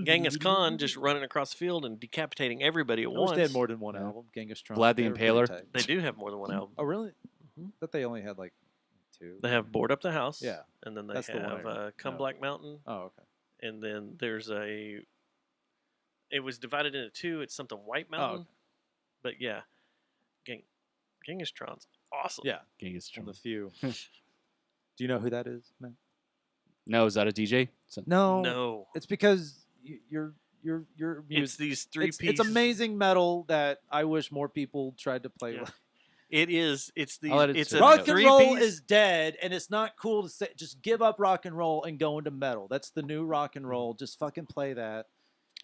S10: Genghis Khan just running across the field and decapitating everybody at
S3: I wish
S10: once.
S3: they had more than one album. Genghis Tron.
S2: Vlad the
S3: They were pretty
S2: Impaler.
S3: tight.
S10: They do have more than one album.
S3: Oh really?
S10: Mhm.
S3: That they only had like two.
S10: They have Board Up the House.
S3: Yeah,
S10: And then they
S3: that's the one I
S10: have
S3: know.
S10: Come
S3: No.
S10: Black Mountain.
S3: Oh okay.
S10: And then there's a. It was divided into two. It's something White Mountain.
S3: okay.
S10: But yeah, Genghis Tron's awesome.
S3: Yeah,
S2: Genghis
S3: on
S2: Tron.
S3: the few. Do you know who that is, man?
S2: No, is that a DJ?
S3: No,
S10: No.
S3: It's because you're
S10: It's these three
S3: it's
S10: pieces.
S3: amazing metal that I wish more people tried to play
S10: Yeah.
S3: with.
S10: It is. It's these.
S2: I'll let it
S10: It's
S2: sit.
S10: a
S3: Rock and
S10: three
S3: roll
S10: piece.
S3: is dead, and it's not cool to say. Just give up rock and roll and go into metal. That's the new rock and roll. Just fucking play that.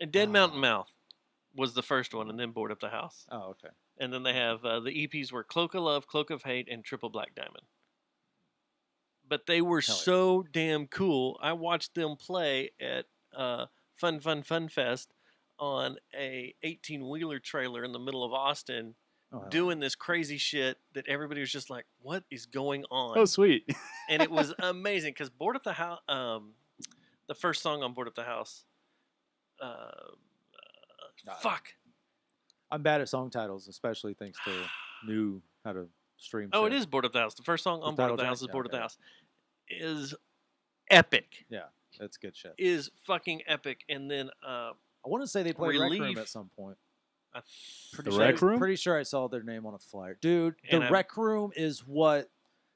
S10: And Dead Mountain Mouth was the first one, and then Board Up the House.
S3: Oh, okay.
S10: And then they have the EPs were Cloak of Love, Cloak of Hate, and Triple Black Diamond. But they were
S3: Hell yeah.
S10: so damn cool. I watched them play at Fun Fest on a 18-wheeler trailer in the middle of Austin,
S3: Oh, hell
S10: doing this crazy shit that everybody was just like, "What is going on?"
S2: Oh, sweet.
S10: And it was amazing because Board Up the House, the first song on Board Up the House, fuck.
S3: I'm bad at song titles, especially thanks to new how to stream.
S10: Oh,
S3: shit.
S10: it is Board Up the House. The first song on
S3: With
S10: Board
S3: Title
S10: Up the
S3: track?
S10: House is
S3: Yeah,
S10: Board Up the
S3: okay.
S10: House. Is epic.
S3: Yeah, that's good shit.
S10: Is fucking epic. And then
S3: I want to say they played Rec Room
S10: Relief.
S3: at some point.
S10: I
S3: Pretty
S2: The
S3: sure,
S2: Rec Room?
S3: Pretty sure I saw their name on a flyer. Dude, the
S10: And I-
S3: Rec Room is what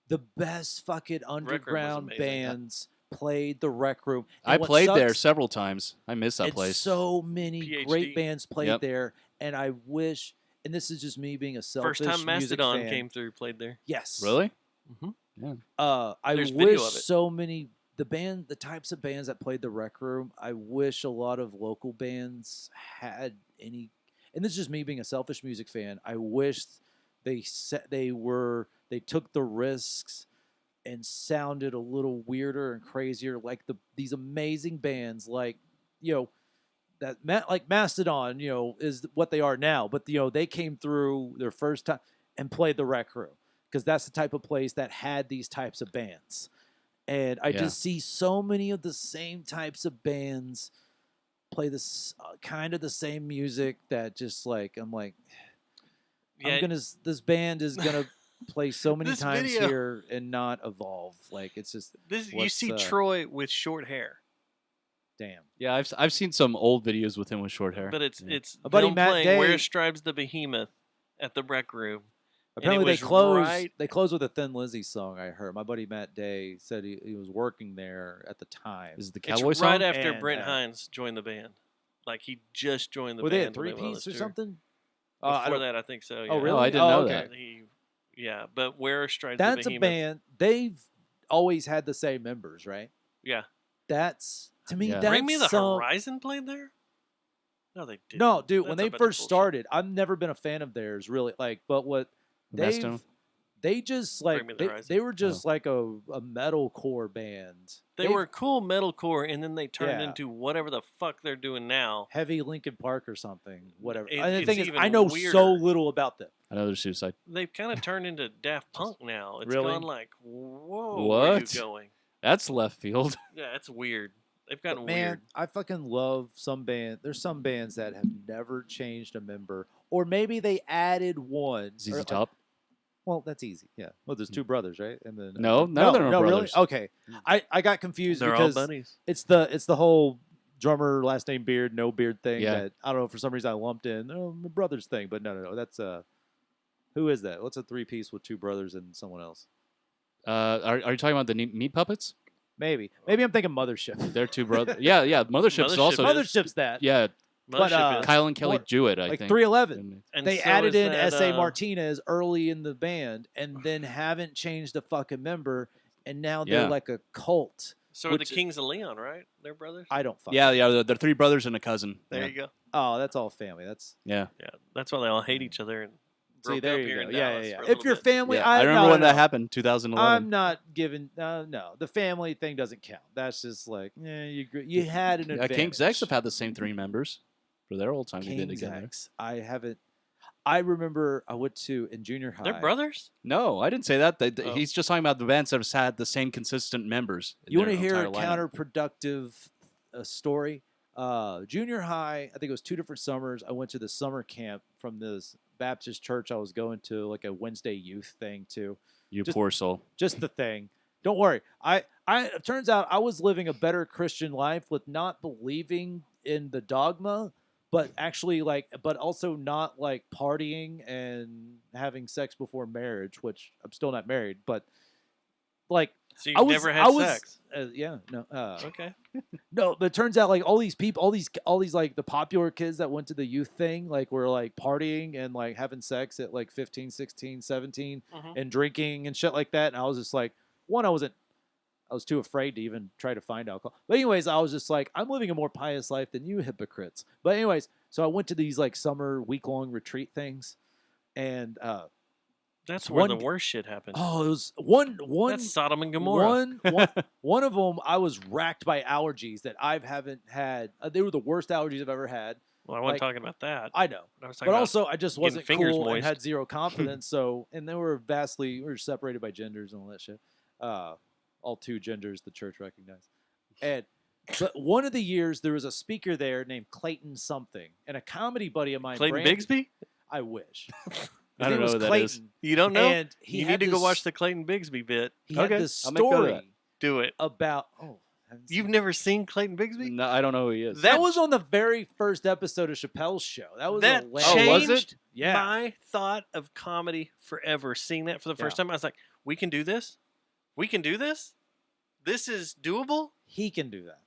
S3: the best fucking
S10: was
S3: underground
S10: amazing.
S3: bands played the Rec Room. And
S2: I
S3: what
S2: played there
S3: sucks-
S2: several times. I miss that
S3: and
S2: place.
S3: so many
S10: PhD.
S3: great bands played
S2: Yep.
S3: there, and I wish. And this is just me being a selfish
S10: first time
S3: music
S10: Mastodon
S3: fan.
S10: came through, played there.
S3: Yes,
S2: Really?
S3: I
S10: There's video
S3: wish
S10: of it.
S3: so many the types of bands that played the Rec Room. I wish a lot of local bands had any. And this is just me being a selfish music fan. I wish they took the risks and sounded a little weirder and crazier, like these amazing bands, like like Mastodon, is what they are now. But they came through their first time. and played the Rec Room because that's the type of place that had these types of bands. And I
S2: Yeah.
S3: just see so many of the same types of bands play this kind of the same music that just like I'm like
S10: Yeah,
S3: this band is gonna play so many
S10: This
S3: times
S10: video-
S3: here and not evolve. Like it's just
S10: this you
S3: what's,
S10: see Troy with short hair,
S3: damn.
S2: Yeah, I've seen some old videos with him with short hair.
S10: but it's
S3: My buddy
S10: them
S3: Matt
S10: playing
S3: Day-
S10: Where Stripes the Behemoth at the Rec Room. And it
S3: Apparently they
S10: was
S3: close.
S10: right-
S3: They close with a Thin Lizzy song. I heard my buddy Matt Day said he was working there at the time.
S2: Is it the
S10: It's
S2: Cowboy song?
S10: right after
S3: And,
S10: Brent Hines joined the band. Like he just joined the
S3: Were they
S10: band.
S3: a
S10: when they went on
S3: 3-piece
S10: this
S3: or
S10: tour.
S3: something?
S10: Before
S3: don't-
S10: that, I think so. Yeah.
S3: Oh really?
S2: I didn't know
S3: okay.
S2: that.
S10: Yeah, but Where Stripes
S3: That's
S10: the
S3: a
S10: Behemoth.
S3: band. They've always had the same members, right?
S10: Yeah.
S3: That's to me.
S2: Yeah.
S3: That's
S10: Bring Me the
S3: some,
S10: Horizon played there? No, they didn't.
S3: No, dude. When
S10: That's a
S3: they
S10: bunch of
S3: first
S10: bullshit.
S3: started, I've never been a fan of theirs, really. Like, but what they've
S2: Mastodon?
S3: they just
S10: Bring
S3: like
S10: Me the
S3: they
S10: Horizon.
S3: were just like a metalcore band.
S10: They
S3: They've-
S10: were cool metalcore, and then they turned
S3: Yeah.
S10: into whatever the fuck they're doing now.
S3: heavy Linkin Park or something, whatever.
S10: It-
S3: and the
S10: it's
S3: thing is,
S10: even
S3: I know so
S10: weirder.
S3: little about them.
S2: I know there's Suicide.
S10: They've kind of turned into Daft Punk now. It's
S3: Really?
S10: gone like, whoa, where are you
S2: What?
S10: going?
S2: That's left field.
S10: Yeah, it's weird. They've
S3: But
S10: gotten
S3: man,
S10: weird.
S3: I fucking love some band. There's some bands that have never changed a member, or maybe they added one.
S2: ZZ
S3: or, like-
S2: Top.
S3: Well, that's easy. Yeah. Well, there's two brothers, right? And then
S2: No, none of them are
S3: no,
S2: brothers.
S3: Really? Okay. I got confused
S10: They're all
S3: because
S10: buddies.
S3: it's the whole drummer last name Beard, no beard thing
S2: Yeah.
S3: that I don't know, for some reason I lumped in my brother's thing, but no. That's who is that? What's a 3-piece with two brothers and someone else?
S2: Are you talking about the Meat Puppets?
S3: Maybe I'm thinking Mothership.
S2: They're two brothers. Yeah. Mothership's
S10: Mothership
S2: also.
S10: is-
S3: Mothership's that.
S2: Yeah,
S3: But,
S10: Mothership is-
S2: Kyle and Kelly
S3: what-
S2: Jewett, I
S3: like
S2: think.
S3: 311.
S10: and
S3: They
S10: so
S3: added
S10: is
S3: in
S10: that,
S3: S.A. Martinez early in the band and then haven't changed a fucking member, and now they're
S2: Yeah.
S3: like a cult.
S10: So are the
S3: which-
S10: Kings of Leon, right? They're brothers.
S3: I don't fucking
S2: Yeah. They're three brothers and a cousin.
S10: There
S2: yeah.
S10: you go.
S3: Oh, that's all family. That's
S2: Yeah.
S10: Yeah, that's why they all hate each other and
S3: see,
S10: broke
S3: there
S10: up
S3: you
S10: here
S3: go.
S10: in
S3: Yeah,
S10: Dallas
S3: yeah,
S10: for a
S3: If
S10: little
S3: your
S10: bit.
S3: family,
S2: Yeah, I remember
S3: no,
S2: when that
S3: no.
S2: happened, 2011.
S3: I'm not giving. No, the family thing doesn't count. That's just like, you had an advantage.
S2: King's X have had the same three members for their old time they did
S3: King's
S2: together.
S3: X. I haven't. I remember I went to in junior high.
S10: They're brothers.
S2: No, I didn't say that.
S10: Oh.
S2: He's just talking about the bands that have had the same consistent members. in
S3: You want to
S2: their
S3: hear a
S2: entire lineup.
S3: counterproductive story? Junior high, I think it was 2 different summers. I went to the summer camp from this Baptist church I was going to, like a Wednesday youth thing too.
S2: You
S3: just-
S2: poor soul.
S3: Just the thing. Don't worry. It turns out I was living a better Christian life with not believing in the dogma, but actually but also not like partying and having sex before marriage, which I'm still not married, but like
S10: So
S3: I
S10: you've
S3: was,
S10: never
S3: I
S10: had
S3: was,
S10: sex.
S3: yeah, no,
S10: Okay.
S3: no, but it turns out like all these people, all these like the popular kids that went to the youth thing, like were like partying and like having sex at like 15, 16, 17
S10: Mhm.
S3: and drinking and shit like that. And I was just like, I was too afraid to even try to find alcohol. But anyways, I was just like, I'm living a more pious life than you hypocrites. But anyways, so I went to these like summer week-long retreat things. And
S10: That's where
S3: one-
S10: the worst shit happens.
S3: it was one
S10: That's Sodom and Gomorrah.
S3: one of them, I was racked by allergies that I haven't had. They were the worst allergies I've ever had.
S10: Well, I wasn't
S3: like-
S10: talking about that.
S3: I know.
S10: I was talking
S3: But
S10: about
S3: also, I just
S10: getting
S3: wasn't
S10: fingers
S3: cool and
S10: moist.
S3: had zero confidence. So, and they were we were separated by genders and all that shit. All two genders the church recognized. But one of the years, there was a speaker there named Clayton something, and a comedy buddy of mine.
S10: Clayton
S3: Brandon-
S10: Bigsby.
S3: I wish. His
S2: I don't
S3: name
S2: know
S3: was
S2: who that
S3: Clayton,
S2: is.
S10: You don't know?
S3: And he
S10: you
S3: had
S10: need to go
S3: this-
S10: watch the Clayton Bigsby bit.
S3: He had
S2: Okay,
S3: this
S2: I'll make note of that.
S3: story
S10: Do it.
S3: about. I haven't
S10: You've
S3: seen it.
S10: never seen Clayton Bigsby?
S2: No, I don't know who he is.
S3: That was on the very first episode of Chappelle's show. That was
S10: That
S3: a
S2: Oh,
S10: changed
S2: was it?
S3: Yeah.
S10: my thought of comedy forever. Seeing that for the first time, I was like, we can do this? We can do this? This is doable?
S3: He can do that.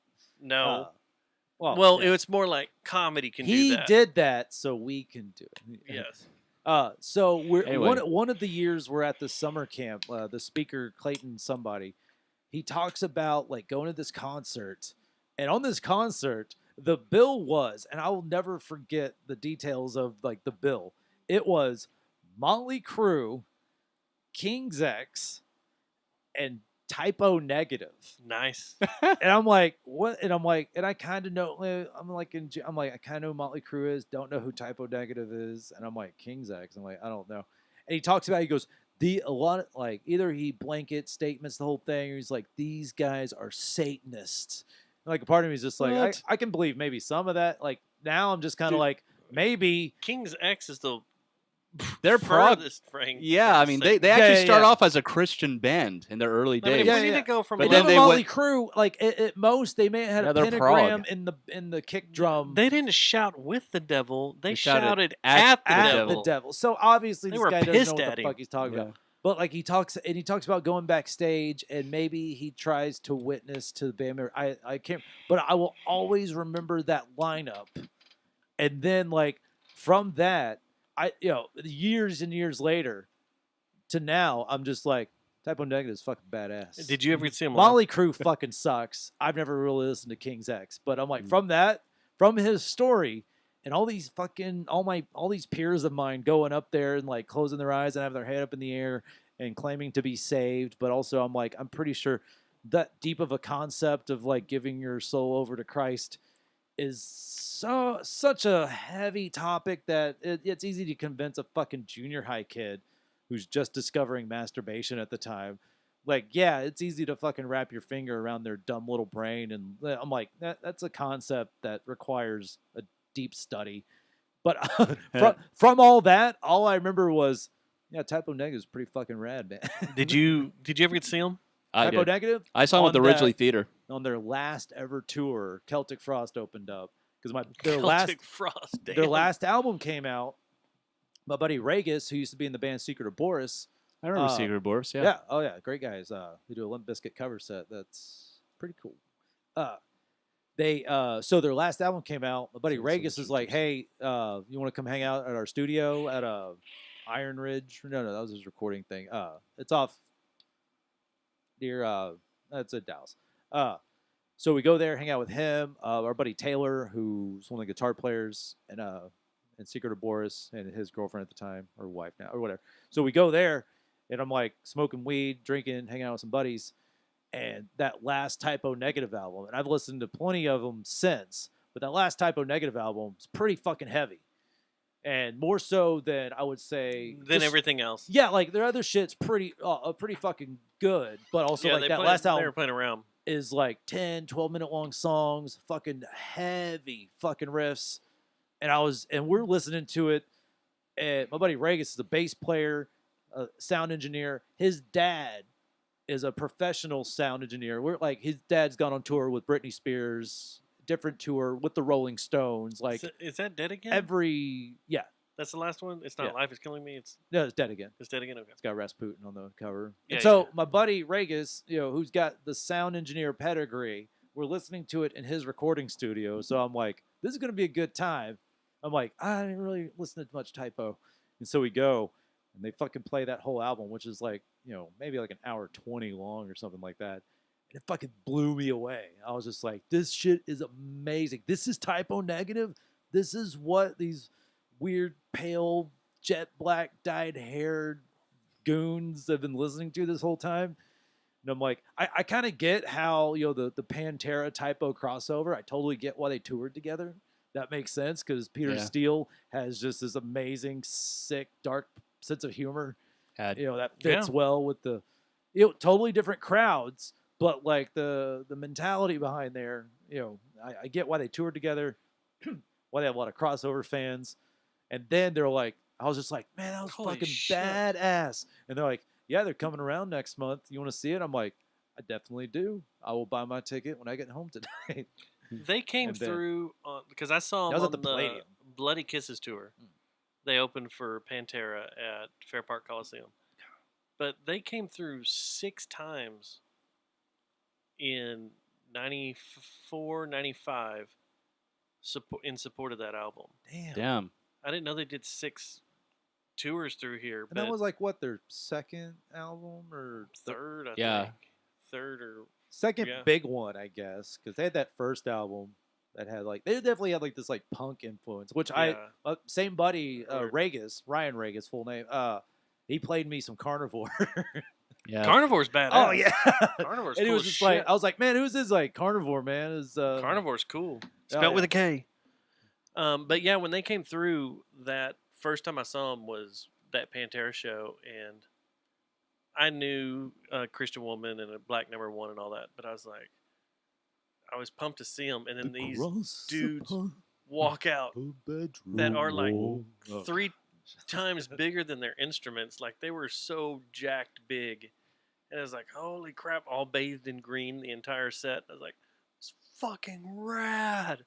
S10: No.
S3: Well, yeah.
S10: it's more like comedy can
S3: he
S10: do that.
S3: did that, so we can do it.
S10: Yes.
S3: So we're
S2: Anyway.
S3: one of the years we're at the summer camp. The speaker Clayton somebody, he talks about like going to this concert, and on this concert, the bill was, and I will never forget the details of like the bill. It was Motley Crue, King's X, and Typo Negative.
S10: Nice.
S3: And I'm like, what? And I'm like, and I kind of know. I'm like, I kind of know who Motley Crue is. Don't know who Typo Negative is. And I'm like, King's X. I'm like, I don't know. And he talks about, he goes, a lot of, like, either he blanket statements the whole thing, or he's like, these guys are Satanists. Like, a part of me is just like,
S2: What?
S3: I can believe maybe some of that. Like, now I'm just kind of
S10: Dude.
S3: like, maybe.
S10: King's X is the
S2: They're prog.
S10: furthest frame.
S2: Yeah, I mean, they
S3: Yeah,
S2: actually
S3: yeah,
S2: start
S3: yeah.
S2: off as a Christian band in their early
S10: I mean,
S2: days.
S10: if
S3: Yeah,
S10: we need
S3: yeah.
S10: to go from
S2: But
S3: But
S2: then
S3: then
S2: they
S3: Motley
S2: went-
S3: Crue, like at most, they may have had
S2: Yeah,
S3: a
S2: they're
S3: pentagram
S2: prog.
S3: in the kick drum
S10: they didn't shout with the devil. They
S2: shouted
S10: shouted
S2: at
S10: at
S2: the
S10: the
S3: at
S10: devil.
S3: the devil. So obviously,
S10: They
S3: this
S10: were
S3: guy doesn't
S10: pissed
S3: know what
S10: at
S3: the
S10: him.
S3: fuck he's talking
S2: Yeah.
S3: about. But like he talks about going backstage, and maybe he tries to witness to the band member. I can't, but I will always remember that lineup. And then like from that, years and years later to now, I'm just like, Typo Negative is fucking badass.
S10: Did you ever see him live?
S3: Molly Crew fucking sucks. I've never really listened to King's X, but I'm
S10: Mm.
S3: like, from his story, and all these peers of mine going up there and like closing their eyes and having their head up in the air and claiming to be saved, but also I'm like, I'm pretty sure that deep of a concept of like giving your soul over to Christ is such a heavy topic that it's easy to convince a fucking junior high kid who's just discovering masturbation at the time. Like, yeah, it's easy to fucking wrap your finger around their dumb little brain, and I'm like, that's a concept that requires a deep study. But from all that, all I remember was, yeah, Typo Negative is pretty fucking rad, man.
S10: Did you ever get to see him?
S2: I
S3: Typo
S2: did.
S3: Negative
S2: I saw them at the
S3: on
S2: Ridgely
S3: that-
S2: Theater.
S3: on their last ever tour. Celtic Frost opened up because their
S10: Celtic Frost. Damn.
S3: their last album came out. My buddy Regis, who used to be in the band Secret of Boris.
S2: I remember Secret Boris. Yeah.
S3: Yeah. Oh yeah, great guys. They do a Limp Bizkit cover set. That's pretty cool. So their last album came out. My buddy
S2: Sounds
S3: Regis
S2: so
S3: is like, hey, you want to come hang out at our studio at Iron Ridge? No, that was his recording thing. It's off near that's in Dallas. So we go there, hang out with him, our buddy Taylor, who's one of the guitar players, and Secret of Boris, and his girlfriend at the time, or wife now, or whatever. So we go there, and I'm like smoking weed, drinking, hanging out with some buddies, and that last Typo Negative album, and I've listened to plenty of them since, but that last Typo Negative album is pretty fucking heavy, and more so than I would say
S10: Than
S3: just-
S10: everything else.
S3: Yeah, like their other shit's pretty fucking good, but also
S10: Yeah,
S3: like
S10: they
S3: that
S10: played-
S3: last
S10: They
S3: album
S10: were playing around.
S3: is like 10, 12-minute long songs, fucking heavy fucking riffs. And we're listening to it. And my buddy Regis is a bass player, a sound engineer. His dad is a professional sound engineer. We're like, his dad's gone on tour with Britney Spears, different tour with the Rolling Stones. Like
S10: Is that Dead Again?
S3: yeah,
S10: That's the last one? It's not
S3: Yeah.
S10: Life is Killing Me? It's
S3: Dead Again.
S10: Dead Again? Okay.
S3: It's got Rasputin on the cover.
S10: Yeah,
S3: And so
S10: yeah.
S3: my buddy Regis, who's got the sound engineer pedigree, we're listening to it in his recording studio. So I'm like, this is going to be a good time. I'm like, I didn't really listen to much Typo. And so we go, and they fucking play that whole album, which is like, maybe like an hour 20 long or something like that. And it fucking blew me away. I was just like, this shit is amazing. This is Typo Negative. This is what these weird, pale, jet black, dyed-haired goons have been listening to this whole time. And I'm like, I kind of get how, the Pantera Typo crossover. I totally get why they toured together. That makes sense because Peter
S2: Yeah.
S3: Steele has just this amazing, sick, dark sense of humor.
S2: Had
S3: That fits
S10: Yeah.
S3: well with the, totally different crowds, but like the mentality behind there, I get why they toured together, why they have a lot of crossover fans. And then they're like, I was just like, man, that was
S10: Holy
S3: fucking
S10: shit.
S3: badass. And they're like, yeah, they're coming around next month. You want to see it? I'm like, I definitely do. I will buy my ticket when I get home tonight.
S10: They came
S3: And then-
S10: through because I saw
S3: That
S10: them
S3: was
S10: on
S3: at the
S10: the
S3: Palladium.
S10: Bloody Kisses tour. They opened for Pantera at Fair Park Coliseum, but they came through 6 times in 94, 95 in support of that album.
S3: Damn.
S2: damn.
S10: I didn't know they did 6 tours through here,
S3: And
S10: but
S3: that was like what, their second album or
S10: third, I
S2: Yeah.
S10: think. Third or
S3: second
S10: Yeah.
S3: big one, I guess, because they had that first album that had like they definitely had like this like punk influence, which
S10: yeah.
S3: same buddy
S10: Weird.
S3: Regis, Ryan Regis, full name. He played me some Carnivore.
S2: Yeah.
S10: Carnivore's badass.
S3: Oh yeah,
S10: Carnivore's
S3: and
S10: cool
S3: it was
S10: as
S3: just
S10: shit.
S3: like I was like, man, who's this like Carnivore man? Is
S10: Carnivore's cool.
S3: Oh,
S10: Spelled with
S3: yeah.
S10: a K. But yeah, when they came through, that first time I saw them was that Pantera show, and I knew a Christian Woman and a Black Number One and all that, but I was like, I was pumped to see them, and then these dudes walk out that are like 3 times bigger than their instruments. Like they were so jacked big, and I was like, holy crap! All bathed in green, the entire set. I was like, it's fucking rad.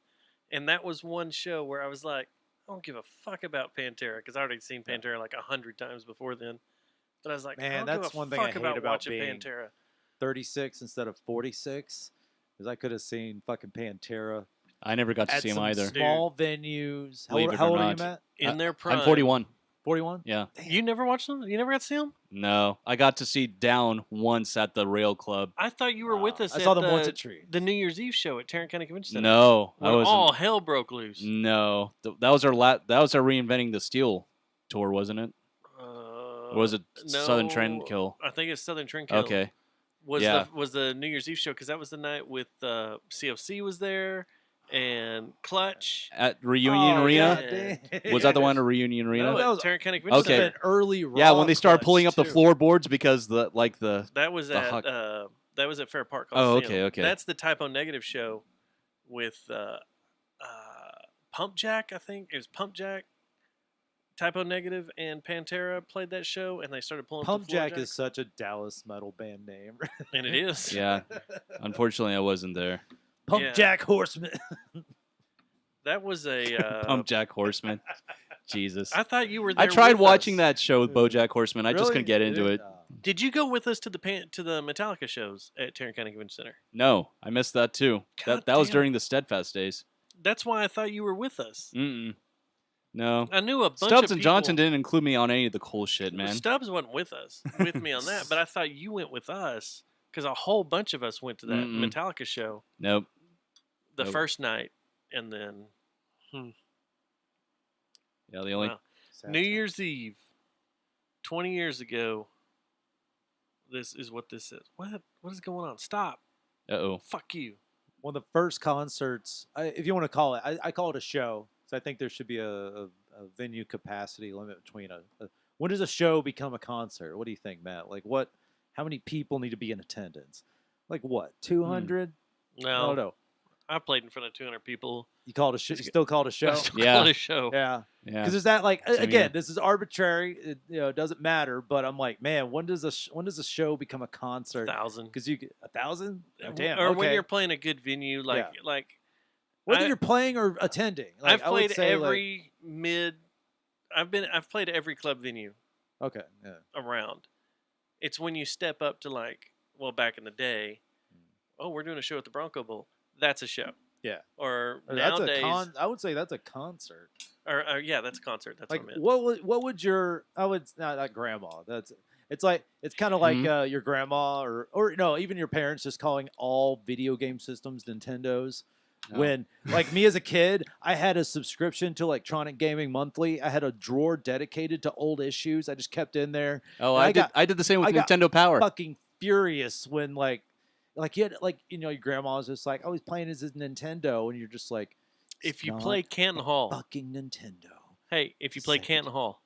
S10: And that was one show where I was like, I don't give a fuck about Pantera because I already seen Pantera like 100 times before then. But I was like,
S3: Man,
S10: I don't
S3: that's
S10: give a
S3: one thing I
S10: fuck
S3: hate
S10: about
S3: about
S10: watching
S3: being
S10: Pantera.
S3: 36 instead of 46, because I could have seen fucking Pantera
S2: I never got to
S3: at
S2: see him
S3: some
S2: either.
S3: small venues.
S2: Believe it
S3: How
S2: or
S3: old are you,
S2: not.
S3: Matt?
S10: In their prime.
S2: I'm 41.
S3: 41?
S2: Yeah.
S10: You never watched them? You never got to see them?
S2: No, I got to see Down once at the Rail Club.
S10: I thought you were with us
S3: I
S10: at
S3: saw them once at Tree.
S10: the New Year's Eve show at Tarrant County Convention Center.
S2: No, I
S10: When
S2: was
S10: all hell broke loose.
S2: No, that was our that was our reinventing the steel tour, wasn't it? Or was it Southern Trendkill?
S10: I think it's Southern Trendkill.
S2: Okay.
S10: Was
S2: Yeah.
S10: the New Year's Eve show because that was the night with CFC was there and Clutch.
S2: At Reunion Arena?
S3: God
S2: Was that the one at Reunion Arena?
S10: No,
S3: that
S10: at
S3: was-
S10: Tarrant County Convention
S2: Okay.
S10: Center.
S3: An early rock
S2: Yeah, when they started
S3: Clutch,
S2: pulling up the
S3: too.
S2: floorboards because the
S10: That was
S2: the
S10: at
S2: Huck-
S10: that was at Fair Park
S2: Oh,
S10: Coliseum.
S2: okay, okay.
S10: That's the Typo Negative show with Pump Jack. I think it was Pump Jack. Typo Negative and Pantera played that show, and they started pulling.
S3: Pump
S10: up the floor
S3: Jack is such a Dallas metal band name.
S10: and it is.
S2: Yeah. Unfortunately, I wasn't there.
S3: Pump
S10: Yeah.
S3: Jack Horseman.
S10: That was a
S2: Pump Jack Horseman. Jesus.
S10: I thought you were there.
S2: I tried
S10: with
S2: watching
S10: us.
S2: that show with BoJack Horseman. I just
S3: Really?
S2: couldn't get into it.
S10: Did you go with us to the Metallica shows at Tarrant County Convention Center?
S2: No, I missed that too.
S10: God
S2: That was
S10: damn.
S2: during the Steadfast days.
S10: That's why I thought you were with us.
S2: Mm-mm. No.
S10: I knew a bunch
S2: Stubbs
S10: of
S2: and
S10: people.
S2: Johnson didn't include me on any of the cool shit, man.
S10: Stubbs wasn't with me on that, but I thought you went with us because a whole bunch of us went to that
S2: Mm-mm.
S10: Metallica show
S2: Nope.
S10: the
S2: Nope.
S10: first night, and then
S2: Yeah, the only
S10: wow. New Year's Eve, 20 years ago. This is what this is. What is going on? Stop!
S2: Uh-oh.
S10: Fuck you!
S3: One of the first concerts, if you want to call it, I call it a show. So I think there should be a venue capacity limit between when does a show become a concert? What do you think, Matt? Like what? How many people need to be in attendance? Like what? 200?
S10: No,
S3: No.
S10: I played in front of 200 people.
S3: You call it a show? You still call it a show?
S10: I still
S2: Yeah.
S10: call it a show.
S3: Yeah.
S2: Yeah.
S3: Because is that like
S2: Same
S3: again?
S2: here.
S3: This is arbitrary. It doesn't matter. But I'm like, man, when does a show become a concert?
S10: 1,000.
S3: Because you get 1,000. Oh, damn.
S10: Or
S3: okay.
S10: when you're playing a good venue, like
S3: whether
S10: I-
S3: you're playing or attending. Like,
S10: I've
S3: I would
S10: played
S3: say, like-
S10: every mid. I've played every club venue
S3: okay. Yeah.
S10: around. It's when you step up to back in the day, oh, we're doing a show at the Bronco Bowl. That's a show.
S3: Yeah.
S10: Or
S3: That's
S10: nowadays,
S3: I would say that's a concert.
S10: or yeah, that's a concert. That's
S3: Like
S10: what I meant.
S3: what would your I would not grandma. It's kind of like
S2: Mhm.
S3: your grandma or no, even your parents just calling all video game systems Nintendos.
S2: Oh.
S3: When like me as a kid, I had a subscription to Electronic Gaming Monthly. I had a drawer dedicated to old issues. I just kept in there.
S2: Oh,
S3: And
S2: I did the same with
S3: I got
S2: Nintendo Power.
S3: Fucking furious when like you had your grandma was just like, oh, he's playing his Nintendo, and you're just like,
S10: If you
S3: "It's
S10: play
S3: not
S10: Canton Hall,
S3: fucking Nintendo.
S10: hey, if you play
S3: Send it.
S10: Canton Hall,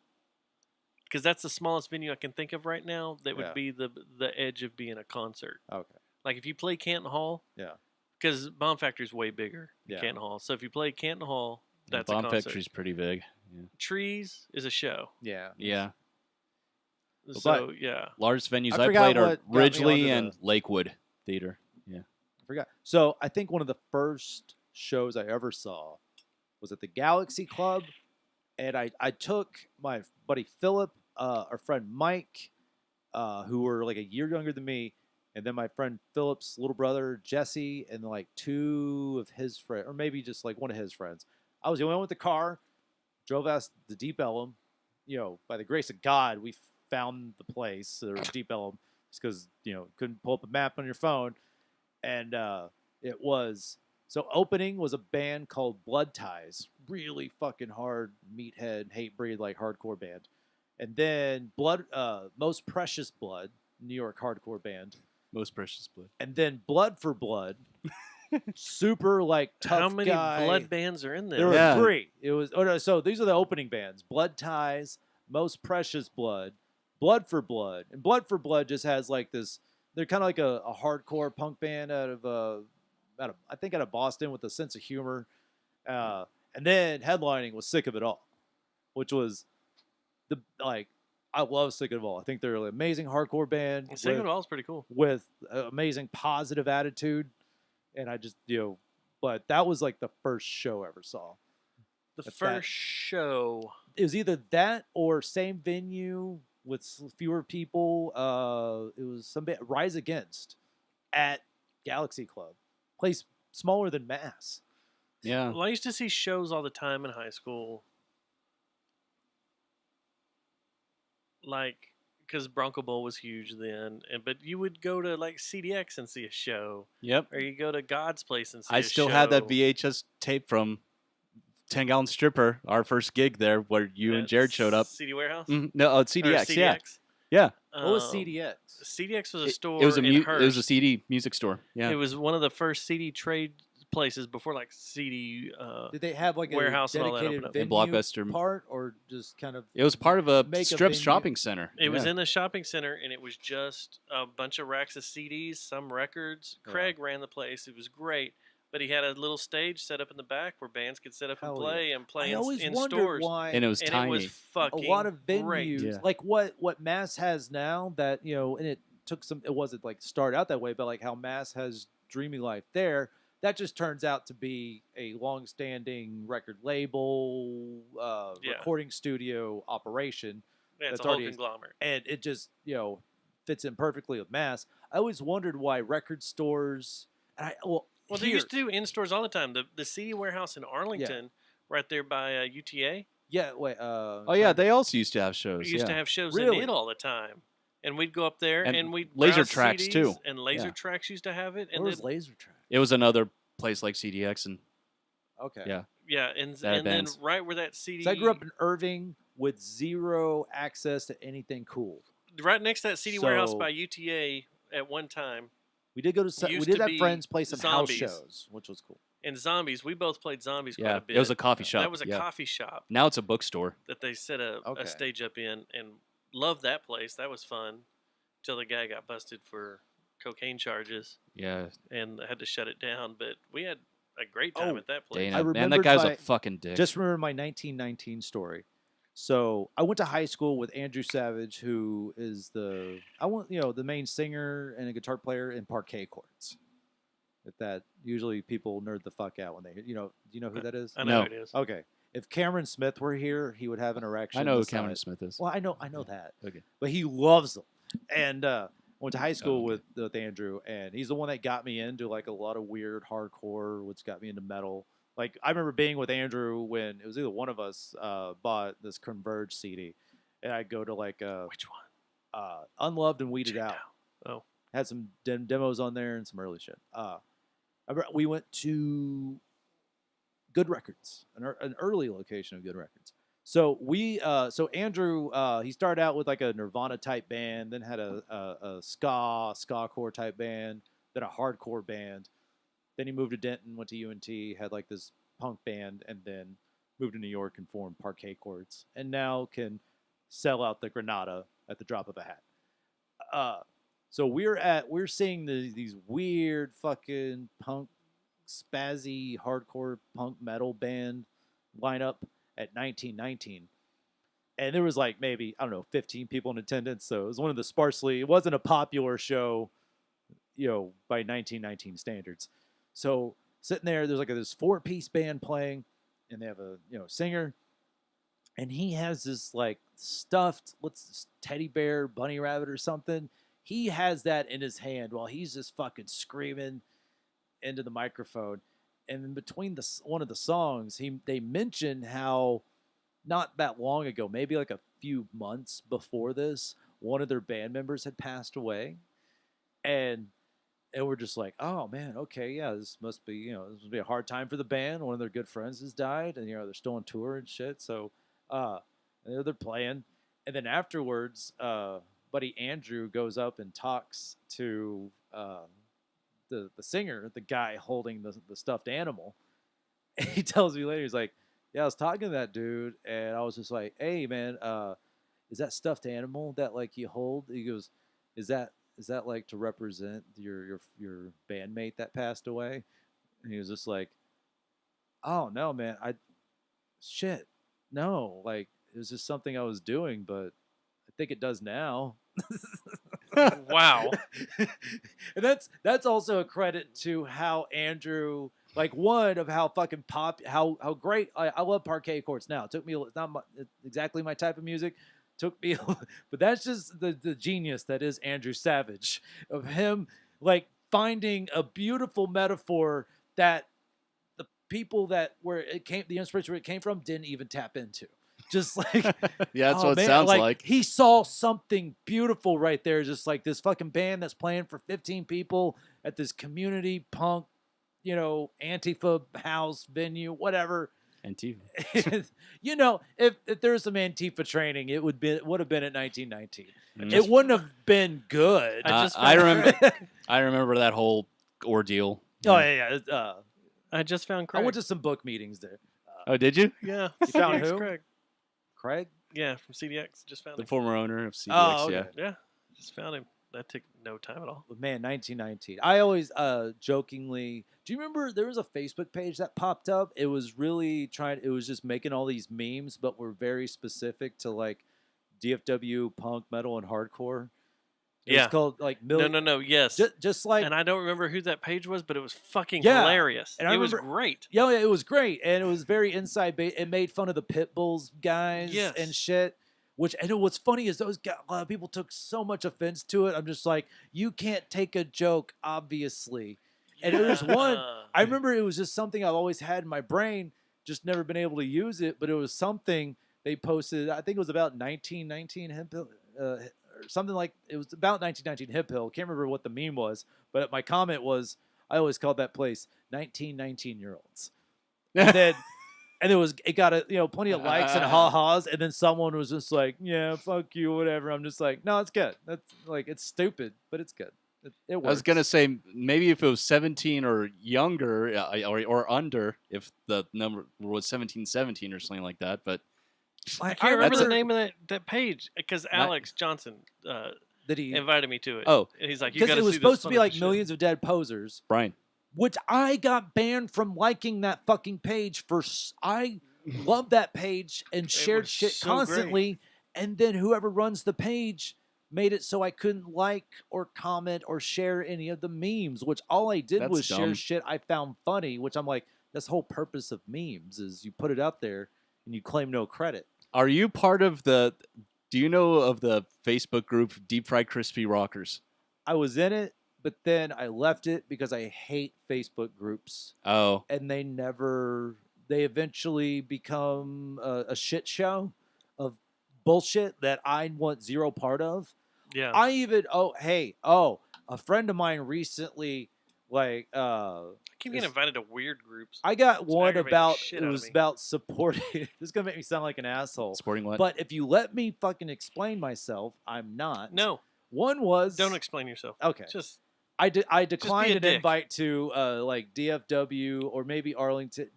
S10: because that's the smallest venue I can think of right now that would
S3: Yeah.
S10: be the edge of being a concert.
S3: Okay.
S10: Like if you play Canton Hall,
S3: Yeah.
S10: because Bomb Factory's way bigger than
S3: Yeah.
S10: Canton Hall. So if you play Canton Hall, that's
S2: Bomb
S10: a concert.
S2: Factory's pretty big. Yeah.
S10: Trees is a show.
S3: Yeah.
S2: Yeah.
S10: So yeah,
S2: Largest venues
S3: I
S2: I
S3: forgot
S2: played are
S3: what got me
S2: Ridgely
S3: onto
S2: and Lakewood Theater. Yeah.
S3: I forgot. So I think one of the first shows I ever saw was at the Galaxy Club, and I took my buddy Philip, our friend Mike, who were like a year younger than me, and then my friend Philip's little brother Jesse, and like two of his friends, or maybe just like one of his friends. I was the only one with the car. Drove us to Deep Ellum. By the grace of God, we found the place, or Deep Ellum, just because couldn't pull up a map on your phone. And it was opening was a band called Blood Ties, really fucking hard meathead Hatebreed like hardcore band, and then Most Precious Blood, New York hardcore band,
S2: Most Precious Blood.
S3: and then Blood for Blood, super like tough
S10: how many
S3: guy.
S10: blood bands are in there?
S3: There were
S2: Yeah.
S3: 3. It was so these are the opening bands: Blood Ties, Most Precious Blood, Blood for Blood, and Blood for Blood just has like this. They're kind of like a hardcore punk band out of I think out of Boston with a sense of humor, and then headlining was Sick of It All, which was I love Sick of It All. I think they're an amazing hardcore band.
S10: Sick of It All is pretty cool.
S3: With amazing positive attitude, and I just but that was like the first show I ever saw.
S10: The first show.
S3: It was either that or same venue with fewer people. It was some Rise Against at Galaxy Club, place smaller than Mass.
S2: Yeah.
S10: Well, I used to see shows all the time in high school. Like, because Bronco Bowl was huge then, but you would go to like CDX and see a show.
S2: Yep.
S10: Or you go to God's Place and see
S2: I
S10: a
S2: still
S10: show.
S2: had that VHS tape from 10 Gallon Stripper, our first gig there, where you and Jared showed up.
S10: CD Warehouse?
S2: No, CDX, yeah. Yeah.
S3: What was CDX?
S10: CDX was a store
S2: It was a
S10: in Hearst.
S2: it was a CD music store. Yeah.
S10: It was one of the first CD trade places before like CD
S3: Did they have like
S10: warehouse
S3: a
S10: and all that
S3: dedicated
S10: opened up.
S3: venue
S2: Blockbuster
S3: part, or just kind of?
S2: It was part of a
S3: make a
S2: strip
S3: venue?
S2: shopping center.
S10: It was in a shopping center, and it was just a bunch of racks of CDs, some records. Craig ran the place. It was great, but he had a little stage set up in the back where bands could set up and
S3: Hell
S10: play and play
S3: I always
S10: in
S3: wondered
S10: stores.
S3: why,
S2: And it was
S10: and
S2: tiny.
S10: It was fucking
S3: a lot of venues
S10: great.
S3: like what Mass has now. That and it took some. It wasn't like start out that way, but like how Mass has Dreamy Life there. That just turns out to be a long-standing record label, recording studio operation.
S10: Yeah, it's
S3: that's
S10: a whole
S3: already
S10: conglomerate.
S3: and it just fits in perfectly with Mass. I always wondered why record stores. And
S10: Well, they used to do in stores all the time. The CD Warehouse in Arlington, right there by UTA.
S3: Yeah, wait.
S2: Oh yeah, they also used to have shows.
S10: We used to
S2: yeah.
S10: have shows
S3: Really?
S10: in it all the time, and we'd go up there
S2: And
S10: and we'd
S2: Laser
S10: browse
S2: Tracks,
S10: CDs,
S2: too.
S10: And Laser
S2: Yeah.
S10: Tracks used to have it, and
S3: Where was
S10: then
S3: Laser Track?
S2: It was another place like CDX, and
S3: Okay.
S2: yeah.
S10: yeah, and
S2: That had
S10: then
S2: bands.
S10: right where that CD.
S3: So I grew up in Irving with zero access to anything cool.
S10: right next to that CD Warehouse
S3: So-
S10: by UTA at one time.
S3: We did go to we
S10: Used
S3: did
S10: to
S3: have
S10: be
S3: friends play some house
S10: Zombies.
S3: shows, which was cool.
S10: And Zombies, we both played Zombies quite
S2: Yeah,
S10: a bit.
S2: it was a coffee shop.
S10: That was a
S2: yeah.
S10: coffee shop
S2: Now it's a bookstore.
S10: that they set a
S3: Okay.
S10: stage up in, and loved that place. That was fun until the guy got busted for cocaine charges
S2: Yeah.
S10: and had to shut it down. But we had a great time at that place.
S2: Dana.
S3: I
S2: Man, that
S3: remembered
S2: guy's
S3: my-
S2: a fucking dick.
S3: Just remember my 1919 story. So I went to high school with Andrew Savage, who is the main singer and a guitar player in Parquet Courts. If that usually people nerd the fuck out when they do you know who that is?
S10: I know
S2: No.
S10: who it is.
S3: Okay. If Cameron Smith were here, he would have an erection.
S2: I know who
S3: beside-
S2: Cameron Smith is.
S3: Well, I know that.
S2: Okay.
S3: But he loves them. And I went to high school
S2: okay.
S3: with Andrew, and he's the one that got me into like a lot of weird hardcore, which got me into metal. Like I remember being with Andrew when it was either one of us bought this Converge CD, and I'd go to like
S10: Which one?
S3: Unloved and Weeded
S10: Check
S3: Out.
S10: Out. Oh.
S3: Had some demos on there and some early shit. We went to Good Records, an early location of Good Records. So so Andrew, he started out with like a Nirvana type band, then had a ska-core type band, then a hardcore band. Then he moved to Denton, went to UNT, had like this punk band, and then moved to New York and formed Parquet Courts, and now can sell out the Granada at the drop of a hat. So we're seeing these weird fucking punk, spazzy, hardcore punk metal band lineup at 1919. And there was like maybe, 15 people in attendance. So it was one of the it wasn't a popular show, by 1919 standards. So sitting there, there's like this 4-piece band playing, and they have a singer, and he has this like stuffed teddy bear, bunny rabbit or something. He has that in his hand while he's just fucking screaming into the microphone. And in between one of the songs, they mention how not that long ago, maybe like a few months before this, one of their band members had passed away, and we're just like, oh man, okay, yeah, this must be a hard time for the band. One of their good friends has died, and they're still on tour and shit. So, they're playing, and then afterwards, buddy Andrew goes up and talks to the singer, the guy holding the stuffed animal. And he tells me later, he's like, yeah, I was talking to that dude, and I was just like, hey man, is that stuffed animal that like you hold? He goes, is that like to represent your bandmate that passed away? And he was just like, oh no, man, no, like it was just something I was doing, but I think it does now.
S10: Wow.
S3: And that's also a credit to how Andrew, like, one of how fucking how great I love parquet courts now. It took me, it's not exactly my type of music. Took me, but that's just the genius that is Andrew Savage, of him like finding a beautiful metaphor that the people that the inspiration where it came from didn't even tap into. Just like,
S2: Yeah, that's
S3: oh,
S2: what
S3: man,
S2: it sounds like.
S3: He saw something beautiful right there. Just like this fucking band that's playing for 15 people at this community punk, Antifa house venue, whatever.
S2: Antifa.
S3: If there was some Antifa training, it would have been at 1919.
S2: Mm.
S3: It wouldn't have been good.
S2: I remember. I remember that whole ordeal.
S3: Oh yeah.
S10: I just found Craig.
S3: I went to some book meetings there.
S2: Oh, did you?
S10: Yeah.
S3: You found
S10: CDX
S3: who?
S10: Craig.
S3: Craig?
S10: Yeah, from CDX. Just found
S2: The
S10: him.
S2: former owner of CDX.
S3: Oh, okay.
S2: Yeah.
S10: Yeah, just found him. That took no time at all.
S3: Man, 1919. I always jokingly. Do you remember there was a Facebook page that popped up? It was really it was just making all these memes, but were very specific to like DFW, punk, metal, and hardcore. It was called like
S10: No. Yes.
S3: Just like,
S10: and I don't remember who that page was, but it was fucking
S3: Yeah,
S10: hilarious.
S3: and I
S10: It was
S3: remember-
S10: great.
S3: yeah, it was great, and it was very inside. It made fun of the Pitbulls guys
S10: Yes.
S3: and shit. What's funny is a lot of people took so much offense to it. I'm just like, you can't take a joke, obviously. And it was one. I remember it was just something I've always had in my brain, just never been able to use it. But it was something they posted. I think it was about 1919 Hemp Hill, or something like it was about 1919 Hemp Hill. Can't remember what the meme was, but my comment was, I always called that place 19-19-year-olds. And then. And it got plenty of likes and ha-has, and then someone was just like, yeah, fuck you, whatever. I'm just like, no, it's good. That's like, it's stupid, but it's good. It works.
S2: I was gonna say maybe if it was 17 or younger or under, if the number was 17 or something like that. But
S10: I can't remember the name of that page because Alex Johnson invited me to it.
S2: Oh,
S10: and he's like, you got to
S3: because it was
S10: see this
S3: supposed to be
S10: funny
S3: like
S10: shit.
S3: Millions of Dead Posers,
S2: Brian.
S3: which I got banned from liking that fucking page I love that page and shared
S10: was
S3: shit
S10: so
S3: constantly, and then whoever runs the page made it so I couldn't like or comment or share any of the memes, which all I did
S2: That's
S3: was share
S2: dumb.
S3: shit I found funny, which I'm like, that's the whole purpose of memes is you put it out there and you claim no credit.
S2: Are you part of do you know of the Facebook group Deep Fried Crispy Rockers?
S3: I was in it, but then I left it because I hate Facebook groups.
S2: Oh.
S3: And they eventually become a shit show of bullshit that I want zero part of.
S10: Yeah.
S3: I even, a friend of mine recently, like,
S10: I keep getting invited to weird groups.
S3: I got one
S10: aggravating the
S3: about,
S10: shit
S3: it
S10: out of
S3: was
S10: me.
S3: about supporting, this is going to make me sound like an asshole.
S2: Supporting what?
S3: But if you let me fucking explain myself, I'm not.
S10: No.
S3: One was.
S10: Don't explain yourself.
S3: Okay.
S10: Just.
S3: I declined an
S10: dick.
S3: invite to like DFW or maybe Arlington,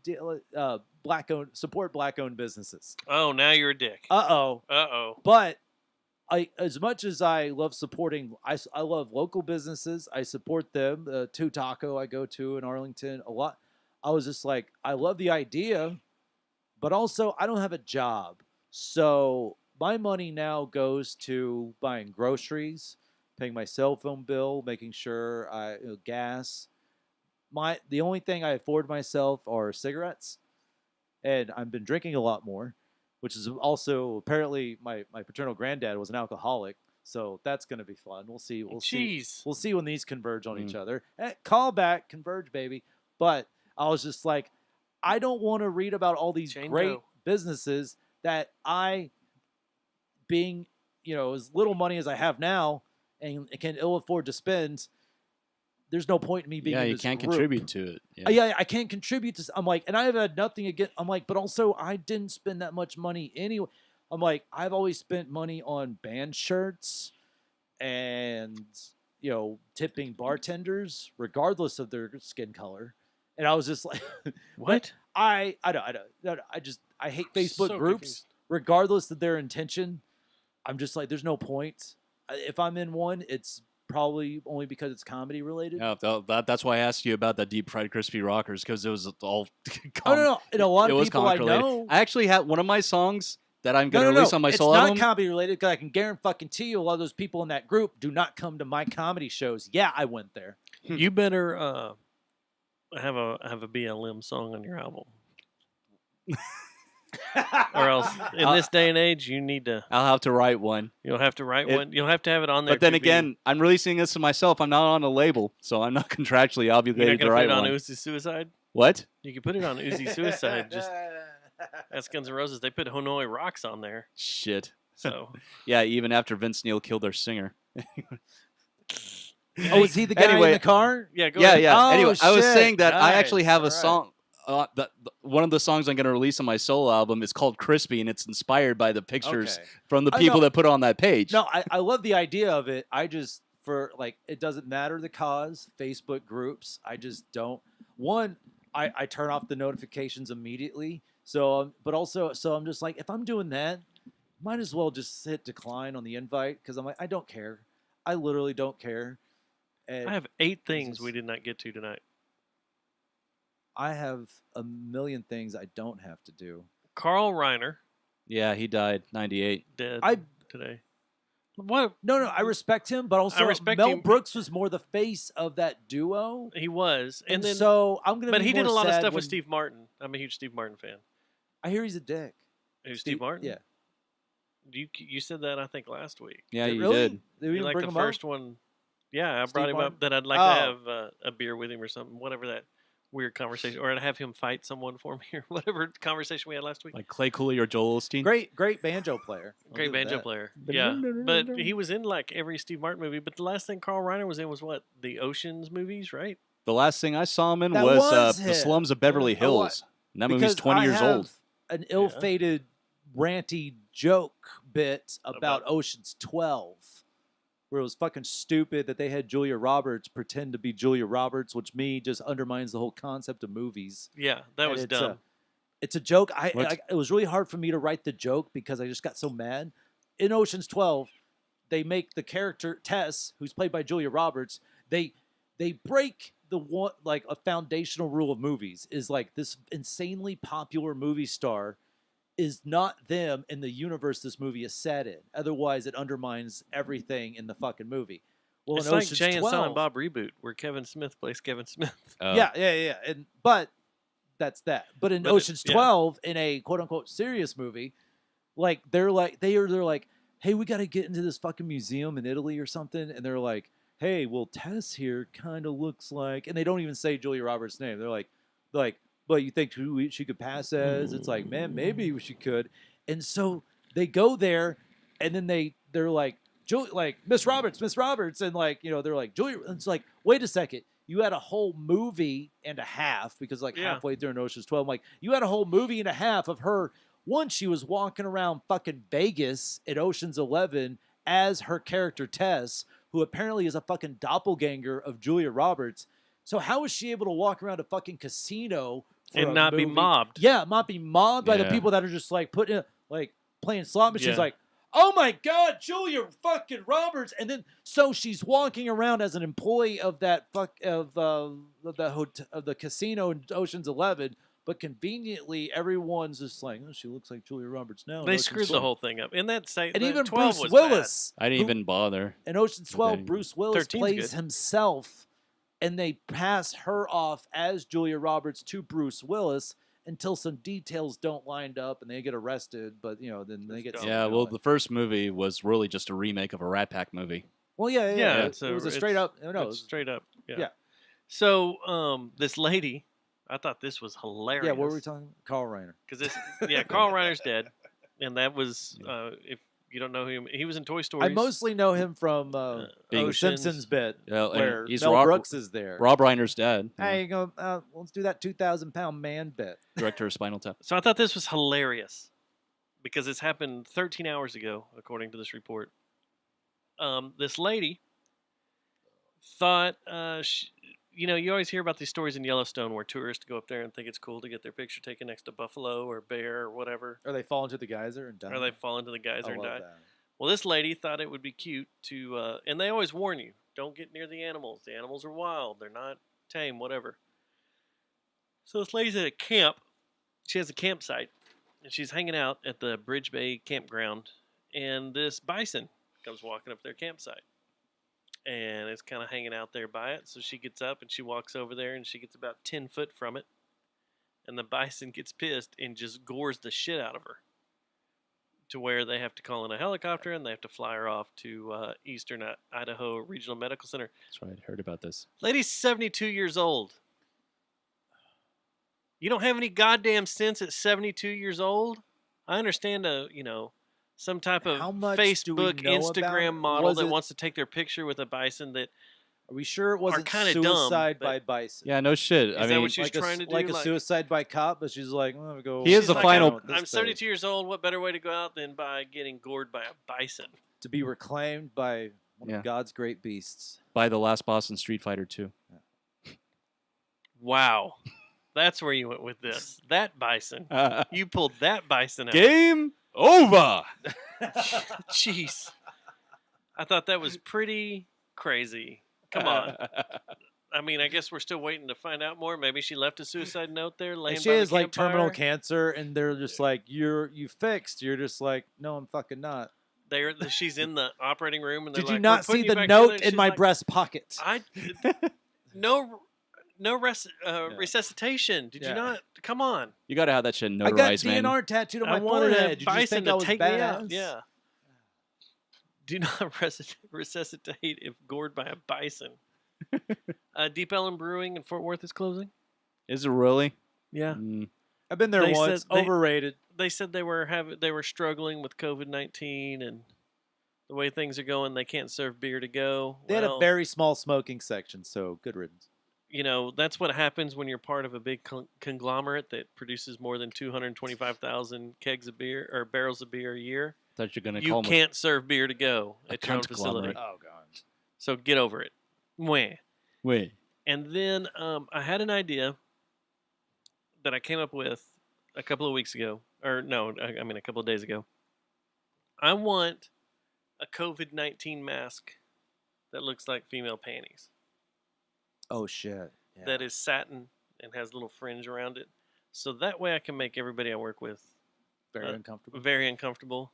S3: support black-owned businesses.
S10: Oh, now you're a dick.
S3: Uh-oh. But as much as I love supporting, I love local businesses. I support them. Two Taco I go to in Arlington a lot. I was just like, I love the idea, but also I don't have a job. So my money now goes to buying groceries, paying my cell phone bill, making sure gas. The only thing I afford myself are cigarettes, and I've been drinking a lot more, which is also apparently my paternal granddad was an alcoholic, so that's going to be fun. We'll see. We'll see when these converge on each other. Call back, converge, baby. But I was just like, I don't want to read about all these great businesses that being as little money as I have now, and can ill afford to spend, there's no point in me being in
S2: you
S3: this
S2: can't
S3: group.
S2: contribute to it.
S3: Yeah, I can't contribute to. I'm like, and I've had nothing against. I'm like, but also I didn't spend that much money anyway. I'm like, I've always spent money on band shirts and tipping bartenders, regardless of their skin color. And I was just like,
S10: what?
S3: I don't. I hate Facebook
S10: So
S3: groups,
S10: confused.
S3: regardless of their intention. I'm just like, there's no point. If I'm in one, it's probably only because it's comedy related.
S2: Yeah, that's why I asked you about the deep fried crispy rockers, because it was all.
S3: Oh no, and a lot
S2: it
S3: of
S2: was
S3: people I
S2: comic related.
S3: know.
S2: I actually had one of my songs that I'm
S3: No,
S2: going to
S3: no,
S2: release
S3: no.
S2: on my
S3: It's
S2: solo
S3: not
S2: album.
S3: comedy related because I can guarantee you a lot of those people in that group do not come to my comedy shows. Yeah, I went there.
S10: You better have a BLM song on your album, or else in this day and age, you need to.
S2: I'll have to write one.
S10: You'll have to write one. You'll have to have it on there.
S2: But then
S10: to be-
S2: again, I'm releasing this to myself. I'm not on a label, so I'm not contractually
S10: you're not
S2: obligated
S10: going
S2: to
S10: to put
S2: write
S10: it on
S2: one.
S10: Uzi Suicide.
S2: What?
S10: You can put it on Uzi Suicide. Just ask Guns N' Roses. They put Hanoi Rocks on there.
S2: Shit.
S10: So
S2: Yeah, even after Vince Neil killed their singer.
S3: Oh, is he the guy in
S2: Anyway,
S3: the car?
S10: yeah, go
S2: Yeah,
S10: ahead.
S2: yeah.
S3: Oh,
S2: Anyway, I was
S3: shit.
S2: saying that I actually
S3: Nice.
S2: have a
S3: All right.
S2: song. One of the songs I'm going to release on my solo album is called Crispy, and it's inspired by the pictures
S3: Okay.
S2: from the
S3: I
S2: people
S3: know.
S2: that put on that page.
S3: No, I love the idea of it. I just, for like, it doesn't matter the cause, Facebook groups. I just don't. One, I turn off the notifications immediately. So, but also, so I'm just like, if I'm doing that, might as well just hit decline on the invite because I'm like, I don't care. I literally don't care. And
S10: I have 8 things
S3: just-
S10: we did not get to tonight.
S3: I have a million things I don't have to do.
S10: Carl Reiner
S2: Yeah, he died 98.
S10: dead
S3: I-
S10: today. What
S3: No, I respect him, but also
S10: respect
S3: Mel
S10: him.
S3: Brooks was more the face of that duo.
S10: he was, and then
S3: so I'm gonna.
S10: but
S3: be
S10: he did a
S3: more
S10: lot of
S3: sad
S10: stuff
S3: when-
S10: with Steve Martin. I'm a huge Steve Martin fan.
S3: I hear he's a dick.
S10: Who's Steve Martin?
S3: Yeah.
S10: You said that I think last week.
S2: Yeah, you
S3: really?
S2: did.
S3: Did we
S10: You
S3: even
S10: like
S3: bring
S10: the
S3: him up?
S10: first one. Yeah, I
S3: Steve
S10: brought him
S3: Martin?
S10: up that I'd like
S3: Oh.
S10: to have a beer with him or something. Whatever that weird conversation, or I'd have him fight someone for me, or whatever conversation we had last week.
S2: Like Clay Cooley or Joel Osteen.
S3: Great banjo player. I'll
S10: Great
S3: give him
S10: banjo
S3: that.
S10: player. Yeah, but he was in like every Steve Martin movie. But the last thing Carl Reiner was in was what, the Ocean's movies, right?
S2: The last thing I saw him in
S3: That
S2: was
S3: was
S2: The
S3: him.
S2: Slums of Beverly
S3: Oh, what?
S2: Hills. And that movie's
S3: Because
S2: 20
S3: I
S2: years
S3: have
S2: old.
S3: An ill-fated, ranty joke bit about Ocean's 12, where it was fucking stupid that they had Julia Roberts pretend to be Julia Roberts, which just undermines the whole concept of movies.
S10: Yeah, that
S3: And
S10: was
S3: it's
S10: dumb.
S3: It's a joke.
S2: What?
S3: It was really hard for me to write the joke because I just got so mad. In Ocean's 12, they make the character Tess, who's played by Julia Roberts, they break the one, like, a foundational rule of movies is like this insanely popular movie star is not them in the universe this movie is set in. Otherwise, it undermines everything in the fucking movie. Well,
S10: It's
S3: in
S10: like
S3: Ocean's
S10: Jay and
S3: 12,
S10: Silent Bob reboot, where Kevin Smith plays Kevin Smith.
S3: yeah. But that's that. But in
S10: But
S3: Ocean's
S10: yeah.
S3: 12, in a quote unquote serious movie, like they're like, hey, we got to get into this fucking museum in Italy or something, and they're like, hey, well, Tess here kind of looks like, and they don't even say Julia Roberts' name. They're like, but you think she could pass as? It's like, man, maybe she could. And so they go there, and then they're like, Miss Roberts, and like, they're like, Julia. And it's like, wait a second, you had a whole movie and a half because like
S10: Yeah.
S3: halfway through Ocean's 12, I'm like, you had a whole movie and a half of her. Once she was walking around fucking Vegas at Ocean's 11 as her character Tess, who apparently is a fucking doppelganger of Julia Roberts. So how is she able to walk around a fucking casino for
S10: And
S3: a
S10: not be
S3: movie?
S10: mobbed.
S3: Yeah, not be mobbed by the
S2: Yeah.
S3: people that are just like playing slot machines.
S10: Yeah.
S3: Like, oh my god, Julia fucking Roberts, and then so she's walking around as an employee of that of the casino in Ocean's 11. But conveniently, everyone's just like, oh, she looks like Julia Roberts now. in
S10: They
S3: Ocean's
S10: screwed the
S3: 12.
S10: whole thing up. And that say
S3: And
S10: that
S3: even
S10: 12
S3: Bruce
S10: was
S3: Willis.
S2: I didn't
S3: who-
S2: even bother.
S3: In Ocean's 12,
S2: Okay.
S3: Bruce Willis
S10: 13's
S3: plays
S10: good.
S3: himself, and they pass her off as Julia Roberts to Bruce Willis until some details don't line up and they get arrested. But then they get
S10: dumb.
S2: Yeah, well, the first movie was really just a remake of a Rat Pack movie.
S3: well, yeah.
S10: Yeah,
S3: It was a straight up. No, it
S10: It's
S3: was,
S10: straight up. Yeah.
S3: Yeah.
S10: So this lady, I thought this was hilarious.
S3: yeah. What were we talking? Carl Reiner.
S10: Because Carl Reiner's dead, and that was if you don't know him, he was in Toy Story.
S3: I mostly know him from
S2: Being-
S3: the Simpsons bit
S2: Yeah, and
S3: where
S2: he's
S3: Mel
S2: Rob-
S3: Brooks is there.
S2: Rob Reiner's dad,
S3: Hey, you go. Let's do that 2,000-pound man bit.
S2: director of Spinal Tap.
S10: So I thought this was hilarious because it's happened 13 hours ago, according to this report. This lady thought, you always hear about these stories in Yellowstone where tourists go up there and think it's cool to get their picture taken next to buffalo or bear or whatever,
S3: Or they fall into the geyser and die.
S10: or they fall into the
S3: I
S10: geyser and
S3: love
S10: die.
S3: that.
S10: Well, this lady thought it would be cute to, and they always warn you, don't get near the animals. The animals are wild. They're not tame, whatever. So this lady's at a camp. She has a campsite, and she's hanging out at the Bridge Bay campground, and this bison comes walking up their campsite. And it's kind of hanging out there by it. So she gets up and she walks over there, and she gets about 10 foot from it. And the bison gets pissed and just gores the shit out of her, to where they have to call in a helicopter and they have to fly her off to Eastern Idaho Regional Medical Center.
S2: That's right. I heard about this.
S10: Lady's 72 years old. You don't have any goddamn sense at 72 years old? I understand some type of
S3: How much do we
S10: Facebook,
S3: know about
S10: Instagram
S3: it?
S10: model
S3: Was
S10: that
S3: it-
S10: wants to take their picture with a bison that
S3: Are we sure it wasn't
S10: kinda dumb,
S3: suicide by
S10: but-
S3: bison?
S2: Yeah, no shit.
S10: Is
S2: I
S10: that
S2: mean,
S10: what she was trying to do?
S3: Like a suicide by cop, but she's like, well, let me go.
S2: He is
S10: She's
S2: the
S10: like,
S2: final-
S10: I'm 72 years old. What better way to go out than by getting gored by a bison?
S3: To be reclaimed by one
S2: Yeah.
S3: of God's great beasts.
S2: by the last boss in Street Fighter 2.
S10: Wow. That's where you went with this. That bison. You pulled that bison out.
S2: Game over.
S10: Jeez. I thought that was pretty crazy. Come on. I mean, I guess we're still waiting to find out more. Maybe she left a suicide note there laying
S3: And she
S10: by
S3: has
S10: the
S3: like terminal
S10: campfire.
S3: cancer, and they're just like, you fixed. You're just like, no, I'm fucking not.
S10: She's in the operating room, and they're
S3: Did
S10: like,
S3: you not
S10: "We're putting
S3: see
S10: you
S3: the
S10: back
S3: note
S10: together," and
S3: in
S10: she's
S3: my
S10: like,
S3: breast pocket?
S10: No resuscitation. Did you
S3: Yeah.
S10: not? Come on.
S2: You got to have that shit
S3: I got
S2: notarized, man.
S3: DNR tattooed on
S10: I
S3: my
S10: wanted
S3: forehead.
S10: a
S3: You just
S10: bison
S3: think I
S10: to
S3: was
S10: take me out.
S3: badass?
S10: Yeah. Do not resuscitate if gored by a bison. Deep Ellum Brewing in Fort Worth is closing.
S2: Is it really?
S10: Yeah.
S2: Mm.
S3: I've been there
S10: They
S3: once.
S10: said they-
S3: Overrated.
S10: They said they were struggling with COVID-19 and the way things are going. They can't serve beer to go.
S3: They had a
S10: Well,
S3: very small smoking section, so good riddance.
S10: that's what happens when you're part of a big conglomerate that produces more than 225,000 kegs of beer or barrels of beer a year.
S2: Thought you're gonna
S10: You
S2: call him
S10: can't serve beer to go
S2: a
S10: at your own facility.
S2: conglomerate.
S3: Oh god.
S10: So get over it. Mwah.
S2: Wait.
S10: And then I had an idea that I came up with a couple of weeks ago. Or no, I mean a couple of days ago. I want a COVID-19 mask that looks like female panties.
S3: Oh shit. Yeah.
S10: That is satin and has little fringe around it. So that way I can make everybody I work with
S3: very uncomfortable.
S10: very uncomfortable,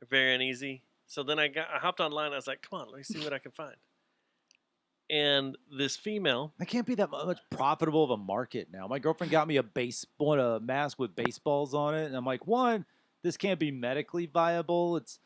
S10: very uneasy. So then I hopped online. I was like, come on, let me see what I can find. And this female,
S3: That can't be that much profitable of a market now. My girlfriend got me a mask with baseballs on it, and I'm like, one, this can't be medically viable. It's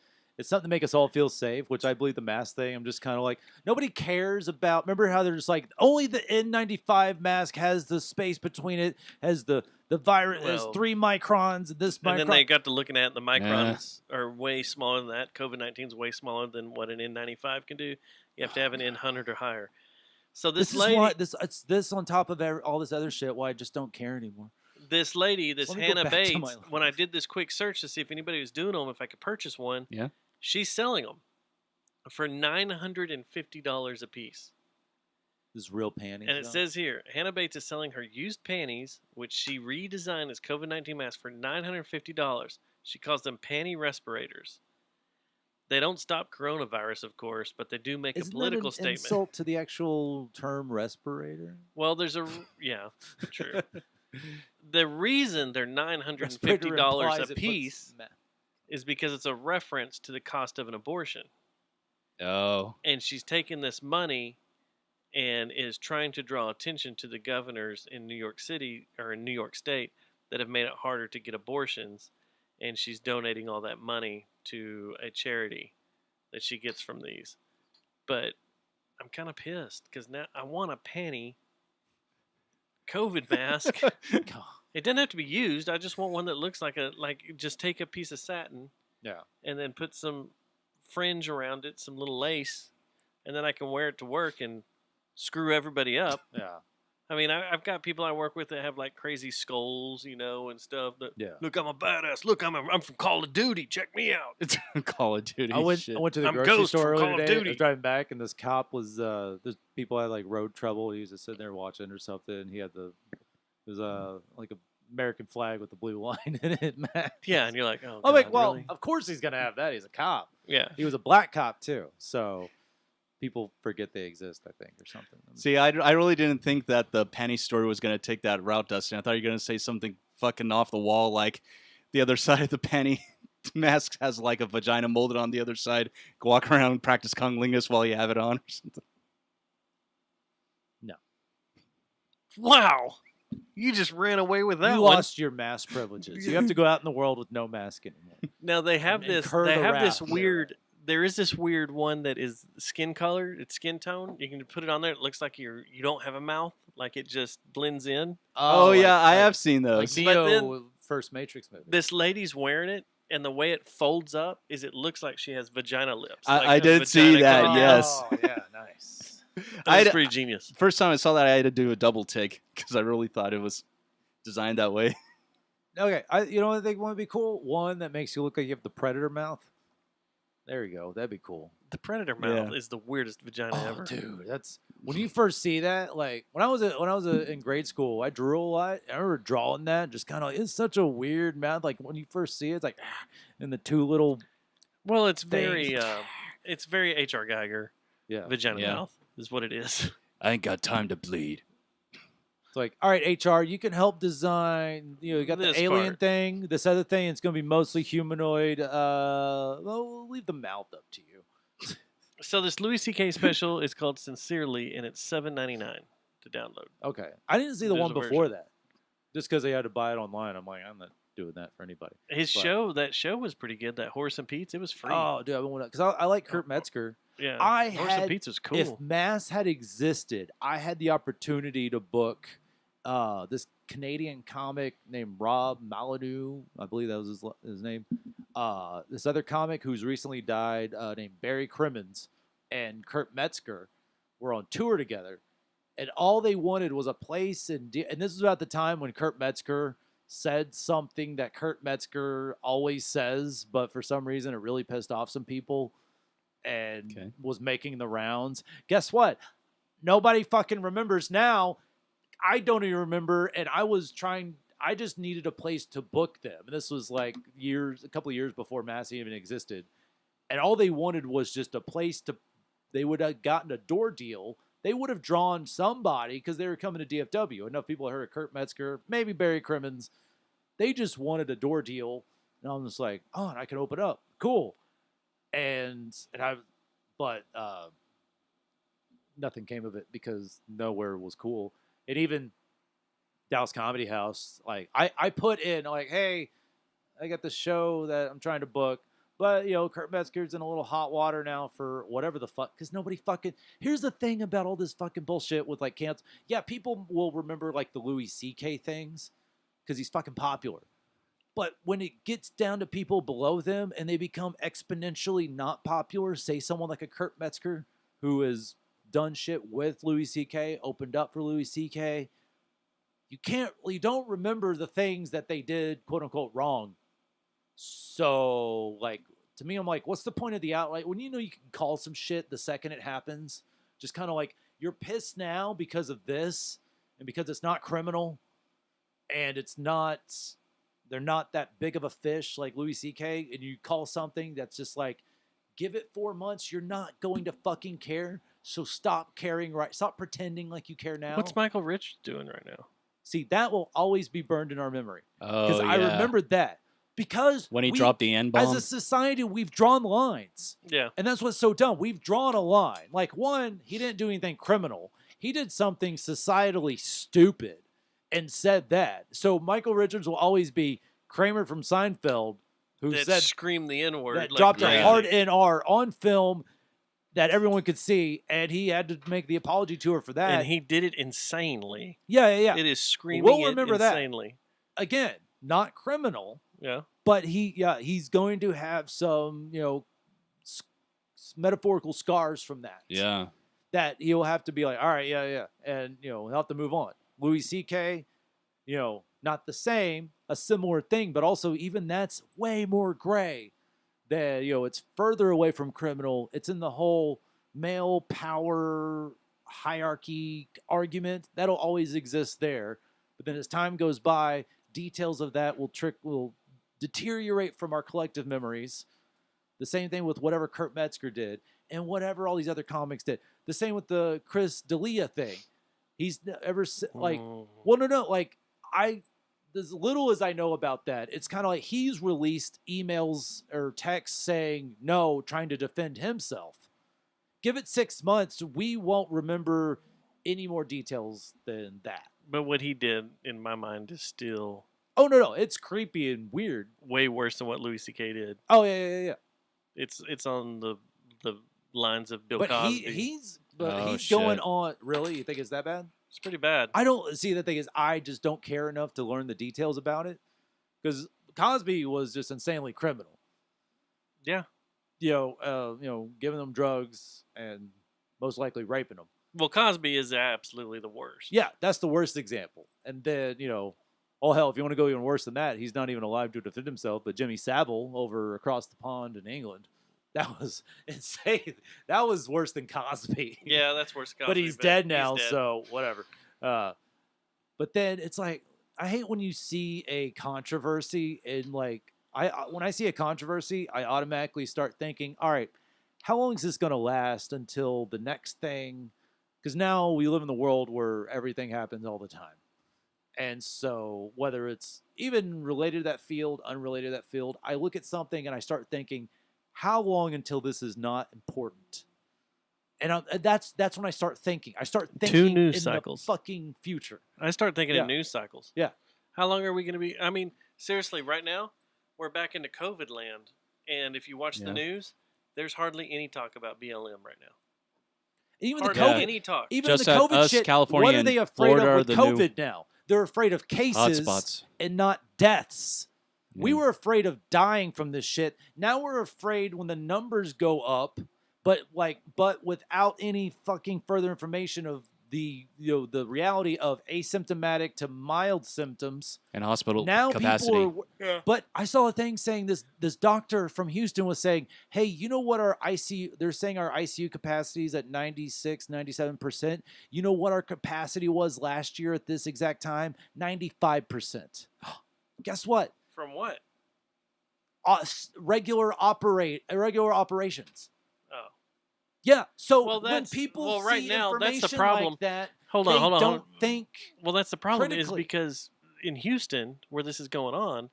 S3: something to make us all feel safe, which I believe the mask thing. I'm just kind of like, nobody cares about. Remember how they're just like, only the N95 mask has the space between it, has the virus, has
S10: Well,
S3: 3 microns, and this micron.
S10: and then they got to looking at it, the microns are way smaller than that. COVID-19 is way smaller than what an N95 can do. You have to have an N100 or higher. So
S3: this
S10: this
S3: is
S10: lady,
S3: why it's this on top of all this other shit. Why I just don't care anymore.
S10: this lady, this
S3: Let me go
S10: Hannah
S3: back to
S10: Bates,
S3: my life.
S10: when I did this quick search to see if anybody was doing them, if I could purchase one,
S2: Yeah.
S10: she's selling them for $950 a piece.
S3: This is real panties.
S10: And it
S3: though.
S10: says here, Hannah Bates is selling her used panties, which she redesigned as COVID-19 masks for $950. She calls them panty respirators. They don't stop coronavirus, of course, but they do make
S3: Isn't
S10: a political
S3: that an
S10: statement.
S3: insult to the actual term respirator?
S10: Well, yeah, true. The reason they're
S3: Respirator
S10: $950
S3: implies
S10: a
S3: it puts
S10: piece is because it's a reference to the cost of an abortion.
S2: Oh.
S10: And she's taken this money and is trying to draw attention to the governors in New York City or in New York State that have made it harder to get abortions, and she's donating all that money to a charity that she gets from these. But I'm kind of pissed because now I want a panty COVID mask. It doesn't have to be used. I just want one that looks like just take a piece of satin,
S3: Yeah.
S10: and then put some fringe around it, some little lace, and then I can wear it to work and screw everybody up.
S3: Yeah.
S10: I mean, I've got people I work with that have like crazy skulls, and stuff. That,
S3: Yeah.
S10: Look, I'm a badass. Look, I'm from Call of Duty. Check me out.
S2: It's Call of Duty.
S3: I went
S2: shit.
S3: to the
S10: I'm
S3: grocery
S10: Ghost
S3: store
S10: from
S3: earlier
S10: Call of
S3: today. I
S10: Duty.
S3: was driving back, and this cop was there's people had like road trouble. He was just sitting there watching or something. And he had like a American flag with the blue line in it, man.
S10: Yeah, and you're like, oh,
S3: I'm like,
S10: God,
S3: well,
S10: really?
S3: of course he's gonna have that. He's a cop.
S10: Yeah.
S3: He was a black cop too. So people forget they exist, I think, or something.
S2: See, I really didn't think that the panty story was going to take that route, Dustin. I thought you were going to say something fucking off the wall, like the other side of the panty mask has like a vagina molded on the other side. Go walk around and practice cunnilingus while you have it on or something.
S3: No.
S10: Wow. You just ran away with that
S3: You
S10: one.
S3: lost your mask privileges. You have to go out in the world with no mask anymore.
S10: Now they have
S3: And
S10: this.
S3: incur
S10: They
S3: the
S10: have this
S3: wrath
S10: weird. There is this weird one that is skin color. It's skin tone. You can put it on there. It looks like you don't have a mouth. Like it just blends in.
S2: Oh, yeah, I
S3: like-
S2: have seen
S3: Like
S2: those.
S10: But then-
S3: Neo first Matrix movie.
S10: This lady's wearing it, and the way it folds up is it looks like she has vagina lips.
S2: I
S10: Like her
S2: did see
S10: vagina
S2: that,
S10: coming down.
S2: yes.
S3: Oh, yeah, nice.
S10: That was
S2: I'd-
S10: pretty genius.
S2: First time I saw that, I had to do a double take because I really thought it was designed that way.
S3: Okay, you know what I think would be cool? One that makes you look like you have the predator mouth. There you go. That'd be cool.
S10: The predator mouth is the weirdest vagina
S3: Oh,
S10: ever.
S3: dude, that's when you first see that. Like when I was in grade school, I drew a lot. I remember drawing that. Just kind of, it's such a weird mouth. Like when you first see it, it's like, and the two little.
S10: Well, it's
S3: Things.
S10: very H.R. Geiger
S3: Yeah.
S10: vagina
S2: Yeah.
S10: mouth is what it is.
S2: I ain't got time to bleed.
S3: It's like, all right, HR, you can help design. You got
S10: This
S3: the alien
S10: part.
S3: thing. This other thing, it's going to be mostly humanoid. Well, we'll leave the mouth up to you.
S10: So this Louis C.K. special is called Sincerely, and it's $7.99 to download.
S3: Okay, I didn't see the
S10: There's
S3: one
S10: a
S3: before
S10: version.
S3: that. Just because they had to buy it online, I'm like, I'm not doing that for anybody.
S10: His
S3: But-
S10: that show was pretty good. That Horace and Pete's, it was free.
S3: Oh, dude, I want to because I like Kurt Metzger.
S10: yeah,
S3: I
S10: Horace
S3: had-
S10: and Pete's was cool.
S3: If Mass had existed, I had the opportunity to book this Canadian comic named Rob Maladou. I believe that was his name. This other comic who's recently died named Barry Crimmins and Kurt Metzger were on tour together. And all they wanted was a place. And this is about the time when Kurt Metzger said something that Kurt Metzger always says, but for some reason it really pissed off some people and
S2: Okay.
S3: was making the rounds. Guess what? Nobody fucking remembers now. I don't even remember. And I just needed a place to book them. And this was like a couple of years before Mass even existed. And all they wanted was just a place they would have gotten a door deal. They would have drawn somebody because they were coming to DFW. Enough people heard of Kurt Metzger, maybe Barry Crimmins. They just wanted a door deal. And I'm just like, oh, and I can open up. Cool. But nothing came of it because nowhere was cool. And even Dallas Comedy House, like I put in like, hey, I got this show that I'm trying to book. But, Kurt Metzger's in a little hot water now for whatever the fuck. Because nobody fucking... Here's the thing about all this fucking bullshit with, like, cancel... Yeah, people will remember, like, the Louis C.K. things. Because he's fucking popular. But when it gets down to people below them and they become exponentially not popular, say someone like a Kurt Metzger, who has done shit with Louis C.K., opened up for Louis C.K., you don't remember the things that they did, quote-unquote, wrong. So, like, to me, I'm like, what's the point of the outlet? When you know you can call some shit the second it happens, just kind of like, you're pissed now because of this, and because it's not criminal, and they're not that big of a fish like Louis C.K., and you call something that's just like, give it 4 months, you're not going to fucking care, so stop caring, right? Stop pretending like you care now.
S10: What's Michael Rich doing right now?
S3: See, that will always be burned in our memory.
S2: Oh,
S3: Because I remember that. Because
S2: when he dropped the N-bomb.
S3: as a society, we've drawn lines.
S10: Yeah.
S3: And that's what's so dumb. We've drawn a line. Like, one, he didn't do anything criminal. He did something societally stupid and said that. So Michael Richards will always be Kramer from Seinfeld, who
S10: That
S3: said
S10: screamed the N-word.
S3: that
S10: like
S3: dropped
S10: crazy.
S3: a hard NR on film that everyone could see, and he had to make the apology tour for that.
S10: And he did it insanely.
S3: yeah.
S10: It is screaming
S3: We'll remember
S10: it
S3: that.
S10: insanely.
S3: Again, not criminal.
S10: Yeah.
S3: But he's going to have some, metaphorical scars from that.
S2: Yeah.
S3: That he'll have to be like, all right, yeah. And, he'll have to move on. Louis C.K., not the same, a similar thing, but also even that's way more gray. That, it's further away from criminal. It's in the whole male power hierarchy argument. That'll always exist there. But then as time goes by, details of that will deteriorate from our collective memories. The same thing with whatever Kurt Metzger did and whatever all these other comics did. The same with the Chris D'Elia thing. He's ever like, well, no, like as little as I know about that, it's kind of like he's released emails or texts saying no, trying to defend himself. Give it 6 months, we won't remember any more details than that.
S10: But what he did, in my mind, is still
S3: Oh no, it's creepy and weird.
S10: way worse than what Louis C.K. did.
S3: Oh yeah.
S10: It's on the lines of Bill
S3: But
S10: Cosby.
S3: he's
S2: Oh,
S3: going
S2: shit.
S3: on. Really, you think it's that bad?
S10: It's pretty bad.
S3: I don't see. The thing is, I just don't care enough to learn the details about it because Cosby was just insanely criminal.
S10: Yeah.
S3: Giving them drugs and most likely raping them.
S10: Well, Cosby is absolutely the worst.
S3: Yeah, that's the worst example. And then, oh hell, if you want to go even worse than that, he's not even alive to defend himself. But Jimmy Savile over across the pond in England, that was insane. That was worse than Cosby.
S10: Yeah, that's worse than Cosby.
S3: But he's dead now,
S10: he's dead.
S3: so whatever. But then it's like I hate when you see a controversy and like when I see a controversy, I automatically start thinking, all right, how long is this going to last until the next thing? Because now we live in the world where everything happens all the time. And so whether it's even related to that field, unrelated to that field, I look at something and I start thinking, how long until this is not important? And that's when I start thinking. I start thinking
S10: news
S3: in
S10: cycles.
S3: the fucking future.
S10: I start thinking
S3: Yeah.
S10: in news cycles.
S3: Yeah.
S10: How long are we going to be? I mean, seriously, right now, we're back into COVID land. And if you watch
S3: Yeah.
S10: the news, there's hardly any talk about BLM right now.
S3: Even
S10: Hardly
S3: the COVID,
S10: any talk.
S3: even
S2: Just
S3: the
S2: that
S3: COVID
S2: us,
S3: shit.
S2: California,
S3: what are
S2: and
S3: they afraid
S2: Florida
S3: of
S2: are
S3: with
S2: the new
S3: COVID now? They're afraid of cases
S2: hotspots.
S3: and not deaths. We
S2: Yeah.
S3: were afraid of dying from this shit. Now we're afraid when the numbers go up, but without any fucking further information of the reality of asymptomatic to mild symptoms.
S2: And hospital
S3: Now
S2: capacity.
S3: people are. But I saw a thing saying this doctor from Houston was saying, hey, you know what our ICU, they're saying our ICU capacity is at 96, 97%. You know what our capacity was last year at this exact time? 95%. Guess what?
S10: From what?
S3: Regular operations.
S10: Oh.
S3: Yeah. So
S10: Well,
S3: when
S10: that's-
S3: people
S10: well, right
S3: see
S10: now, that's the
S3: information
S10: problem.
S3: like that,
S10: Hold on,
S3: they
S10: hold on.
S3: don't think.
S10: Well, that's the problem is
S3: critically.
S10: because in Houston, where this is going on,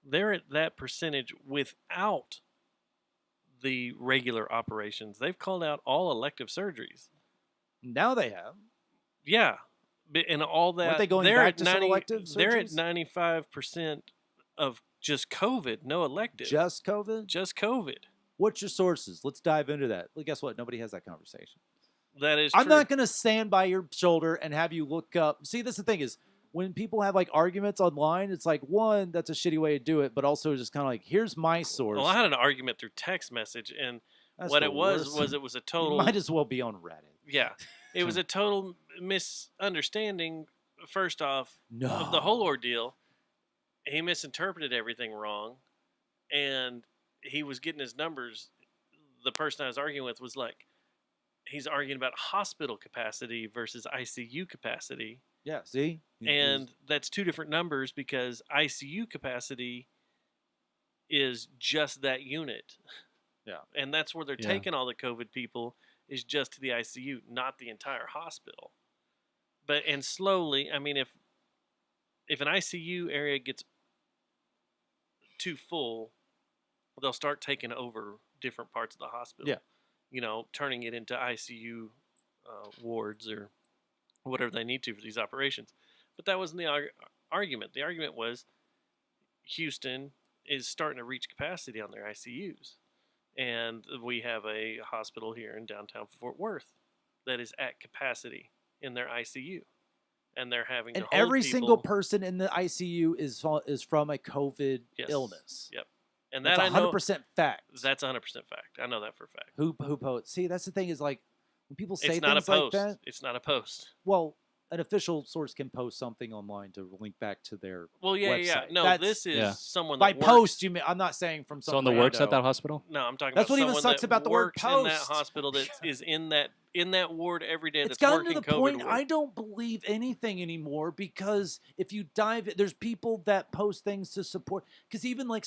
S10: they're at that percentage without the regular operations. They've called out all elective surgeries.
S3: Now they have.
S10: Yeah. And all that.
S3: Weren't they going
S10: they're
S3: back
S10: at
S3: to some elective
S10: They're at
S3: surgeries?
S10: 95% of just COVID, no elective.
S3: Just COVID?
S10: Just COVID.
S3: What's your sources? Let's dive into that. Well, guess what? Nobody has that conversation.
S10: That is
S3: I'm
S10: true.
S3: not going to stand by your shoulder and have you look up. See, that's the thing is when people have like arguments online, it's like, one, that's a shitty way to do it, but also just kind of like, here's my source.
S10: Well, I had an argument through text message, and
S3: That's
S10: what
S3: the
S10: it was
S3: worst.
S10: it was a
S3: You
S10: total.
S3: might as well be on Reddit.
S10: Yeah, it was a total misunderstanding. First off,
S3: No.
S10: of the whole ordeal, he misinterpreted everything wrong, and he was getting his numbers. The person I was arguing with was like, he's arguing about hospital capacity versus ICU capacity,
S3: Yeah, see?
S10: and that's two different numbers because ICU capacity is just that unit.
S3: Yeah.
S10: And that's where they're
S2: Yeah.
S10: taking all the COVID people is just to the ICU, not the entire hospital. And slowly, I mean, if an ICU area gets too full, they'll start taking over different parts of the hospital.
S3: Yeah.
S10: You know, turning it into ICU wards or whatever they need to for these operations. But that wasn't the argument. The argument was Houston is starting to reach capacity on their ICUs. And we have a hospital here in downtown Fort Worth that is at capacity in their ICU. And they're having to
S3: And
S10: hold
S3: every
S10: people.
S3: single person in the ICU is from a COVID
S10: Yes.
S3: illness.
S10: Yep. And
S3: That's
S10: that I know
S3: 100% fact.
S10: that's 100% fact. I know that for a fact.
S3: Who posts? See, that's the thing is like when people say
S10: It's not a
S3: things like
S10: post.
S3: that.
S10: It's not a post.
S3: Well, an official source can post something online to link back to their
S10: Well, yeah.
S3: website.
S10: No,
S3: That's-
S10: this is
S2: Yeah.
S10: someone
S3: by
S10: that works.
S3: post. You mean I'm not saying from some
S2: Someone that works at
S3: rando.
S2: that hospital.
S10: No, I'm talking
S3: That's
S10: about
S3: what even
S10: someone
S3: sucks
S10: that
S3: about the word
S10: works in that
S3: post.
S10: hospital that is in that ward every day.
S3: It's
S10: That's
S3: gotten to
S10: working
S3: the
S10: COVID
S3: point
S10: ward.
S3: I don't believe anything anymore because if you dive, there's people that post things to support. Because even like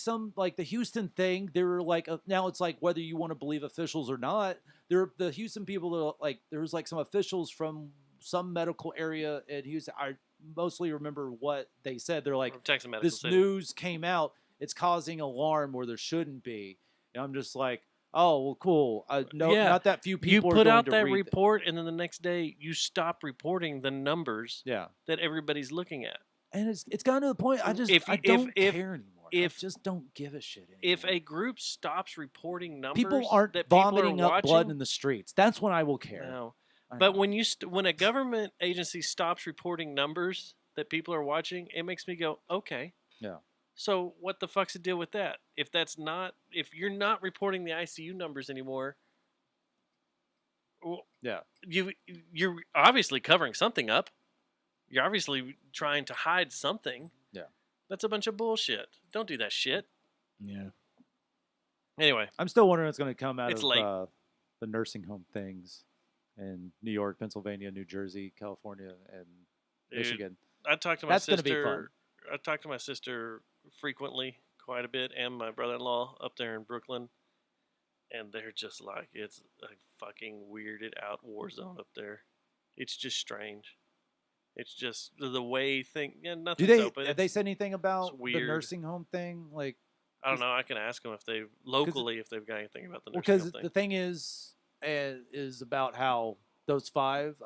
S3: the Houston thing, they were like now it's like whether you want to believe officials or not. The Houston people that like there was like some officials from some medical area in Houston. I mostly remember what they said. They're like
S10: From Texas Medical
S3: this
S10: City.
S3: news came out. It's causing alarm where there shouldn't be. And I'm just like, oh well, cool. No,
S10: Yeah.
S3: not that few
S10: You
S3: people. are
S10: put
S3: going
S10: out
S3: to
S10: that
S3: read
S10: report, and then the next day you stop reporting the numbers
S3: Yeah.
S10: that everybody's looking at.
S3: And it's gotten to the point I just
S10: If-
S3: I don't
S10: if-
S3: care anymore.
S10: if-
S3: I just don't give a shit anymore.
S10: If a group stops reporting numbers,
S3: people aren't
S10: that people
S3: vomiting
S10: are
S3: up
S10: watching,
S3: blood in the streets, that's when I will care.
S10: no.
S3: I
S10: But
S3: know.
S10: when a government agency stops reporting numbers that people are watching, it makes me go, okay.
S3: Yeah.
S10: So what the fuck's the deal with that? If you're not reporting the ICU numbers anymore, well,
S3: Yeah.
S10: you're obviously covering something up. You're obviously trying to hide something.
S3: Yeah.
S10: That's a bunch of bullshit. Don't do that shit.
S2: Yeah.
S10: Anyway,
S3: I'm still wondering what's going to come out
S10: It's
S3: of
S10: late.
S3: the nursing home things in New York, Pennsylvania, New Jersey, California, and
S10: Dude,
S3: Michigan.
S10: I talked to my
S3: That's gonna
S10: sister.
S3: be fun.
S10: I talk to my sister frequently, quite a bit, and my brother-in-law up there in Brooklyn, and they're just like it's a fucking weirded out war zone up there. It's just strange. It's just the way
S3: Do
S10: nothing's
S3: they
S10: open.
S3: have they said anything about the
S10: weird.
S3: nursing home thing? Like,
S10: I don't know. I can ask them if they locally if they've got anything about the nursing
S3: because
S10: home thing.
S3: the thing is about how those five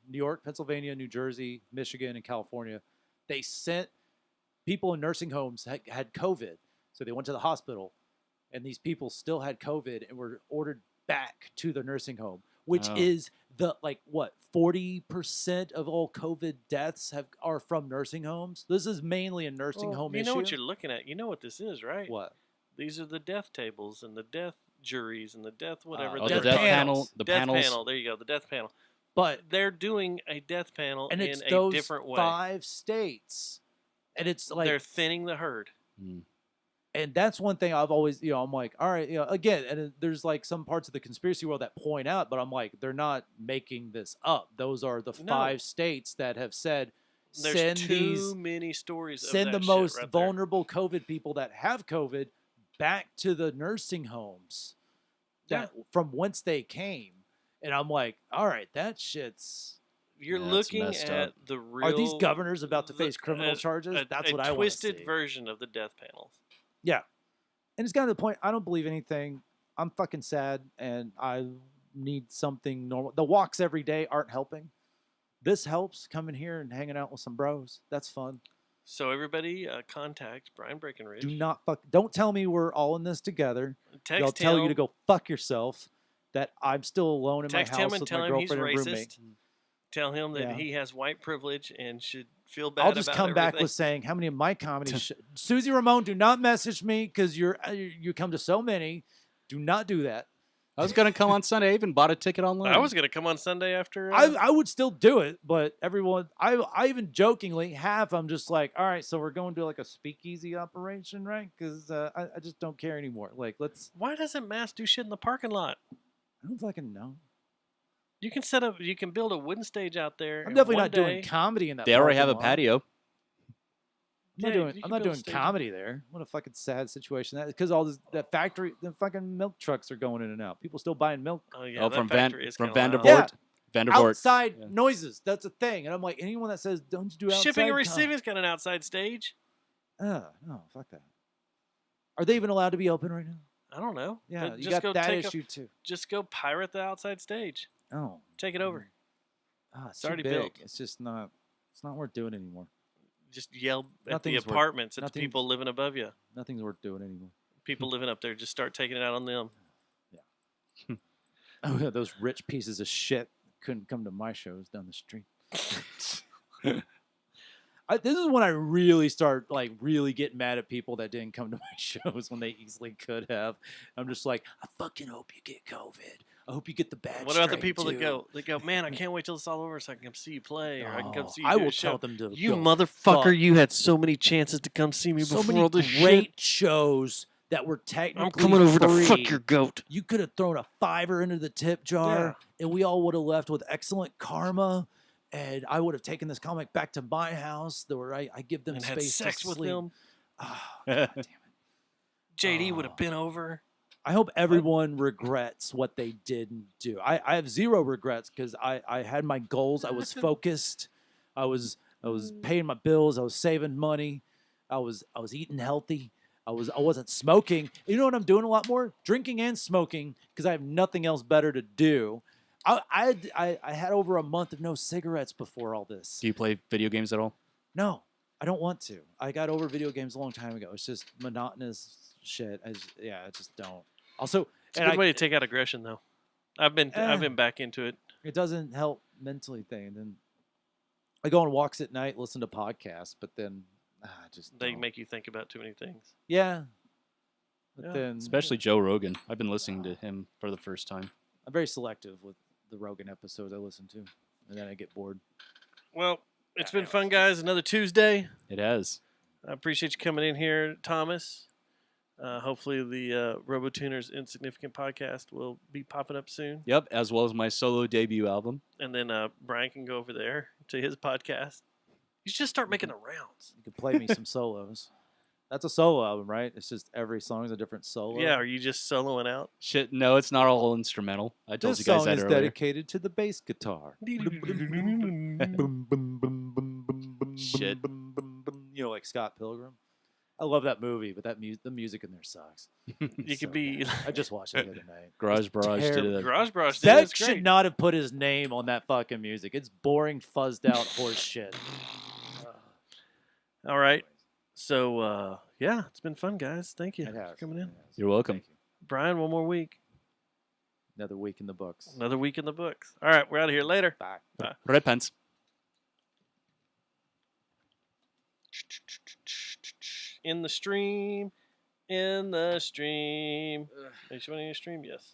S3: New York, Pennsylvania, New Jersey, Michigan, and California, they sent people in nursing homes had COVID, so they went to the hospital, and these people still had COVID and were ordered back to the nursing home, which
S2: Oh.
S3: is the 40% of all COVID deaths are from nursing homes. This is mainly a nursing
S10: Well,
S3: home
S10: you
S3: issue.
S10: know what you're looking at. You know what this is, right?
S3: What?
S10: These are the death tables and the death juries and the death whatever.
S2: Oh,
S3: Death
S2: the death
S3: panels.
S2: panel. The
S10: death
S2: panels.
S10: panel. There you go. The death panel.
S3: But
S10: They're doing a death panel
S3: and
S10: in
S3: it's
S10: a
S3: those
S10: different way.
S3: 5 states, and it's like
S10: They're thinning the herd.
S2: Mm.
S3: and that's one thing I've always, I'm like, all right, again, and there's like some parts of the conspiracy world that point out, but I'm like, they're not making this up. Those are the
S10: No.
S3: 5 states that have said,
S10: There's
S3: send
S10: too many stories. Of
S3: send
S10: that
S3: the
S10: shit
S3: most
S10: right there.
S3: vulnerable COVID people that have COVID back to the nursing homes that from whence they came. And I'm like, all right, that shit's.
S10: You're
S2: Yeah, it's
S10: looking
S2: messed
S10: at
S2: up.
S10: the real.
S3: Are these governors about to
S10: the-
S3: face criminal
S10: a-
S3: charges? That's what I want to
S10: twisted
S3: see.
S10: version of the death panels.
S3: Yeah. And it's gotten to the point I don't believe anything. I'm fucking sad and I need something normal. The walks every day aren't helping. This helps coming here and hanging out with some bros. That's fun.
S10: So everybody, contact Brian Breckenridge.
S3: Don't tell me we're all in this together.
S10: Text
S3: They'll tell you
S10: him.
S3: to go fuck yourself. That I'm still alone in
S10: Text
S3: my
S10: him
S3: house
S10: and
S3: with
S10: tell
S3: my
S10: him he's
S3: girlfriend and
S10: racist.
S3: roommate.
S10: Tell him that
S3: Yeah.
S10: he has white privilege and should feel bad.
S3: I'll just
S10: about
S3: come back
S10: everything.
S3: with saying how many of my comedy Susie Ramone, do not message me because you come to so many. Do not do that.
S2: I was gonna come on Sunday. I even bought a ticket online.
S10: I was gonna come on Sunday after.
S3: I would still do it, but everyone, I even jokingly I'm just like, all right, so we're going to like a speakeasy operation, right? Because I just don't care anymore. Like,
S10: Why doesn't Mass do shit in the parking lot?
S3: I don't fucking know.
S10: You can set up. You can build a wooden stage out there.
S3: I'm
S10: and
S3: definitely
S10: one
S3: not doing
S10: day-
S3: comedy in that.
S2: They already have a
S3: parking lot.
S2: patio.
S3: I'm
S10: Yeah,
S3: not
S10: you
S3: I'm
S10: can
S3: not
S10: build a
S3: doing
S10: stage.
S3: comedy there. What a fucking sad situation that because all that factory, the fucking milk trucks are going in and out. People still buying milk.
S10: Oh yeah,
S2: Oh,
S10: that
S2: from
S10: factory is kinda loud.
S2: Vandervoort.
S3: Yeah.
S2: Vandervoort.
S3: Outside
S2: Yeah.
S3: noises. That's a thing. And I'm like, anyone that says don't you do outside?
S10: Shipping and
S3: come."
S10: receiving's got an outside stage.
S3: No, fuck that. Are they even allowed to be open right now?
S10: I don't know.
S3: Yeah,
S10: But
S3: you
S10: just
S3: got
S10: go
S3: that
S10: take
S3: issue too.
S10: Just go pirate the outside stage.
S3: Oh,
S10: Take it over.
S3: It's
S10: already
S3: too big.
S10: built.
S3: It's just not. It's not worth doing anymore.
S10: Just yell at the
S3: Nothing's worth-
S10: apartments at the
S3: nothing's-
S10: people living above you.
S3: Nothing's worth doing anymore.
S10: People living up there, just start taking it out on them.
S3: Oh yeah, those rich pieces of shit couldn't come to my shows down the street. This is when I really start really getting mad at people that didn't come to my shows when they easily could have. I'm just like, I fucking hope you get COVID. I hope you get the bad.
S10: What about the
S3: strain,
S10: people that
S3: too."
S10: go? They go, man, I can't wait till it's all over so I can come see you play, or I can come
S3: No,
S10: see you.
S3: I
S10: do a
S3: will
S10: show.
S3: tell them to
S10: You
S3: go
S10: motherfucker!
S3: fuck.
S10: You had so many chances to come see me
S3: So
S10: before
S3: many
S10: all this
S3: great
S10: shit.
S3: shows that were technically
S10: I'm coming over to fuck
S3: free.
S10: your goat.
S3: You could have thrown a $5 into the tip jar, and we all would have left with excellent karma. And I would have taken this comic back to my house, where I give them
S10: And
S3: space
S10: had sex
S3: to
S10: with
S3: sleep.
S10: them.
S3: Ah, God damn it.
S10: JD would have been over.
S3: I hope everyone regrets what they didn't do. I have zero regrets because I had my goals. I was focused. I was paying my bills. I was saving money. I was eating healthy. I wasn't smoking. You know what I'm doing a lot more? Drinking and smoking because I have nothing else better to do. I had over a month of no cigarettes before all this.
S2: Do you play video games at all?
S3: No, I don't want to. I got over video games a long time ago. It's just monotonous shit. I just don't. Also,
S10: It's a good way to take out aggression, though. I've been back into it.
S3: It doesn't help mentally thing. And then I go on walks at night, listen to podcasts, but then just
S10: They
S3: don't.
S10: make you think about too many things.
S3: Yeah. But
S10: Yeah.
S3: then
S2: Especially Joe Rogan. I've been listening to him for the first time.
S3: I'm very selective with the Rogan episodes I listen to, and then I get bored.
S10: Well, it's been fun, guys. Another Tuesday.
S2: It has.
S10: I appreciate you coming in here, Thomas. Hopefully, the RoboTuner's Insignificant podcast will be popping up soon.
S2: Yep, as well as my solo debut album.
S10: And then Brian can go over there to his podcast. You should just start making the rounds.
S3: You could play me some solos. That's a solo album, right? It's just every song is a different solo.
S10: Yeah, are you just soloing out?
S2: Shit, no, it's not all instrumental. I told
S3: This
S2: you guys
S3: song
S2: that
S3: is
S2: earlier.
S3: dedicated to the bass guitar.
S2: Shit.
S3: You know, like Scott Pilgrim. I love that movie, but the music in there sucks.
S10: You could be.
S3: I just watched it the other night.
S2: Garage Barrage did
S3: terrible.
S2: it.
S10: Garage Barrage did.
S3: Zach
S10: It's
S3: should
S10: great.
S3: not have put his name on that fucking music. It's boring, fuzzed out horse shit.
S10: All right. So, yeah, it's been fun, guys. Thank you
S3: It
S10: for
S3: has.
S10: coming in.
S2: You're welcome.
S3: Thank you.
S10: Brian, one more week.
S3: Another week in the books.
S10: Another week in the books. All right, we're out of here. Later.
S3: Bye.
S2: Red Pants.
S10: In the stream. In the stream. Are you showing your stream? Yes.